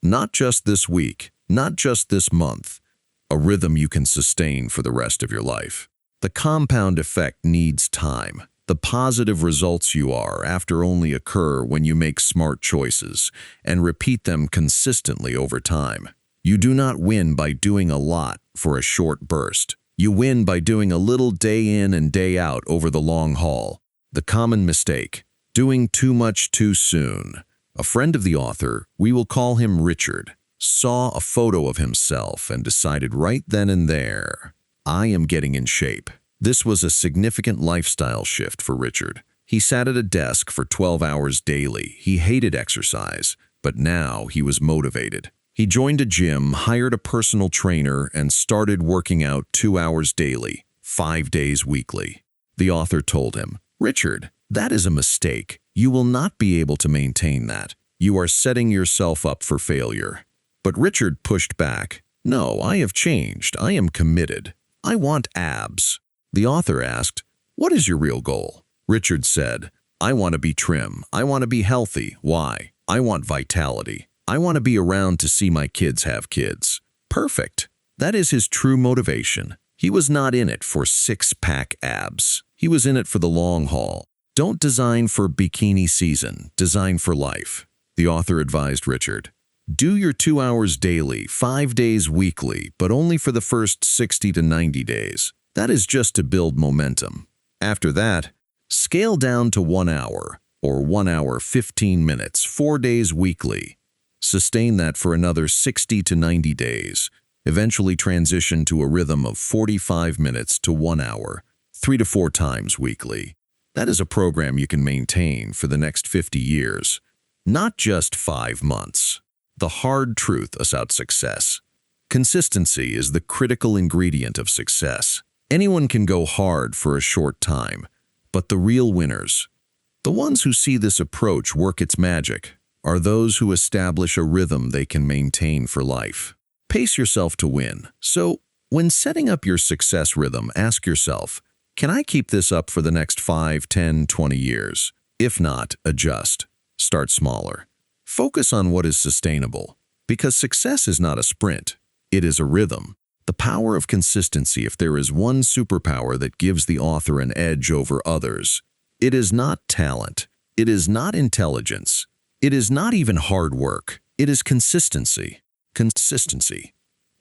Speaker 1: Not just this week, not just this month. A rhythm you can sustain for the rest of your life. The compound effect needs time. The positive results you are after only occur when you make smart choices and repeat them consistently over time. You do not win by doing a lot for a short burst. You win by doing a little day in and day out over the long haul. The common mistake, doing too much too soon. A friend of the author, we will call him Richard, saw a photo of himself and decided right then and there, I am getting in shape. This was a significant lifestyle shift for Richard. He sat at a desk for 12 hours daily. He hated exercise, but now he was motivated. He joined a gym, hired a personal trainer, and started working out 2 hours daily, 5 days weekly. The author told him, "Richard, that is a mistake. You will not be able to maintain that. You are setting yourself up for failure." But Richard pushed back. "No, I have changed. I am committed. I want abs." The author asked, "What is your real goal?" Richard said, "I want to be trim. I want to be healthy. Why? I want vitality. I want to be around to see my kids have kids." Perfect. That is his true motivation. He was not in it for six-pack abs. He was in it for the long haul. Don't design for bikini season. Design for life. The author advised Richard, "Do your 2 hours daily, 5 days weekly, but only for the first 60 to 90 days. That is just to build momentum. After that, scale down to 1 hour, or 1 hour 15 minutes, 4 days weekly. Sustain that for another 60 to 90 days. Eventually transition to a rhythm of 45 minutes to 1 hour, 3 to 4 times weekly. That is a program you can maintain for the next 50 years, not just 5 months. The hard truth about success. Consistency is the critical ingredient of success. Anyone can go hard for a short time, but the real winners, the ones who see this approach work its magic, are those who establish a rhythm they can maintain for life. Pace yourself to win. So, when setting up your success rhythm, ask yourself, can I keep this up for the next 5, 10, 20 years? If not, adjust. Start smaller. Focus on what is sustainable, because success is not a sprint. It is a rhythm. The power of consistency. If there is one superpower that gives the author an edge over others, it is not talent. It is not intelligence. It is not even hard work. It is consistency. Consistency.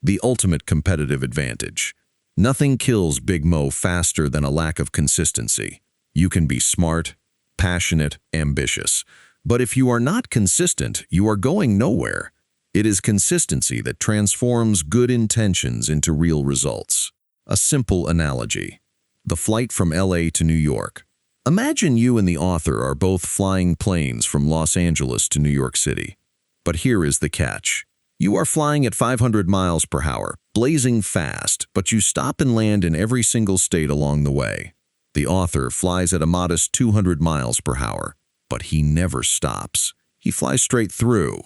Speaker 1: The ultimate competitive advantage. Nothing kills Big Mo faster than a lack of consistency. You can be smart, passionate, ambitious, but if you are not consistent, you are going nowhere. It is consistency that transforms good intentions into real results. A simple analogy. The flight from LA to New York. Imagine you and the author are both flying planes from Los Angeles to New York City. But here is the catch. You are flying at 500 miles per hour, blazing fast, but you stop and land in every single state along the way. The author flies at a modest 200 miles per hour, but he never stops. He flies straight through.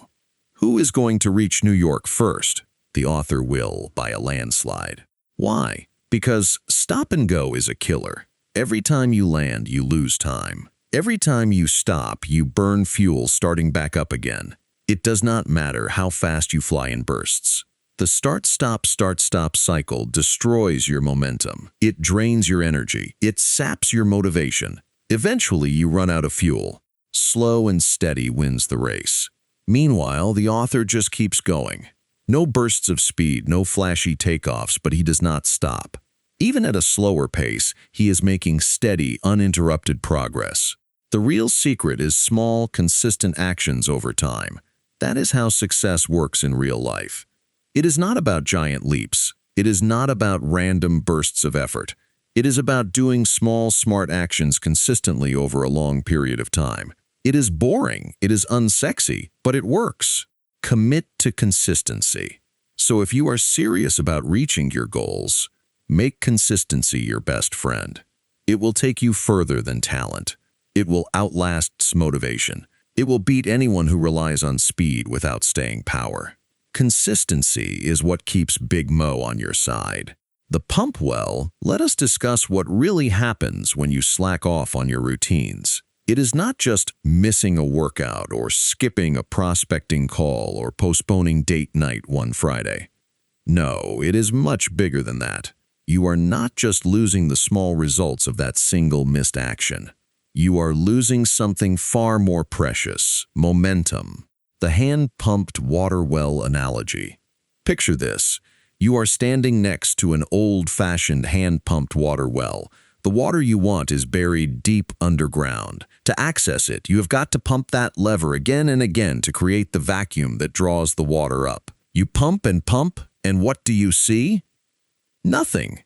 Speaker 1: Who is going to reach New York first? The author will by a landslide. Why? Because stop and go is a killer. Every time you land, you lose time. Every time you stop, you burn fuel starting back up again. It does not matter how fast you fly in bursts. The start-stop cycle destroys your momentum. It drains your energy. It saps your motivation. Eventually, you run out of fuel. Slow and steady wins the race. Meanwhile, the author just keeps going. No bursts of speed, no flashy takeoffs, but he does not stop. Even at a slower pace, he is making steady, uninterrupted progress. The real secret is small, consistent actions over time. That is how success works in real life. It is not about giant leaps. It is not about random bursts of effort. It is about doing small, smart actions consistently over a long period of time. It is boring, it is unsexy, but it works. Commit to consistency. So if you are serious about reaching your goals, make consistency your best friend. It will take you further than talent. It will outlast motivation. It will beat anyone who relies on speed without staying power. Consistency is what keeps Big Mo on your side. The pump well, let us discuss what really happens when you slack off on your routines. It is not just missing a workout or skipping a prospecting call or postponing date night one Friday. No, it is much bigger than that. You are not just losing the small results of that single missed action. You are losing something far more precious, momentum. The hand-pumped water well analogy. Picture this. You are standing next to an old-fashioned hand-pumped water well. The water you want is buried deep underground. To access it, you have got to pump that lever again and again to create the vacuum that draws the water up. You pump, and what do you see? Nothing.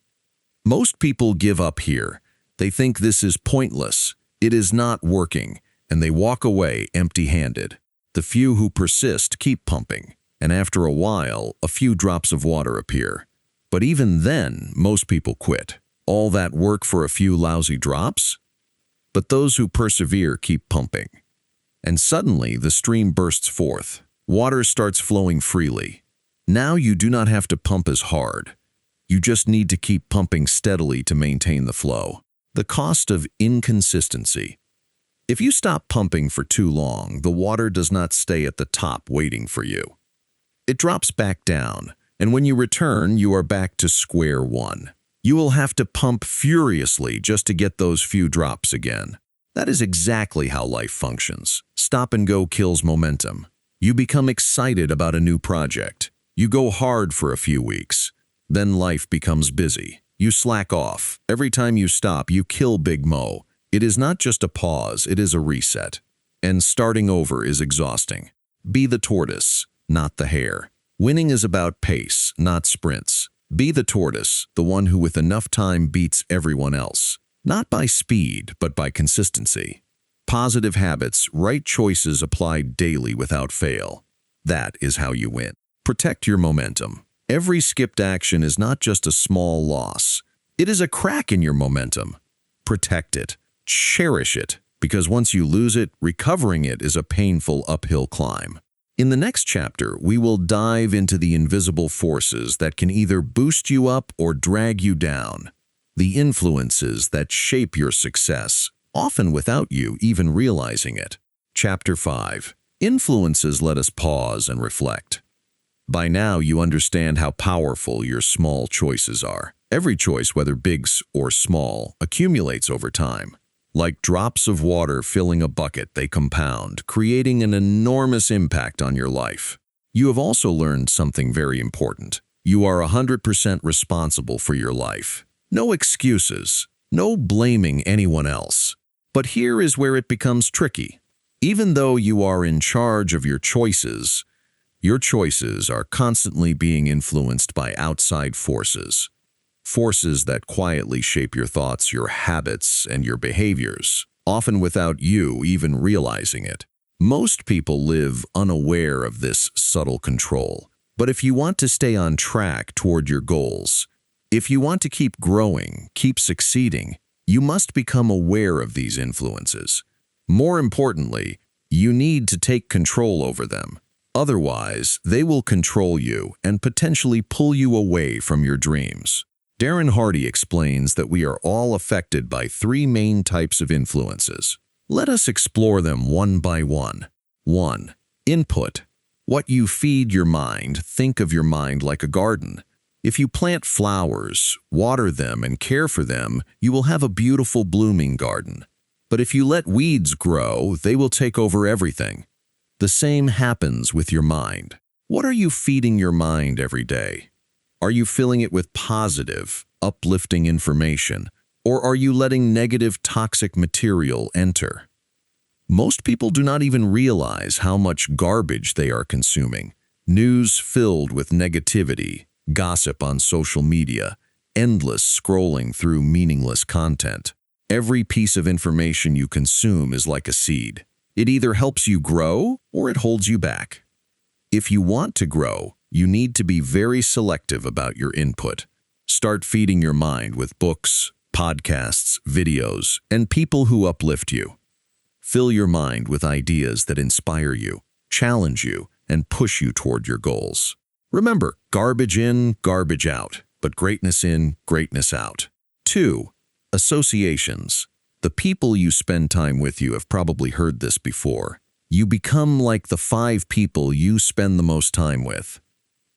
Speaker 1: Most people give up here. They think this is pointless. It is not working, and they walk away empty-handed. The few who persist keep pumping, and after a while, a few drops of water appear. But even then, most people quit. All that work for a few lousy drops? But those who persevere keep pumping. And suddenly, the stream bursts forth. Water starts flowing freely. Now you do not have to pump as hard. You just need to keep pumping steadily to maintain the flow. The cost of inconsistency. If you stop pumping for too long, the water does not stay at the top waiting for you. It drops back down, and when you return, you are back to square one. You will have to pump furiously just to get those few drops again. That is exactly how life functions. Stop and go kills momentum. You become excited about a new project. You go hard for a few weeks. Then life becomes busy. You slack off. Every time you stop, you kill Big Mo. It is not just a pause, it is a reset. And starting over is exhausting. Be the tortoise, not the hare. Winning is about pace, not sprints. Be the tortoise, the one who with enough time beats everyone else. Not by speed, but by consistency. Positive habits, right choices applied daily without fail. That is how you win. Protect your momentum. Every skipped action is not just a small loss. It is a crack in your momentum. Protect it. Cherish it, because once you lose it, recovering it is a painful uphill climb. In the next chapter, we will dive into the invisible forces that can either boost you up or drag you down. The influences that shape your success, often without you even realizing it. Chapter 5. Influences let us pause and reflect. By now, you understand how powerful your small choices are. Every choice, whether big or small, accumulates over time. Like drops of water filling a bucket, they compound, creating an enormous impact on your life. You have also learned something very important. You are 100% responsible for your life. No excuses, no blaming anyone else. But here is where it becomes tricky. Even though you are in charge of your choices are constantly being influenced by outside forces. Forces that quietly shape your thoughts, your habits, and your behaviors, often without you even realizing it. Most people live unaware of this subtle control. But if you want to stay on track toward your goals, if you want to keep growing, keep succeeding, you must become aware of these influences. More importantly, you need to take control over them. Otherwise, they will control you and potentially pull you away from your dreams. Darren Hardy explains that we are all affected by three main types of influences. Let us explore them one by one. 1. Input. What you feed your mind, think of your mind like a garden. If you plant flowers, water them, and care for them, you will have a beautiful blooming garden. But if you let weeds grow, they will take over everything. The same happens with your mind. What are you feeding your mind every day? Are you filling it with positive, uplifting information, or are you letting negative, toxic material enter? Most people do not even realize how much garbage they are consuming. News filled with negativity, gossip on social media, endless scrolling through meaningless content. Every piece of information you consume is like a seed. It either helps you grow or it holds you back. If you want to grow, you need to be very selective about your input. Start feeding your mind with books, podcasts, videos, and people who uplift you. Fill your mind with ideas that inspire you, challenge you, and push you toward your goals. Remember, garbage in, garbage out, but greatness in, greatness out. 2. Associations. The people you spend time with, you have probably heard this before. You become like the 5 people you spend the most time with.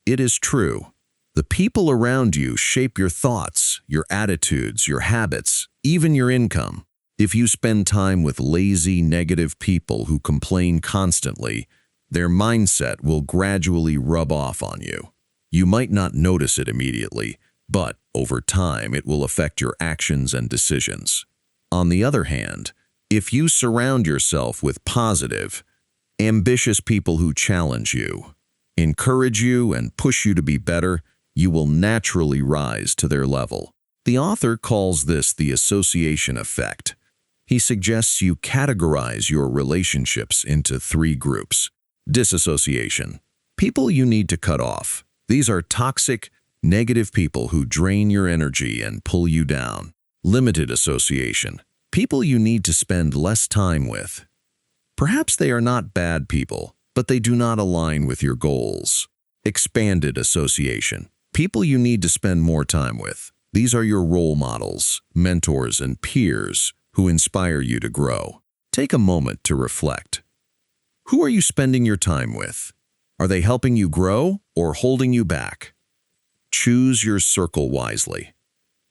Speaker 1: It is true. The people around you shape your thoughts, your attitudes, your habits, even your income. If you spend time with lazy, negative people who complain constantly, their mindset will gradually rub off on you. You might not notice it immediately, but over time it will affect your actions and decisions. On the other hand, if you surround yourself with positive, ambitious people who challenge you, encourage you, and push you to be better, you will naturally rise to their level. The author calls this the association effect. He suggests you categorize your relationships into 3 groups. Disassociation. People you need to cut off. These are toxic, negative people who drain your energy and pull you down. Limited association. People you need to spend less time with. Perhaps they are not bad people, but they do not align with your goals. Expanded association. People you need to spend more time with. These are your role models, mentors, and peers who inspire you to grow. Take a moment to reflect. Who are you spending your time with? Are they helping you grow or holding you back? Choose your circle wisely.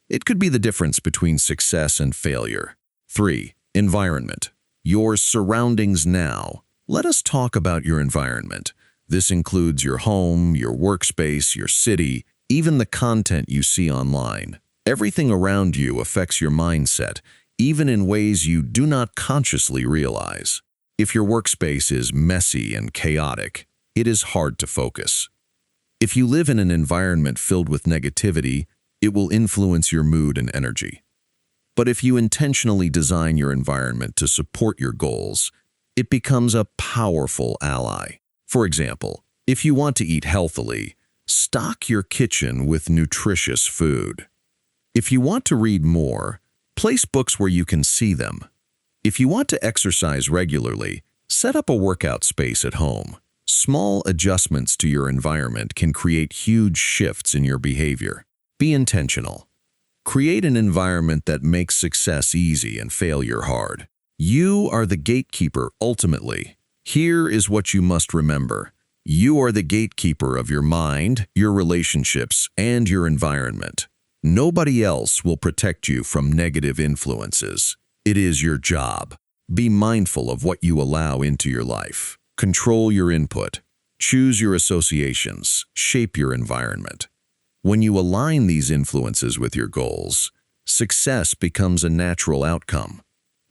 Speaker 1: It could be the difference between success and failure. 3. Environment. Your surroundings now. Let us talk about your environment. This includes your home, your workspace, your city, even the content you see online. Everything around you affects your mindset, even in ways you do not consciously realize. If your workspace is messy and chaotic, it is hard to focus. If you live in an environment filled with negativity, it will influence your mood and energy. But if you intentionally design your environment to support your goals, it becomes a powerful ally. For example, if you want to eat healthily, stock your kitchen with nutritious food. If you want to read more, place books where you can see them. If you want to exercise regularly, set up a workout space at home. Small adjustments to your environment can create huge shifts in your behavior. Be intentional. Create an environment that makes success easy and failure hard. You are the gatekeeper ultimately. Here is what you must remember. You are the gatekeeper of your mind, your relationships, and your environment. Nobody else will protect you from negative influences. It is your job. Be mindful of what you allow into your life. Control your input. Choose your associations. Shape your environment. When you align these influences with your goals, success becomes a natural outcome.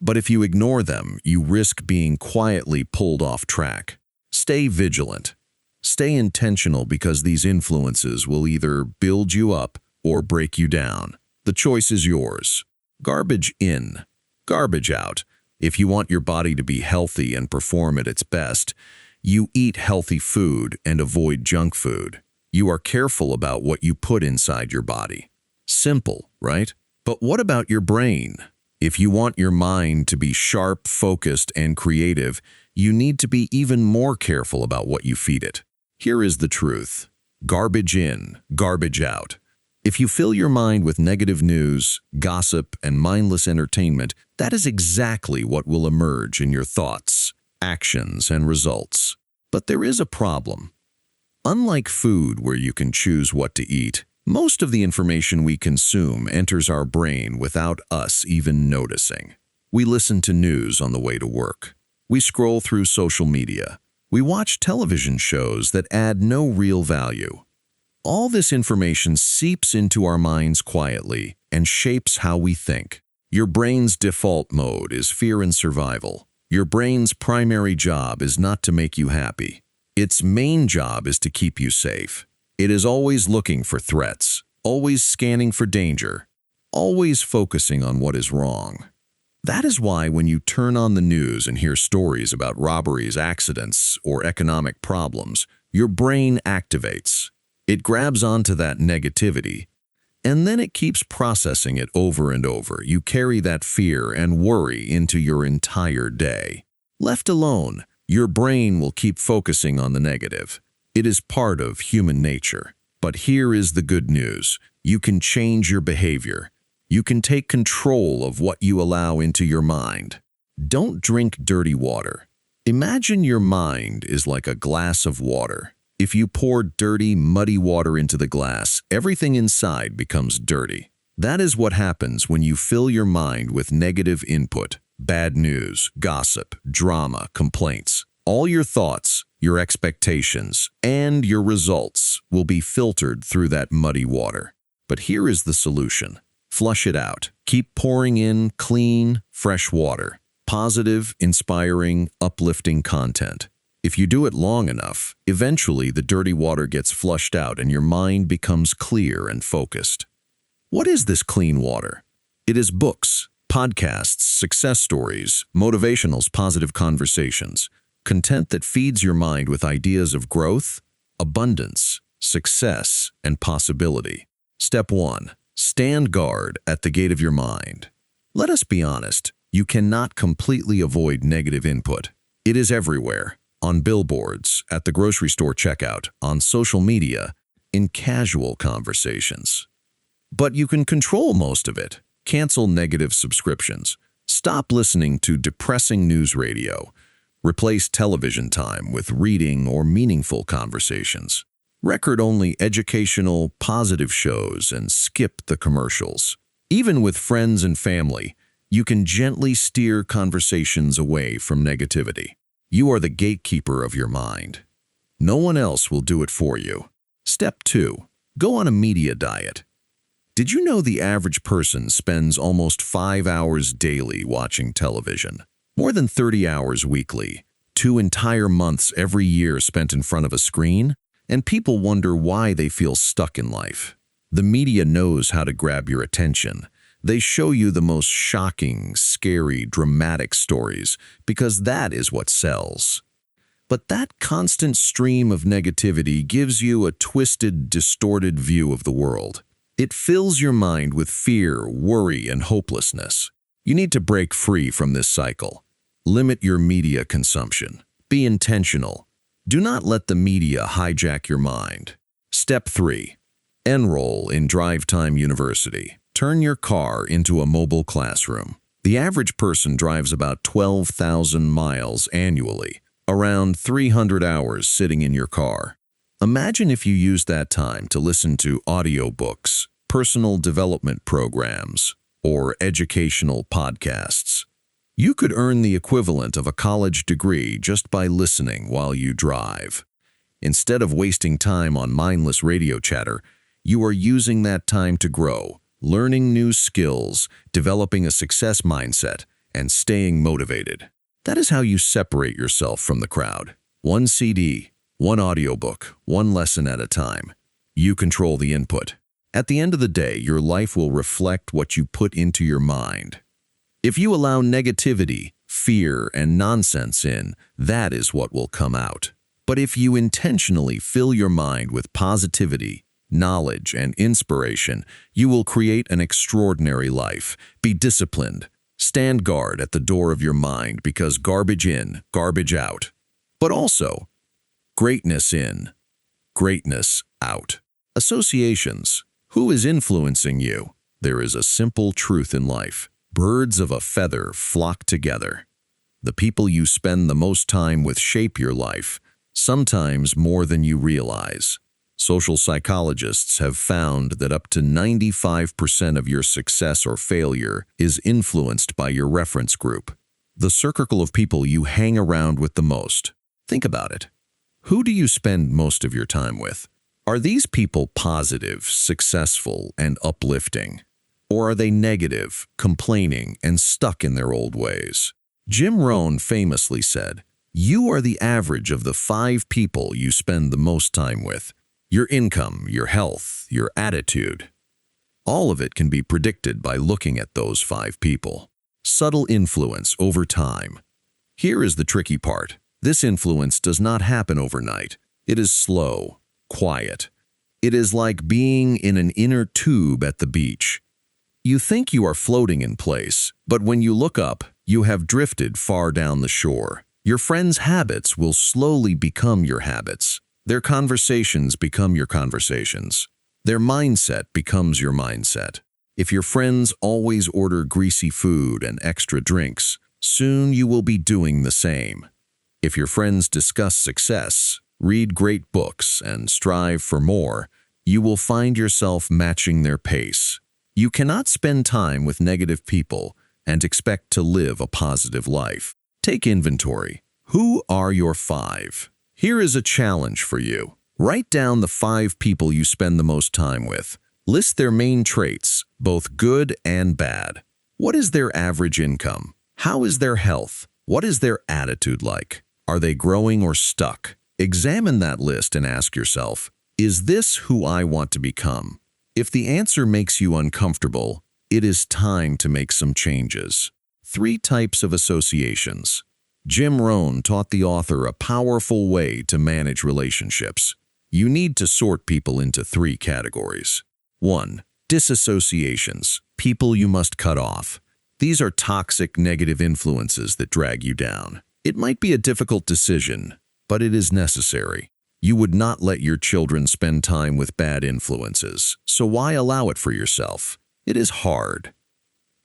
Speaker 1: But if you ignore them, you risk being quietly pulled off track. Stay vigilant. Stay intentional because these influences will either build you up or break you down. The choice is yours. Garbage in, garbage out. If you want your body to be healthy and perform at its best, you eat healthy food and avoid junk food. You are careful about what you put inside your body. Simple, right? But what about your brain? If you want your mind to be sharp, focused, and creative, you need to be even more careful about what you feed it. Here is the truth. Garbage in, garbage out. If you fill your mind with negative news, gossip, and mindless entertainment, that is exactly what will emerge in your thoughts, actions, and results. But there is a problem. Unlike food where you can choose what to eat, most of the information we consume enters our brain without us even noticing. We listen to news on the way to work. We scroll through social media. We watch television shows that add no real value. All this information seeps into our minds quietly and shapes how we think. Your brain's default mode is fear and survival. Your brain's primary job is not to make you happy. Its main job is to keep you safe. It is always looking for threats, always scanning for danger, always focusing on what is wrong. That is why when you turn on the news and hear stories about robberies, accidents, or economic problems, your brain activates. It grabs onto that negativity, and then it keeps processing it over and over. You carry that fear and worry into your entire day. Left alone, your brain will keep focusing on the negative. It is part of human nature. But here is the good news. You can change your behavior. You can take control of what you allow into your mind. Don't drink dirty water. Imagine your mind is like a glass of water. If you pour dirty, muddy water into the glass, everything inside becomes dirty. That is what happens when you fill your mind with negative input, bad news, gossip, drama, complaints. All your thoughts, your expectations, and your results will be filtered through that muddy water. But here is the solution. Flush it out. Keep pouring in clean, fresh water. Positive, inspiring, uplifting content. If you do it long enough, eventually the dirty water gets flushed out and your mind becomes clear and focused. What is this clean water? It is books, podcasts, success stories, motivationals, positive conversations, content that feeds your mind with ideas of growth, abundance, success, and possibility. Step 1. Stand guard at the gate of your mind. Let us be honest, you cannot completely avoid negative input. It is everywhere. On billboards, at the grocery store checkout, on social media, in casual conversations. But you can control most of it. Cancel negative subscriptions. Stop listening to depressing news radio. Replace television time with reading or meaningful conversations. Record only educational, positive shows and skip the commercials. Even with friends and family, you can gently steer conversations away from negativity. You are the gatekeeper of your mind. No one else will do it for you. Step 2. Go on a media diet. Did you know the average person spends almost 5 hours daily watching television? More than 30 hours weekly, 2 entire months every year spent in front of a screen, and people wonder why they feel stuck in life. The media knows how to grab your attention. They show you the most shocking, scary, dramatic stories because that is what sells. But that constant stream of negativity gives you a twisted, distorted view of the world. It fills your mind with fear, worry, and hopelessness. You need to break free from this cycle. Limit your media consumption. Be intentional. Do not let the media hijack your mind. Step 3. Enroll in Drive Time University. Turn your car into a mobile classroom. The average person drives about 12,000 miles annually, around 300 hours sitting in your car. Imagine if you used that time to listen to audiobooks, personal development programs, or educational podcasts. You could earn the equivalent of a college degree just by listening while you drive. Instead of wasting time on mindless radio chatter, you are using that time to grow, learning new skills, developing a success mindset, and staying motivated. That is how you separate yourself from the crowd. One CD, one audiobook, one lesson at a time. You control the input. At the end of the day, your life will reflect what you put into your mind. If you allow negativity, fear, and nonsense in, that is what will come out. But if you intentionally fill your mind with positivity, knowledge, and inspiration, you will create an extraordinary life. Be disciplined, Stand guard at the door of your mind because garbage in, garbage out. But also, greatness in, greatness out. Associations. Who is influencing you? There is a simple truth in life. Birds of a feather flock together. The people you spend the most time with shape your life, sometimes more than you realize. Social psychologists have found that up to 95% of your success or failure is influenced by your reference group, the circle of people you hang around with the most. Think about it. Who do you spend most of your time with? Are these people positive, successful, and uplifting? Or are they negative, complaining, and stuck in their old ways? Jim Rohn famously said, "You are the average of the 5 people you spend the most time with. Your income, your health, your attitude. All of it can be predicted by looking at those 5 people." Subtle influence over time. Here is the tricky part. This influence does not happen overnight. It is slow, quiet. It is like being in an inner tube at the beach. You think you are floating in place, but when you look up, you have drifted far down the shore. Your friends' habits will slowly become your habits. Their conversations become your conversations. Their mindset becomes your mindset. If your friends always order greasy food and extra drinks, soon you will be doing the same. If your friends discuss success, read great books, and strive for more, you will find yourself matching their pace. You cannot spend time with negative people and expect to live a positive life. Take inventory. Who are your 5? Here is a challenge for you. Write down the 5 people you spend the most time with. List their main traits, both good and bad. What is their average income? How is their health? What is their attitude like? Are they growing or stuck? Examine that list and ask yourself, is this who I want to become? If the answer makes you uncomfortable, it is time to make some changes. 3 types of associations. Jim Rohn taught the author a powerful way to manage relationships. You need to sort people into 3 categories. 1. Disassociations. People you must cut off. These are toxic, negative influences that drag you down. It might be a difficult decision, but it is necessary. You would not let your children spend time with bad influences, so why allow it for yourself? It is hard.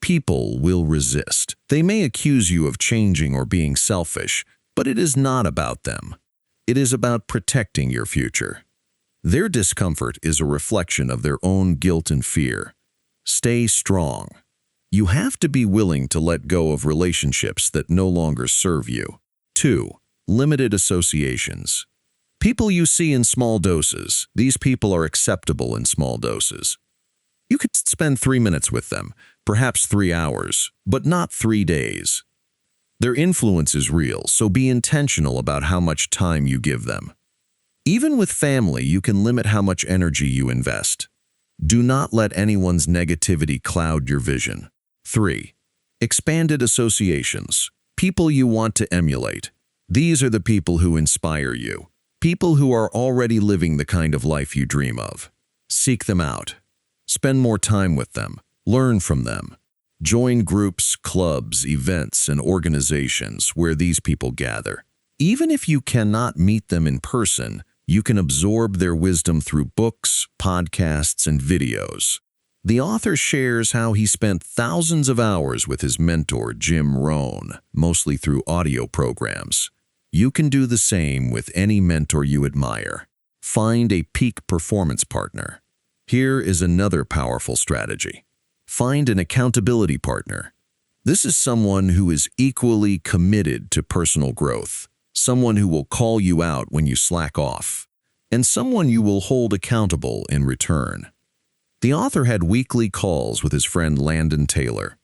Speaker 1: People will resist. They may accuse you of changing or being selfish, but it is not about them. It is about protecting your future. Their discomfort is a reflection of their own guilt and fear. Stay strong. You have to be willing to let go of relationships that no longer serve you. 2. Limited associations. People you see in small doses. These people are acceptable in small doses. You could spend 3 minutes with them, perhaps 3 hours, but not 3 days. Their influence is real, so be intentional about how much time you give them. Even with family, you can limit how much energy you invest. Do not let anyone's negativity cloud your vision. 3. Expanded associations. People you want to emulate. These are the people who inspire you. People who are already living the kind of life you dream of. Seek them out. Spend more time with them. Learn from them. Join groups, clubs, events, and organizations where these people gather. Even if you cannot meet them in person, you can absorb their wisdom through books, podcasts, and videos. The author shares how he spent thousands of hours with his mentor, Jim Rohn, mostly through audio programs. You can do the same with any mentor you admire. Find a peak performance partner. Here is another powerful strategy. Find an accountability partner. This is someone who is equally committed to personal growth, someone who will call you out when you slack off, and someone you will hold accountable in return. The author had weekly calls with his friend Landon Taylor.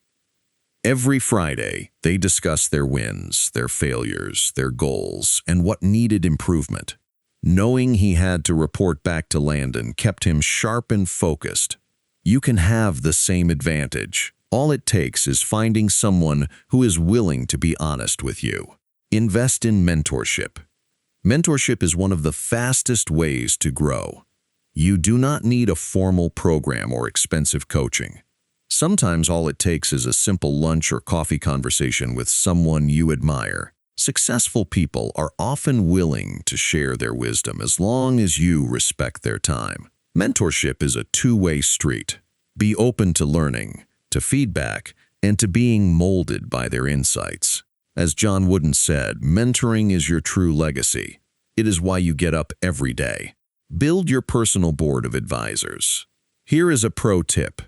Speaker 1: Every Friday, they discussed their wins, their failures, their goals, and what needed improvement. Knowing he had to report back to Landon kept him sharp and focused. You can have the same advantage. All it takes is finding someone who is willing to be honest with you. Invest in mentorship. Mentorship is one of the fastest ways to grow. You do not need a formal program or expensive coaching. Sometimes all it takes is a simple lunch or coffee conversation with someone you admire. Successful people are often willing to share their wisdom as long as you respect their time. Mentorship is a two-way street. Be open to learning, to feedback, and to being molded by their insights. As John Wooden said, mentoring is your true legacy. It is why you get up every day. Build your personal board of advisors. Here is a pro tip.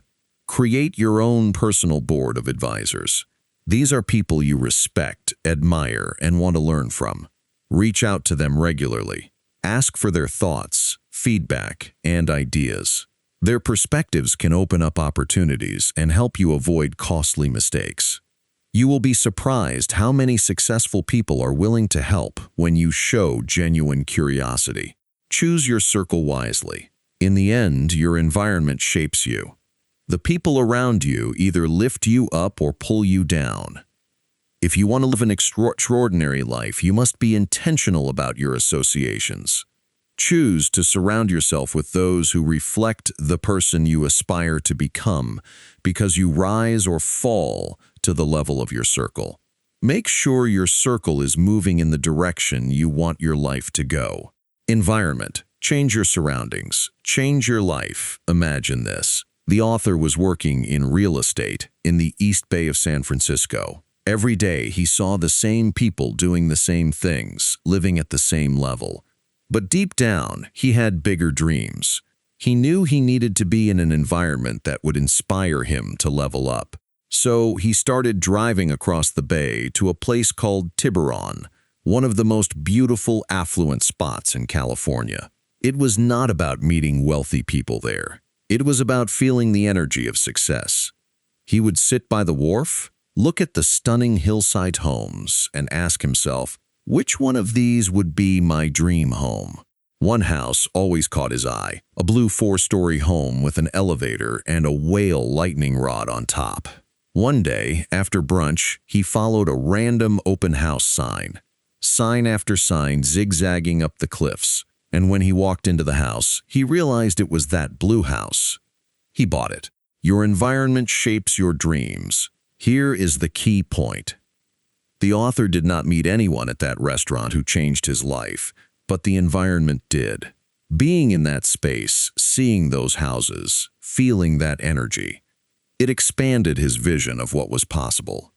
Speaker 1: Create your own personal board of advisors. These are people you respect, admire, and want to learn from. Reach out to them regularly. Ask for their thoughts, feedback, and ideas. Their perspectives can open up opportunities and help you avoid costly mistakes. You will be surprised how many successful people are willing to help when you show genuine curiosity. Choose your circle wisely. In the end, your environment shapes you. The people around you either lift you up or pull you down. If you want to live an extraordinary life, you must be intentional about your associations. Choose to surround yourself with those who reflect the person you aspire to become, because you rise or fall to the level of your circle. Make sure your circle is moving in the direction you want your life to go. Environment. Change your surroundings. Change your life. Imagine this. The author was working in real estate in the East Bay of San Francisco. Every day he saw the same people doing the same things, living at the same level. But deep down, he had bigger dreams. He knew he needed to be in an environment that would inspire him to level up. So he started driving across the bay to a place called Tiburon, one of the most beautiful affluent spots in California. It was not about meeting wealthy people there. It was about feeling the energy of success. He would sit by the wharf, look at the stunning hillside homes, and ask himself, which one of these would be my dream home? One house always caught his eye, a blue 4-story home with an elevator and a whale lightning rod on top. One day, after brunch, he followed a random open house sign after sign zigzagging up the cliffs. And when he walked into the house, he realized it was that blue house. He bought it. Your environment shapes your dreams. Here is the key point. The author did not meet anyone at that restaurant who changed his life, but the environment did. Being in that space, seeing those houses, feeling that energy, it expanded his vision of what was possible.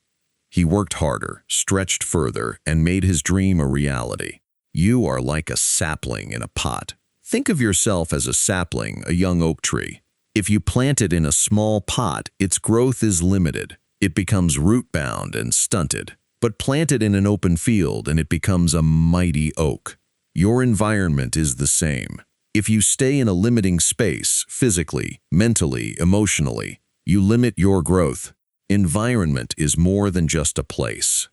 Speaker 1: He worked harder, stretched further, and made his dream a reality. You are like a sapling in a pot. Think of yourself as a sapling, a young oak tree. If you plant it in a small pot, its growth is limited. It becomes root-bound and stunted. But plant it in an open field and it becomes a mighty oak. Your environment is the same. If you stay in a limiting space, physically, mentally, emotionally, you limit your growth. Environment is more than just a place.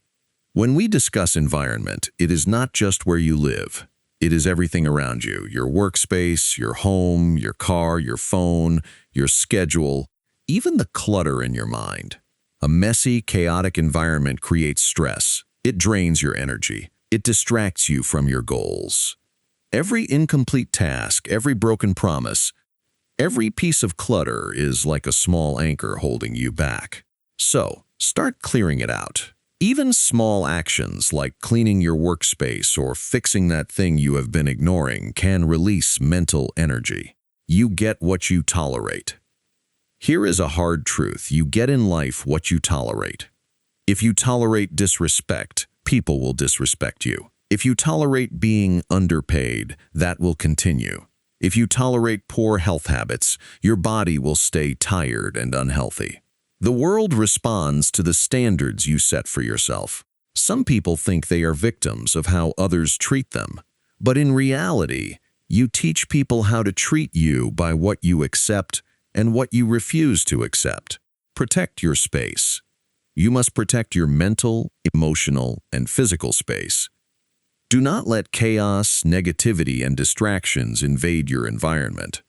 Speaker 1: When we discuss environment, it is not just where you live. It is everything around you, your workspace, your home, your car, your phone, your schedule, even the clutter in your mind. A messy, chaotic environment creates stress. It drains your energy. It distracts you from your goals. Every incomplete task, every broken promise, every piece of clutter is like a small anchor holding you back. So, start clearing it out. Even small actions like cleaning your workspace or fixing that thing you have been ignoring can release mental energy. You get what you tolerate. Here is a hard truth. You get in life what you tolerate. If you tolerate disrespect, people will disrespect you. If you tolerate being underpaid, that will continue. If you tolerate poor health habits, your body will stay tired and unhealthy. The world responds to the standards you set for yourself. Some people think they are victims of how others treat them. But in reality, you teach people how to treat you by what you accept and what you refuse to accept. Protect your space. You must protect your mental, emotional, and physical space. Do not let chaos, negativity, and distractions invade your environment.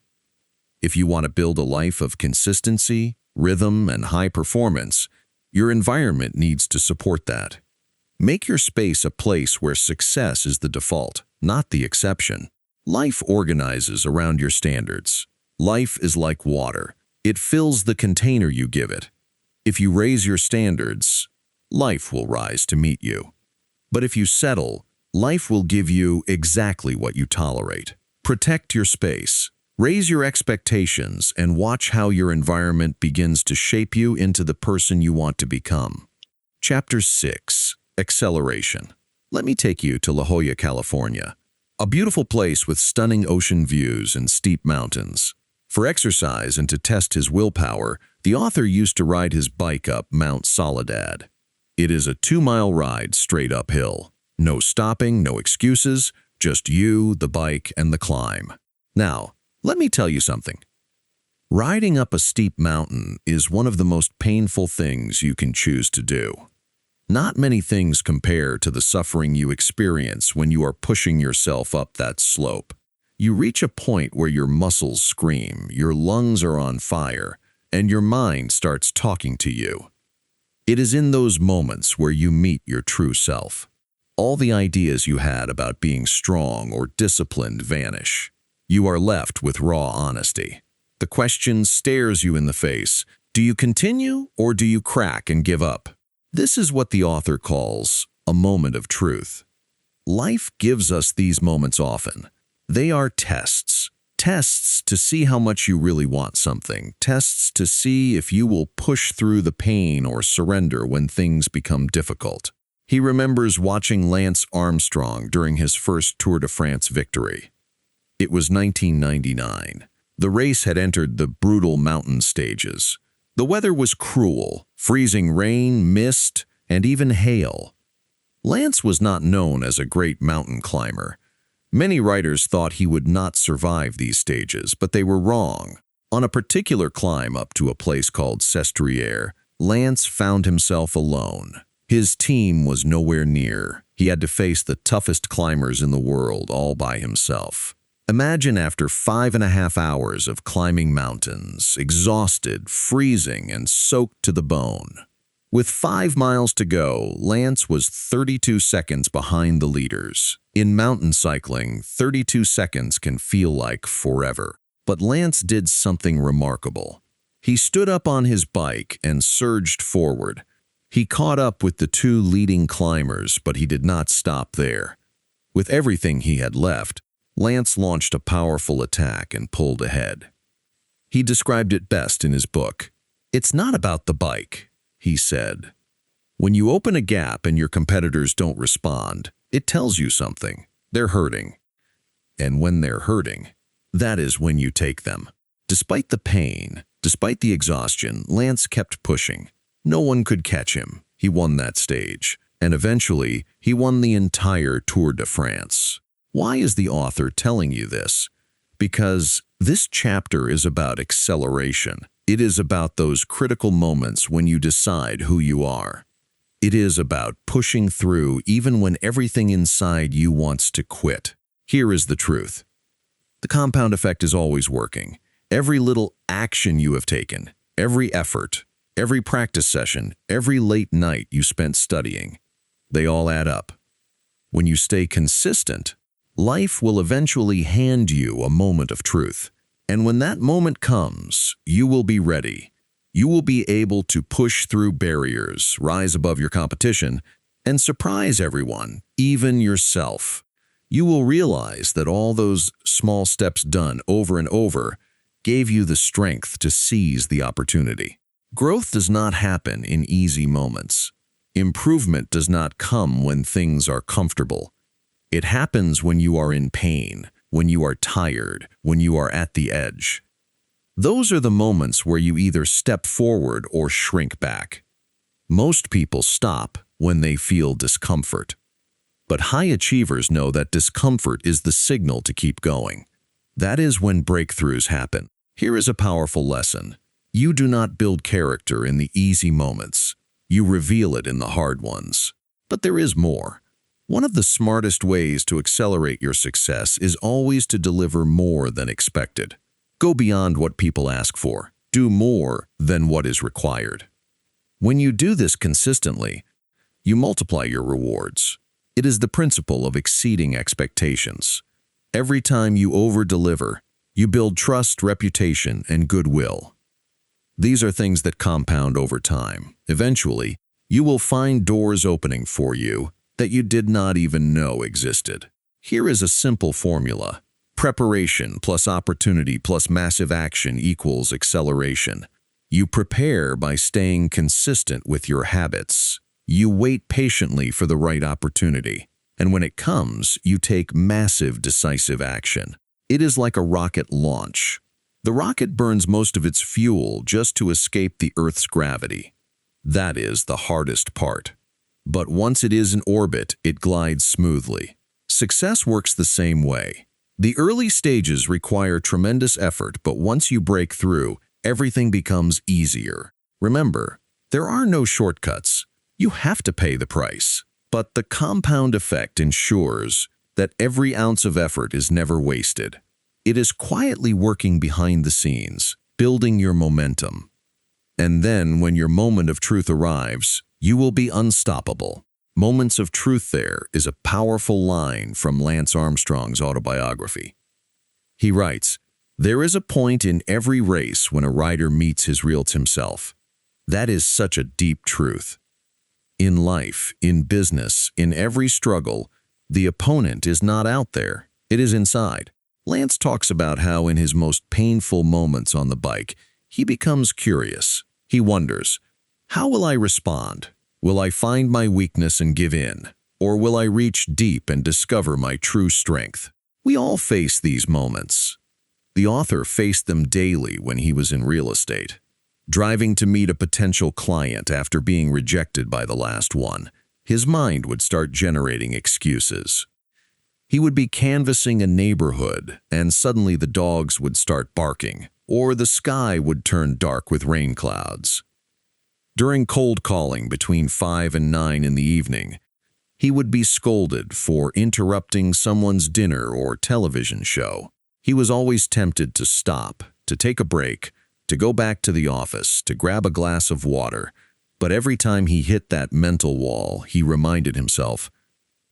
Speaker 1: If you want to build a life of consistency, rhythm, and high performance, your environment needs to support that. Make your space a place where success is the default, not the exception. Life organizes around your standards. Life is like water. It fills the container you give it. If you raise your standards, life will rise to meet you. But if you settle, life will give you exactly what you tolerate. Protect your space. Raise your expectations and watch how your environment begins to shape you into the person you want to become. Chapter 6. Acceleration. Let me take you to La Jolla, California. A beautiful place with stunning ocean views and steep mountains. For exercise and to test his willpower, the author used to ride his bike up Mount Soledad. It is a 2-mile ride straight uphill. No stopping, no excuses, just you, the bike, and the climb. Now, let me tell you something. Riding up a steep mountain is one of the most painful things you can choose to do. Not many things compare to the suffering you experience when you are pushing yourself up that slope. You reach a point where your muscles scream, your lungs are on fire, and your mind starts talking to you. It is in those moments where you meet your true self. All the ideas you had about being strong or disciplined vanish. You are left with raw honesty. The question stares you in the face. Do you continue or do you crack and give up? This is what the author calls a moment of truth. Life gives us these moments often. They are tests. Tests to see how much you really want something. Tests to see if you will push through the pain or surrender when things become difficult. He remembers watching Lance Armstrong during his first Tour de France victory. It was 1999. The race had entered the brutal mountain stages. The weather was cruel, freezing rain, mist, and even hail. Lance was not known as a great mountain climber. Many writers thought he would not survive these stages, but they were wrong. On a particular climb up to a place called Sestriere, Lance found himself alone. His team was nowhere near. He had to face the toughest climbers in the world all by himself. Imagine after 5.5 hours of climbing mountains, exhausted, freezing, and soaked to the bone. With 5 miles to go, Lance was 32 seconds behind the leaders. In mountain cycling, 32 seconds can feel like forever. But Lance did something remarkable. He stood up on his bike and surged forward. He caught up with the 2 leading climbers, but he did not stop there. With everything he had left, Lance launched a powerful attack and pulled ahead. He described it best in his book. "It's not about the bike," he said. "When you open a gap and your competitors don't respond, it tells you something. They're hurting. And when they're hurting, that is when you take them." Despite the pain, despite the exhaustion, Lance kept pushing. No one could catch him. He won that stage. And eventually, he won the entire Tour de France. Why is the author telling you this? Because this chapter is about acceleration. It is about those critical moments when you decide who you are. It is about pushing through even when everything inside you wants to quit. Here is the truth. The compound effect is always working. Every little action you have taken, every effort, every practice session, every late night you spent studying, they all add up. When you stay consistent, life will eventually hand you a moment of truth. And when that moment comes, you will be ready. You will be able to push through barriers, rise above your competition, and surprise everyone, even yourself. You will realize that all those small steps done over and over gave you the strength to seize the opportunity. Growth does not happen in easy moments. Improvement does not come when things are comfortable. It happens when you are in pain, when you are tired, when you are at the edge. Those are the moments where you either step forward or shrink back. Most people stop when they feel discomfort. But high achievers know that discomfort is the signal to keep going. That is when breakthroughs happen. Here is a powerful lesson. You do not build character in the easy moments. You reveal it in the hard ones. But there is more. One of the smartest ways to accelerate your success is always to deliver more than expected. Go beyond what people ask for. Do more than what is required. When you do this consistently, you multiply your rewards. It is the principle of exceeding expectations. Every time you over-deliver, you build trust, reputation, and goodwill. These are things that compound over time. Eventually, you will find doors opening for you that you did not even know existed. Here is a simple formula. Preparation plus opportunity plus massive action equals acceleration. You prepare by staying consistent with your habits. You wait patiently for the right opportunity. And when it comes, you take massive, decisive action. It is like a rocket launch. The rocket burns most of its fuel just to escape the Earth's gravity. That is the hardest part. But once it is in orbit, it glides smoothly. Success works the same way. The early stages require tremendous effort, but once you break through, everything becomes easier. Remember, there are no shortcuts. You have to pay the price. But the compound effect ensures that every ounce of effort is never wasted. It is quietly working behind the scenes, building your momentum. And then, when your moment of truth arrives, you will be unstoppable. Moments of truth there is a powerful line from Lance Armstrong's autobiography. He writes, "There is a point in every race when a rider meets his real himself. That is such a deep truth. In life, in business, in every struggle, the opponent is not out there, it is inside." Lance talks about how in his most painful moments on the bike, he becomes curious. He wonders, how will I respond? Will I find my weakness and give in? Or will I reach deep and discover my true strength? We all face these moments. The author faced them daily when he was in real estate. Driving to meet a potential client after being rejected by the last one, his mind would start generating excuses. He would be canvassing a neighborhood, and suddenly the dogs would start barking, or the sky would turn dark with rain clouds. During cold calling between 5 and 9 in the evening, he would be scolded for interrupting someone's dinner or television show. He was always tempted to stop, to take a break, to go back to the office, to grab a glass of water. But every time he hit that mental wall, he reminded himself,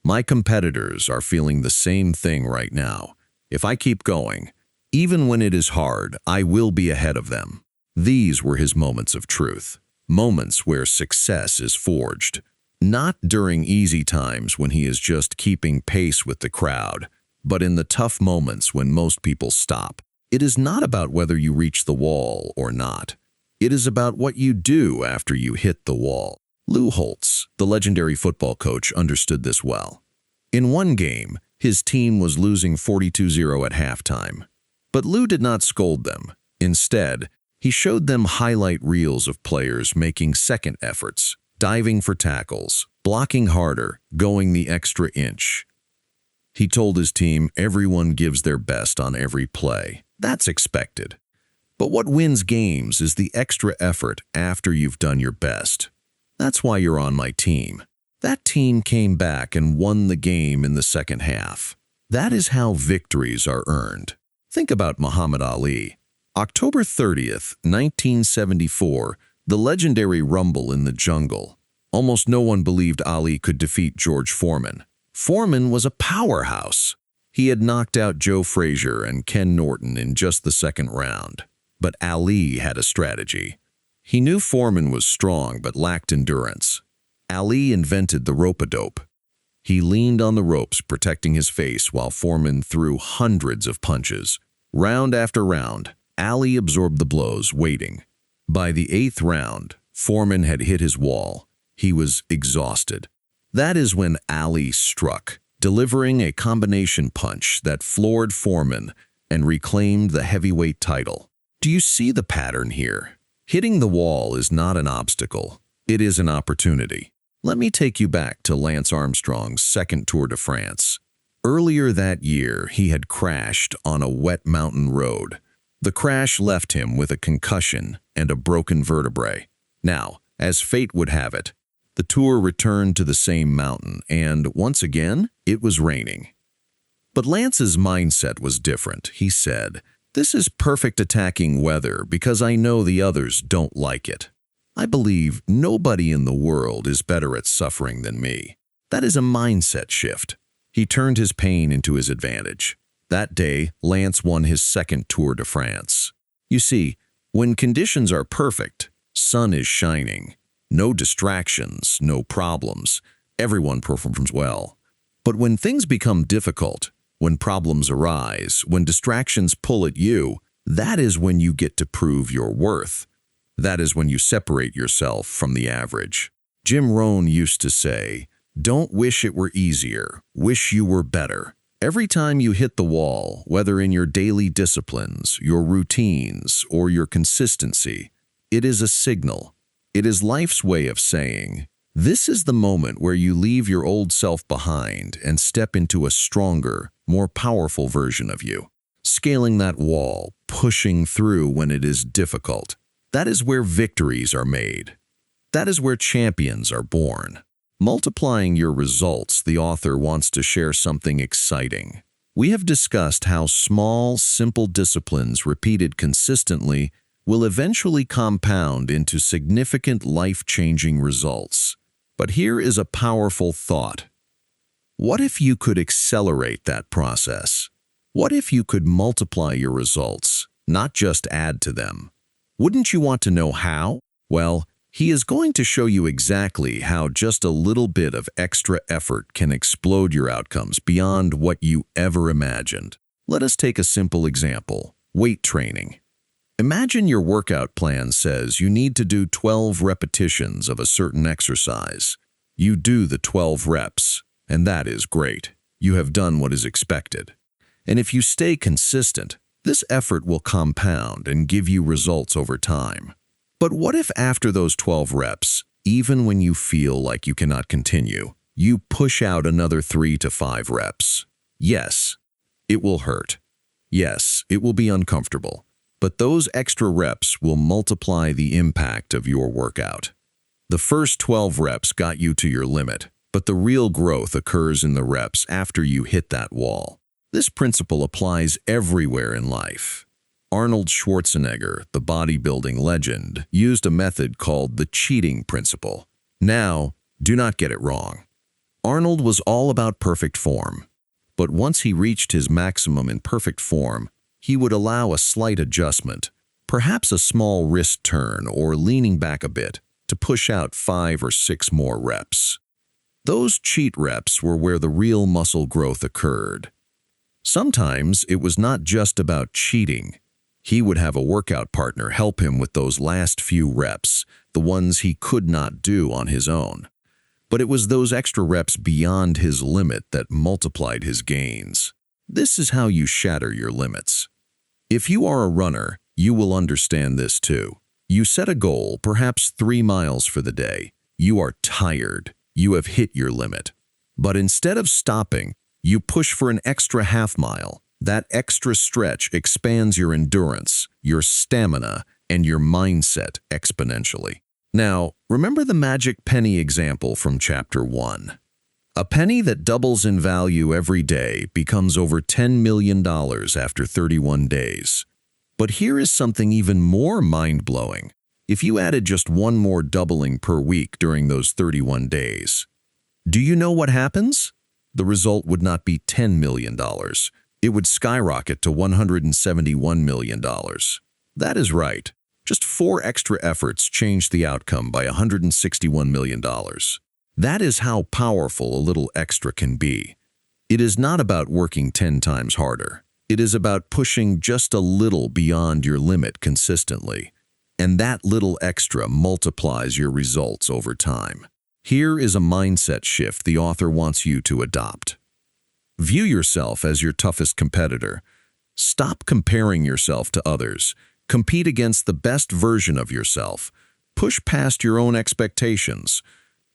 Speaker 1: "My competitors are feeling the same thing right now. If I keep going, even when it is hard, I will be ahead of them." These were his moments of truth, moments where success is forged. Not during easy times when he is just keeping pace with the crowd, but in the tough moments when most people stop. It is not about whether you reach the wall or not. It is about what you do after you hit the wall. Lou Holtz, the legendary football coach, understood this well. In one game, his team was losing 42-0 at halftime. But Lou did not scold them. Instead, he showed them highlight reels of players making second efforts, diving for tackles, blocking harder, going the extra inch. He told his team everyone gives their best on every play. That's expected. But what wins games is the extra effort after you've done your best. That's why you're on my team. That team came back and won the game in the second half. That is how victories are earned. Think about Muhammad Ali. October 30th, 1974, the legendary Rumble in the Jungle. Almost no one believed Ali could defeat George Foreman. Foreman was a powerhouse. He had knocked out Joe Frazier and Ken Norton in just the second round. But Ali had a strategy. He knew Foreman was strong but lacked endurance. Ali invented the rope-a-dope. He leaned on the ropes, protecting his face while Foreman threw hundreds of punches. Round after round, Ali absorbed the blows, waiting. By the 8th round, Foreman had hit his wall. He was exhausted. That is when Ali struck, delivering a combination punch that floored Foreman and reclaimed the heavyweight title. Do you see the pattern here? Hitting the wall is not an obstacle. It is an opportunity. Let me take you back to Lance Armstrong's second Tour de France. Earlier that year, he had crashed on a wet mountain road. The crash left him with a concussion and a broken vertebrae. Now, as fate would have it, the Tour returned to the same mountain, and once again, it was raining. But Lance's mindset was different. He said, "This is perfect attacking weather because I know the others don't like it. I believe nobody in the world is better at suffering than me." That is a mindset shift. He turned his pain into his advantage. That day, Lance won his second Tour de France. You see, When conditions are perfect, sun is shining, no distractions, no problems, everyone performs well. But when things become difficult, when problems arise, when distractions pull at you, that is when you get to prove your worth. That is when you separate yourself from the average. Jim Rohn used to say, "Don't wish it were easier, wish you were better." Every time you hit the wall, whether in your daily disciplines, your routines, or your consistency, it is a signal. It is life's way of saying, this is the moment where you leave your old self behind and step into a stronger, more powerful version of you. Scaling that wall, pushing through when it is difficult. That is where victories are made. That is where champions are born. Multiplying your results, the author wants to share something exciting. We have discussed how small, simple disciplines repeated consistently will eventually compound into significant life-changing results. But here is a powerful thought. What if you could accelerate that process? What if you could multiply your results, not just add to them? Wouldn't you want to know how? Well, he is going to show you exactly how just a little bit of extra effort can explode your outcomes beyond what you ever imagined. Let us take a simple example: weight training. Imagine your workout plan says you need to do 12 repetitions of a certain exercise. You do the 12 reps, and that is great. You have done what is expected. And if you stay consistent, this effort will compound and give you results over time. But what if after those 12 reps, even when you feel like you cannot continue, you push out another 3 to 5 reps? Yes, it will hurt. Yes, it will be uncomfortable. But those extra reps will multiply the impact of your workout. The first 12 reps got you to your limit, but the real growth occurs in the reps after you hit that wall. This principle applies everywhere in life. Arnold Schwarzenegger, the bodybuilding legend, used a method called the cheating principle. Now, do not get it wrong. Arnold was all about perfect form. But once he reached his maximum in perfect form, he would allow a slight adjustment, perhaps a small wrist turn or leaning back a bit, to push out 5 or 6 more reps. Those cheat reps were where the real muscle growth occurred. Sometimes it was not just about cheating. He would have a workout partner help him with those last few reps, the ones he could not do on his own. But it was those extra reps beyond his limit that multiplied his gains. This is how you shatter your limits. If you are a runner, you will understand this too. You set a goal, perhaps 3 miles for the day. You are tired. You have hit your limit. But instead of stopping, you push for an extra half mile. That extra stretch expands your endurance, your stamina, and your mindset exponentially. Now, remember the magic penny example from Chapter 1. A penny that doubles in value every day becomes over $10 million after 31 days. But here is something even more mind-blowing. If you added just one more doubling per week during those 31 days, do you know what happens? The result would not be $10 million. It would skyrocket to $171 million. That is right. Just 4 extra efforts changed the outcome by $161 million. That is how powerful a little extra can be. It is not about working 10 times harder. It is about pushing just a little beyond your limit consistently. And that little extra multiplies your results over time. Here is a mindset shift the author wants you to adopt. View yourself as your toughest competitor. Stop comparing yourself to others. Compete against the best version of yourself. Push past your own expectations.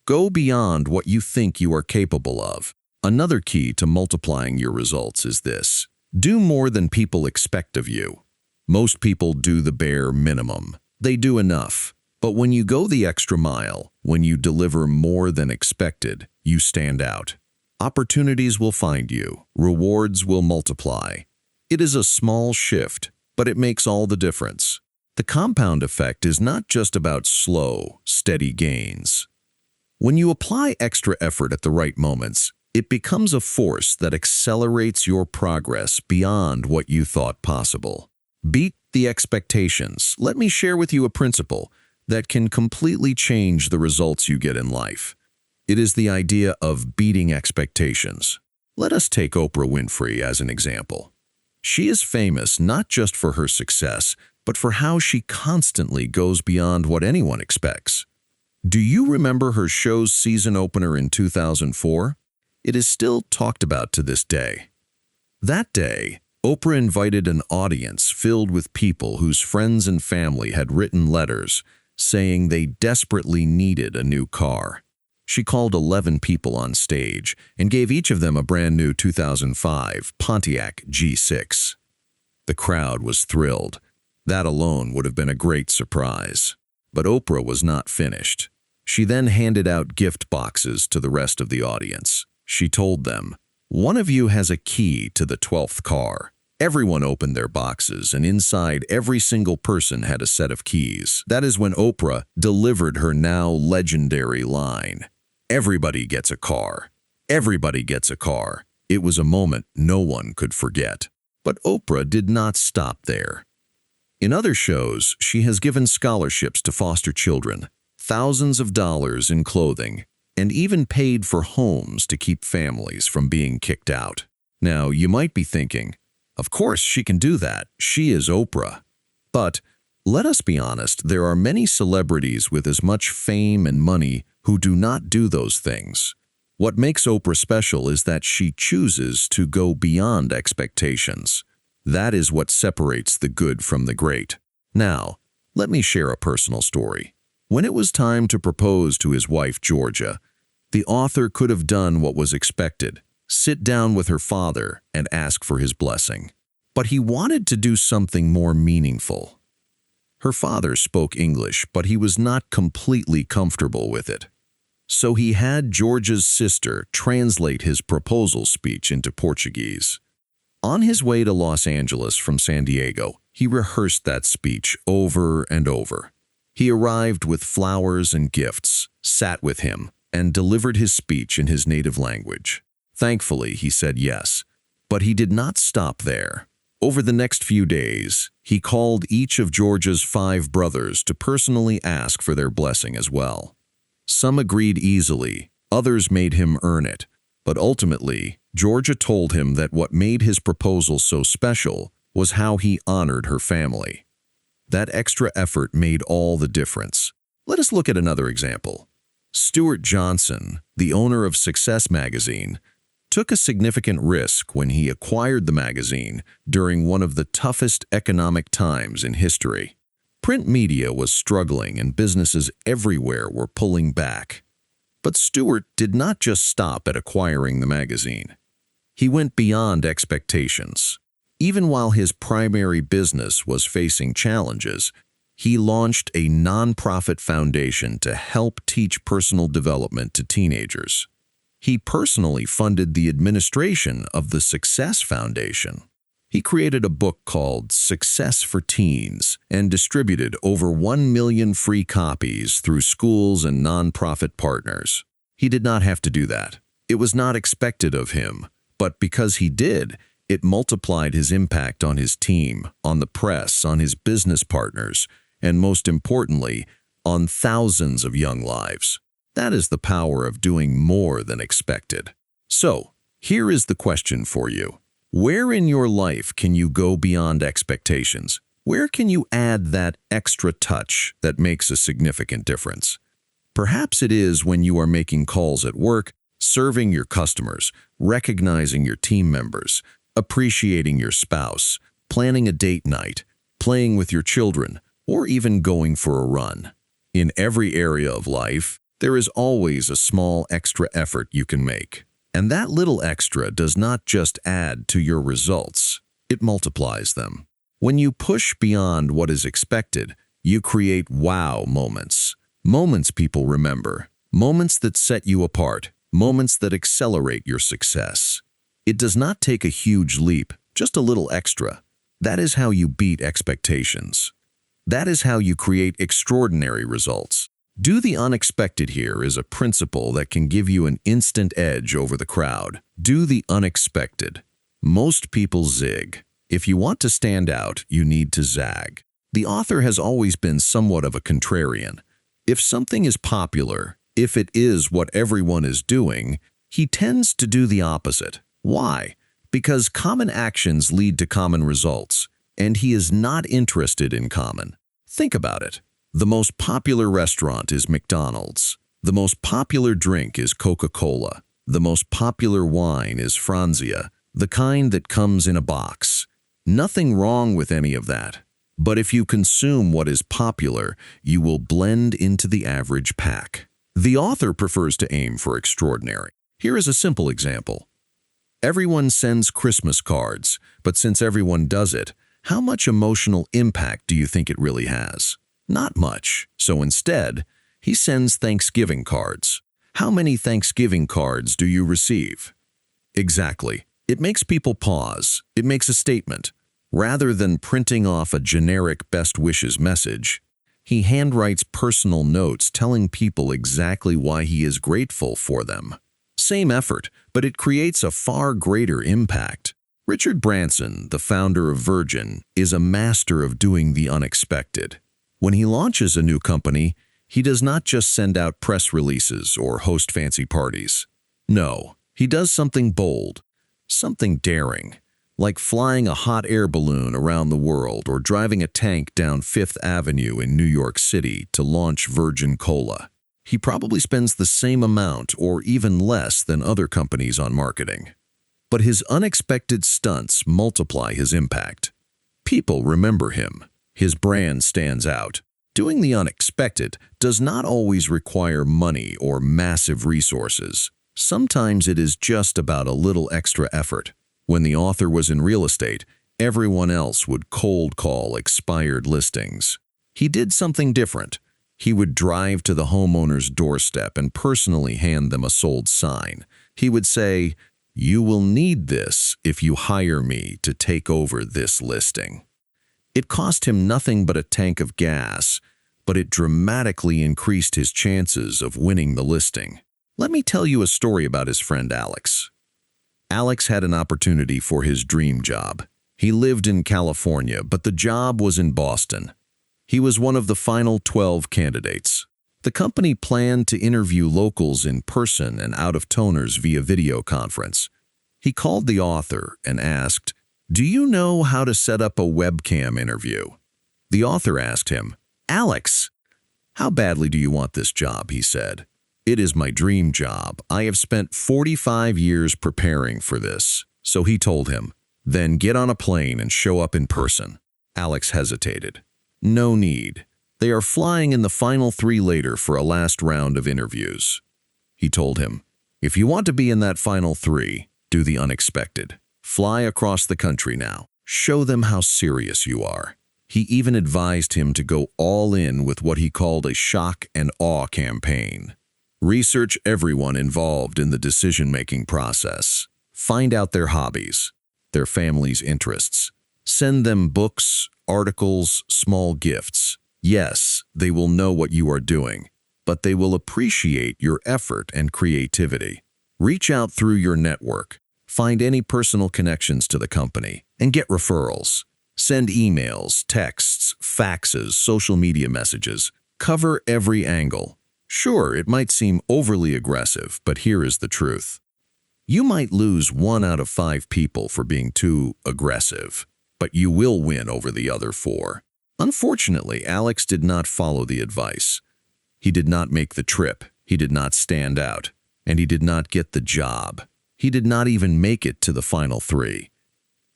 Speaker 1: Go beyond what you think you are capable of. Another key to multiplying your results is this: do more than people expect of you. Most people do the bare minimum. They do enough. But when you go the extra mile, when you deliver more than expected, you stand out. Opportunities will find you. Rewards will multiply. It is a small shift, but it makes all the difference. The compound effect is not just about slow, steady gains. When you apply extra effort at the right moments, it becomes a force that accelerates your progress beyond what you thought possible. Beat the expectations. Let me share with you a principle that can completely change the results you get in life. It is the idea of beating expectations. Let us take Oprah Winfrey as an example. She is famous not just for her success, but for how she constantly goes beyond what anyone expects. Do you remember her show's season opener in 2004? It is still talked about to this day. That day, Oprah invited an audience filled with people whose friends and family had written letters saying they desperately needed a new car. She called 11 people on stage and gave each of them a brand new 2005 Pontiac G6. The crowd was thrilled. That alone would have been a great surprise. But Oprah was not finished. She then handed out gift boxes to the rest of the audience. She told them, "One of you has a key to the 12th car." Everyone opened their boxes, and inside every single person had a set of keys. That is when Oprah delivered her now legendary line, "Everybody gets a car. Everybody gets a car." It was a moment no one could forget. But Oprah did not stop there. In other shows, she has given scholarships to foster children, thousands of dollars in clothing, and even paid for homes to keep families from being kicked out. Now, you might be thinking, of course she can do that. She is Oprah. But let us be honest, there are many celebrities with as much fame and money who do not do those things. What makes Oprah special is that she chooses to go beyond expectations. That is what separates the good from the great. Now, let me share a personal story. When it was time to propose to his wife, Georgia, the author could have done what was expected: sit down with her father and ask for his blessing. But he wanted to do something more meaningful. Her father spoke English, but he was not completely comfortable with it. So he had Georgia's sister translate his proposal speech into Portuguese. On his way to Los Angeles from San Diego, he rehearsed that speech over and over. He arrived with flowers and gifts, sat with him, and delivered his speech in his native language. Thankfully, he said yes, but he did not stop there. Over the next few days, he called each of Georgia's 5 brothers to personally ask for their blessing as well. Some agreed easily, others made him earn it, but ultimately, Georgia told him that what made his proposal so special was how he honored her family. That extra effort made all the difference. Let us look at another example. Stuart Johnson, the owner of Success magazine, took a significant risk when he acquired the magazine during one of the toughest economic times in history. Print media was struggling and businesses everywhere were pulling back. But Stuart did not just stop at acquiring the magazine. He went beyond expectations. Even while his primary business was facing challenges, he launched a nonprofit foundation to help teach personal development to teenagers. He personally funded the administration of the Success Foundation. He created a book called Success for Teens and distributed over 1 million free copies through schools and nonprofit partners. He did not have to do that. It was not expected of him, but because he did, it multiplied his impact on his team, on the press, on his business partners, and most importantly, on thousands of young lives. That is the power of doing more than expected. So, here is the question for you. Where in your life can you go beyond expectations? Where can you add that extra touch that makes a significant difference? Perhaps it is when you are making calls at work, serving your customers, recognizing your team members, appreciating your spouse, planning a date night, playing with your children, or even going for a run. In every area of life, there is always a small extra effort you can make. And that little extra does not just add to your results, it multiplies them. When you push beyond what is expected, you create wow moments. Moments people remember. Moments that set you apart. Moments that accelerate your success. It does not take a huge leap, just a little extra. That is how you beat expectations. That is how you create extraordinary results. Do the unexpected here is a principle that can give you an instant edge over the crowd. Do the unexpected. Most people zig. If you want to stand out, you need to zag. The author has always been somewhat of a contrarian. If something is popular, if it is what everyone is doing, he tends to do the opposite. Why? Because common actions lead to common results, and he is not interested in common. Think about it. The most popular restaurant is McDonald's. The most popular drink is Coca-Cola. The most popular wine is Franzia, the kind that comes in a box. Nothing wrong with any of that. But if you consume what is popular, you will blend into the average pack. The author prefers to aim for extraordinary. Here is a simple example. Everyone sends Christmas cards, but since everyone does it, how much emotional impact do you think it really has? Not much. So instead, he sends Thanksgiving cards. How many Thanksgiving cards do you receive? Exactly. It makes people pause. It makes a statement. Rather than printing off a generic best wishes message, he handwrites personal notes telling people exactly why he is grateful for them. Same effort, but it creates a far greater impact. Richard Branson, the founder of Virgin, is a master of doing the unexpected. When he launches a new company, he does not just send out press releases or host fancy parties. No, he does something bold, something daring, like flying a hot air balloon around the world or driving a tank down Fifth Avenue in New York City to launch Virgin Cola. He probably spends the same amount or even less than other companies on marketing. But his unexpected stunts multiply his impact. People remember him. His brand stands out. Doing the unexpected does not always require money or massive resources. Sometimes it is just about a little extra effort. When the author was in real estate, everyone else would cold call expired listings. He did something different. He would drive to the homeowner's doorstep and personally hand them a sold sign. He would say, "You will need this if you hire me to take over this listing." It cost him nothing but a tank of gas, but it dramatically increased his chances of winning the listing. Let me tell you a story about his friend Alex. Alex had an opportunity for his dream job. He lived in California, but the job was in Boston. He was one of the final 12 candidates. The company planned to interview locals in person and out-of-toners via video conference. He called the author and asked, "Do you know how to set up a webcam interview?" The author asked him, "Alex, how badly do you want this job?" he said. "It is my dream job. I have spent 45 years preparing for this." So he told him, "Then get on a plane and show up in person." Alex hesitated. "No need. They are flying in the final 3 later for a last round of interviews." He told him, "If you want to be in that final 3, do the unexpected. Fly across the country now. Show them how serious you are." He even advised him to go all in with what he called a shock and awe campaign. Research everyone involved in the decision-making process. Find out their hobbies, their family's interests. Send them books, articles, small gifts. Yes, they will know what you are doing, but they will appreciate your effort and creativity. Reach out through your network. Find any personal connections to the company and get referrals. Send emails, texts, faxes, social media messages. Cover every angle. Sure, it might seem overly aggressive, but here is the truth. You might lose 1 out of 5 people for being too aggressive, but you will win over the other 4. Unfortunately, Alex did not follow the advice. He did not make the trip, he did not stand out, and he did not get the job. He did not even make it to the final 3.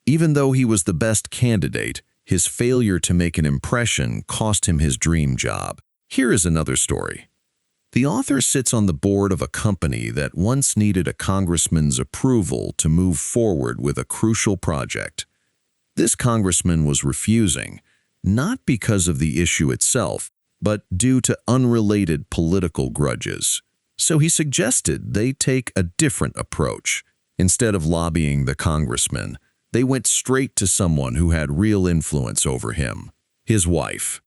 Speaker 1: Even though he was the best candidate, his failure to make an impression cost him his dream job. Here is another story. The author sits on the board of a company that once needed a congressman's approval to move forward with a crucial project. This congressman was refusing, not because of the issue itself, but due to unrelated political grudges. So he suggested they take a different approach. Instead of lobbying the congressman, they went straight to someone who had real influence over him, his wife.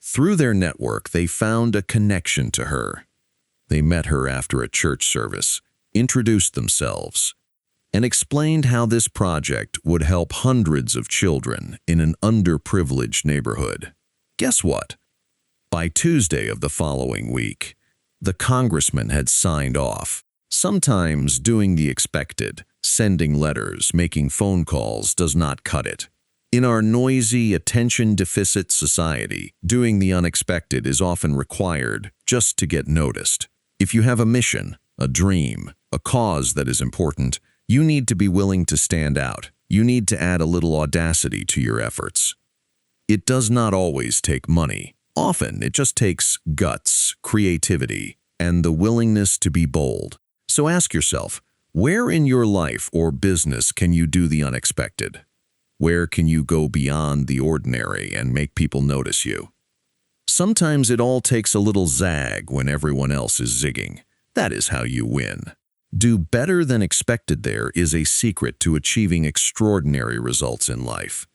Speaker 1: Through their network, they found a connection to her. They met her after a church service, introduced themselves. and explained how this project would help hundreds of children in an underprivileged neighborhood. Guess what? By Tuesday of the following week, the congressman had signed off. Sometimes doing the expected, sending letters, making phone calls does not cut it. In our noisy, attention-deficit society, doing the unexpected is often required just to get noticed. If you have a mission, a dream, a cause that is important, you need to be willing to stand out. You need to add a little audacity to your efforts. It does not always take money. Often, it just takes guts, creativity, and the willingness to be bold. So ask yourself, where in your life or business can you do the unexpected? Where can you go beyond the ordinary and make people notice you? Sometimes it all takes a little zag when everyone else is zigging. That is how you win. Do better than expected there is a secret to achieving extraordinary results in life.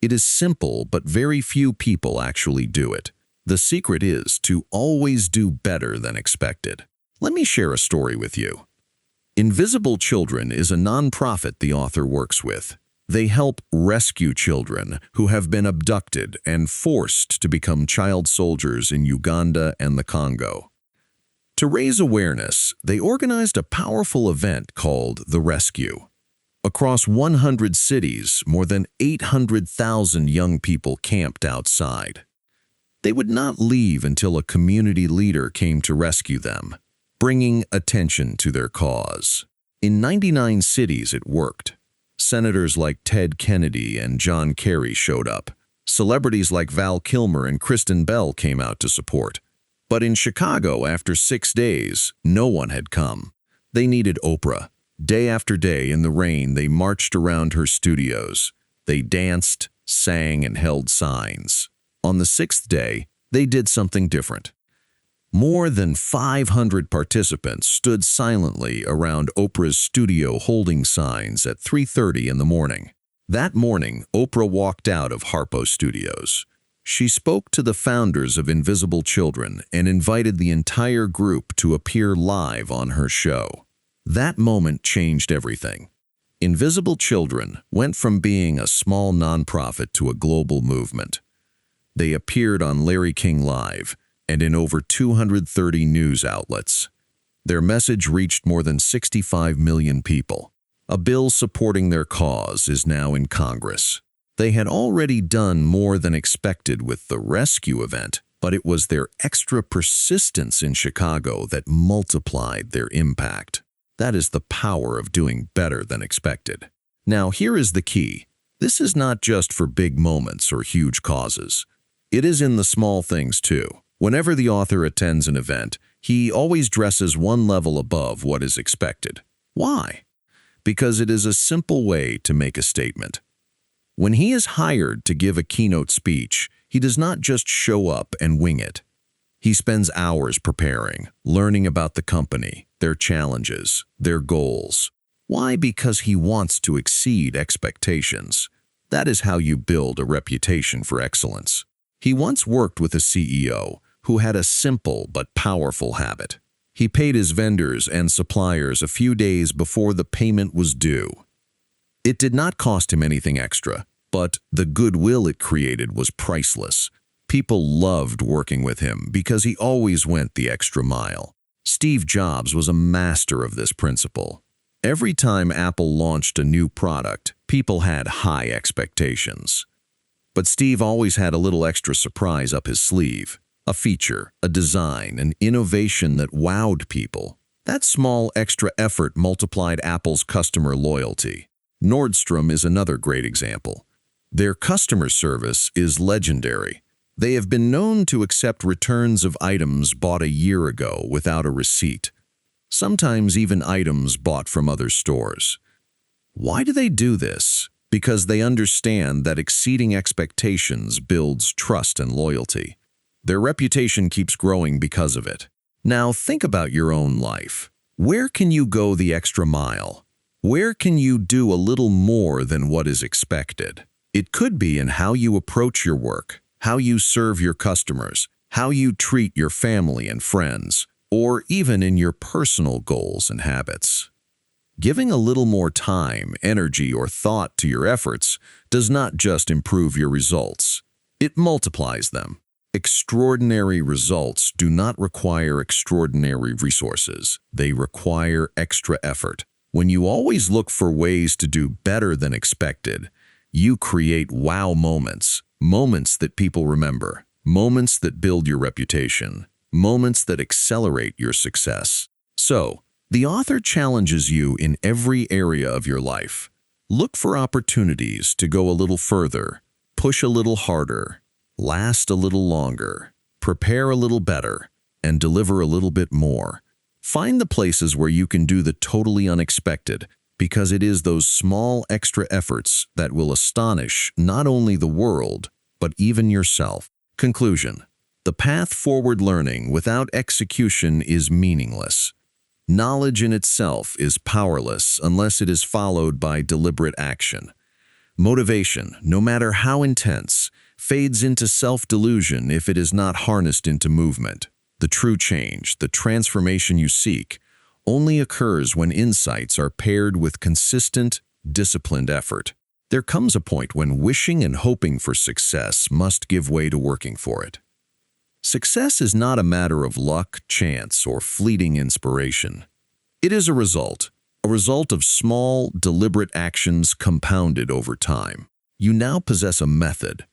Speaker 1: It is simple, but very few people actually do it. The secret is to always do better than expected. Let me share a story with you. Invisible Children is a nonprofit the author works with. They help rescue children who have been abducted and forced to become child soldiers in Uganda and the Congo. To raise awareness, they organized a powerful event called The Rescue. Across 100 cities, more than 800,000 young people camped outside. They would not leave until a community leader came to rescue them, bringing attention to their cause. In 99 cities it worked. Senators like Ted Kennedy and John Kerry showed up. Celebrities like Val Kilmer and Kristen Bell came out to support. But in Chicago, after 6 days, no one had come. They needed Oprah. Day after day in the rain, they marched around her studios. They danced, sang, and held signs. On the 6th day, they did something different. More than 500 participants stood silently around Oprah's studio holding signs at 3:30 in the morning. That morning, Oprah walked out of Harpo Studios. She spoke to the founders of Invisible Children and invited the entire group to appear live on her show. That moment changed everything. Invisible Children went from being a small nonprofit to a global movement. They appeared on Larry King Live and in over 230 news outlets. Their message reached more than 65 million people. A bill supporting their cause is now in Congress. They had already done more than expected with the rescue event, but it was their extra persistence in Chicago that multiplied their impact. That is the power of doing better than expected. Now, here is the key. This is not just for big moments or huge causes. It is in the small things too. Whenever the author attends an event, he always dresses one level above what is expected. Why? Because it is a simple way to make a statement. When he is hired to give a keynote speech, he does not just show up and wing it. He spends hours preparing, learning about the company, their challenges, their goals. Why? Because he wants to exceed expectations. That is how you build a reputation for excellence. He once worked with a CEO who had a simple but powerful habit. He paid his vendors and suppliers a few days before the payment was due. It did not cost him anything extra, but the goodwill it created was priceless. People loved working with him because he always went the extra mile. Steve Jobs was a master of this principle. Every time Apple launched a new product, people had high expectations. But Steve always had a little extra surprise up his sleeve. A feature, a design, an innovation that wowed people. That small extra effort multiplied Apple's customer loyalty. Nordstrom is another great example. Their customer service is legendary. They have been known to accept returns of items bought a year ago without a receipt, sometimes even items bought from other stores. Why do they do this? Because they understand that exceeding expectations builds trust and loyalty. Their reputation keeps growing because of it. Now think about your own life. Where can you go the extra mile? Where can you do a little more than what is expected? It could be in how you approach your work, how you serve your customers, how you treat your family and friends, or even in your personal goals and habits. Giving a little more time, energy, or thought to your efforts does not just improve your results. It multiplies them. Extraordinary results do not require extraordinary resources. They require extra effort. When you always look for ways to do better than expected, you create wow moments, moments that people remember, moments that build your reputation, moments that accelerate your success. So, the author challenges you in every area of your life. Look for opportunities to go a little further, push a little harder, last a little longer, prepare a little better, and deliver a little bit more. Find the places where you can do the totally unexpected, because it is those small extra efforts that will astonish not only the world, but even yourself. Conclusion: the path forward learning without execution is meaningless. Knowledge in itself is powerless unless it is followed by deliberate action. Motivation, no matter how intense, fades into self-delusion if it is not harnessed into movement. The true change, the transformation you seek, only occurs when insights are paired with consistent, disciplined effort. There comes a point when wishing and hoping for success must give way to working for it. Success is not a matter of luck, chance, or fleeting inspiration. It is a result of small, deliberate actions compounded over time. You now possess a method,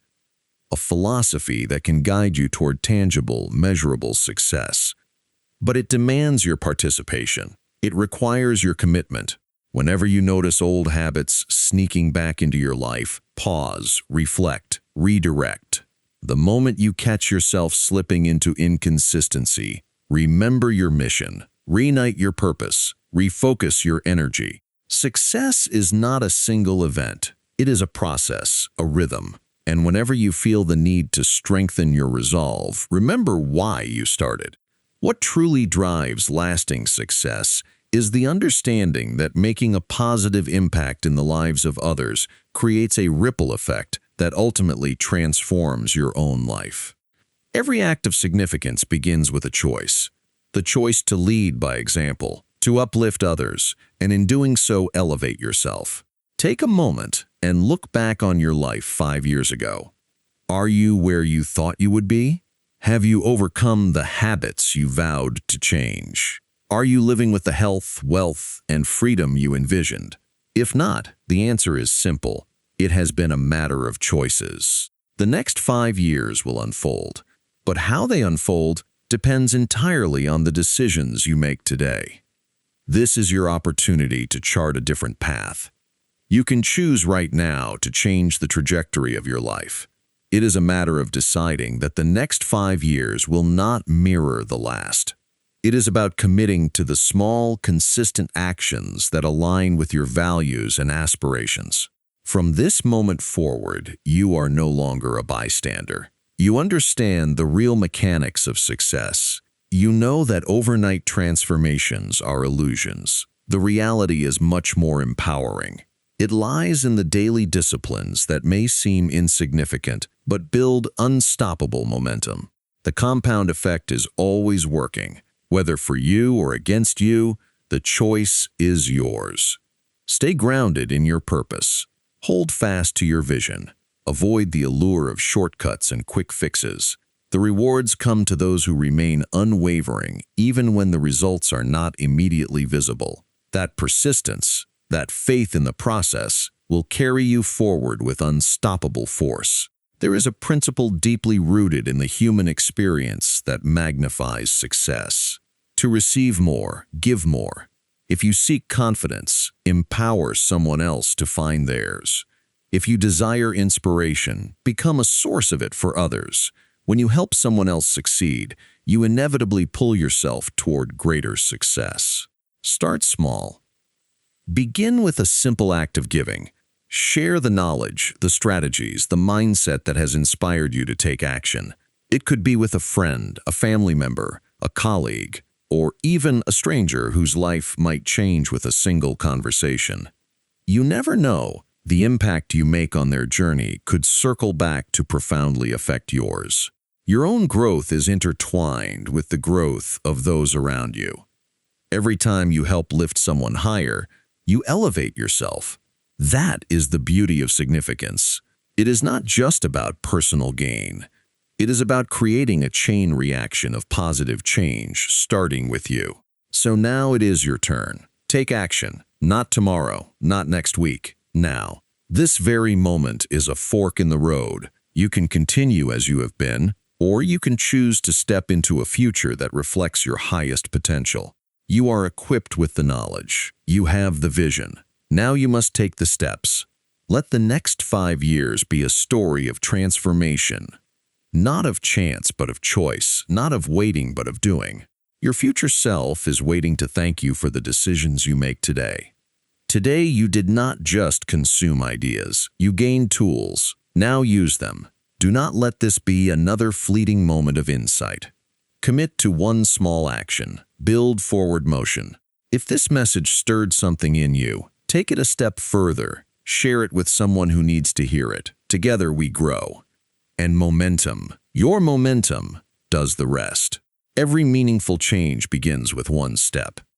Speaker 1: a philosophy that can guide you toward tangible, measurable success. But it demands your participation. It requires your commitment. Whenever you notice old habits sneaking back into your life, pause, reflect, redirect. The moment you catch yourself slipping into inconsistency, remember your mission, reignite your purpose, refocus your energy. Success is not a single event. It is a process, a rhythm. And whenever you feel the need to strengthen your resolve, remember why you started. What truly drives lasting success is the understanding that making a positive impact in the lives of others creates a ripple effect that ultimately transforms your own life. Every act of significance begins with a choice. The choice to lead by example, to uplift others, and in doing so elevate yourself. Take a moment and look back on your life 5 years ago. Are you where you thought you would be? Have you overcome the habits you vowed to change? Are you living with the health, wealth, and freedom you envisioned? If not, the answer is simple. It has been a matter of choices. The next 5 years will unfold, but how they unfold depends entirely on the decisions you make today. This is your opportunity to chart a different path. You can choose right now to change the trajectory of your life. It is a matter of deciding that the next 5 years will not mirror the last. It is about committing to the small, consistent actions that align with your values and aspirations. From this moment forward, you are no longer a bystander. You understand the real mechanics of success. You know that overnight transformations are illusions. The reality is much more empowering. It lies in the daily disciplines that may seem insignificant, but build unstoppable momentum. The compound effect is always working. Whether for you or against you, the choice is yours. Stay grounded in your purpose. Hold fast to your vision. Avoid the allure of shortcuts and quick fixes. The rewards come to those who remain unwavering, even when the results are not immediately visible. That persistence, that faith in the process, will carry you forward with unstoppable force. There is a principle deeply rooted in the human experience that magnifies success. To receive more, give more. If you seek confidence, empower someone else to find theirs. If you desire inspiration, become a source of it for others. When you help someone else succeed, you inevitably pull yourself toward greater success. Start small. Begin with a simple act of giving. Share the knowledge, the strategies, the mindset that has inspired you to take action. It could be with a friend, a family member, a colleague, or even a stranger whose life might change with a single conversation. You never know, the impact you make on their journey could circle back to profoundly affect yours. Your own growth is intertwined with the growth of those around you. Every time you help lift someone higher, You elevate yourself. That is the beauty of significance. It is not just about personal gain. It is about creating a chain reaction of positive change, starting with you. So now it is your turn. Take action. Not tomorrow, not next week, now. This very moment is a fork in the road. You can continue as you have been, or you can choose to step into a future that reflects your highest potential. You are equipped with the knowledge. You have the vision. Now you must take the steps. Let the next 5 years be a story of transformation. Not of chance, but of choice. Not of waiting, but of doing. Your future self is waiting to thank you for the decisions you make today. Today, you did not just consume ideas. You gained tools. Now use them. Do not let this be another fleeting moment of insight. Commit to one small action. Build forward motion. If this message stirred something in you, take it a step further. Share it with someone who needs to hear it. Together we grow. And momentum, your momentum, does the rest. Every meaningful change begins with one step.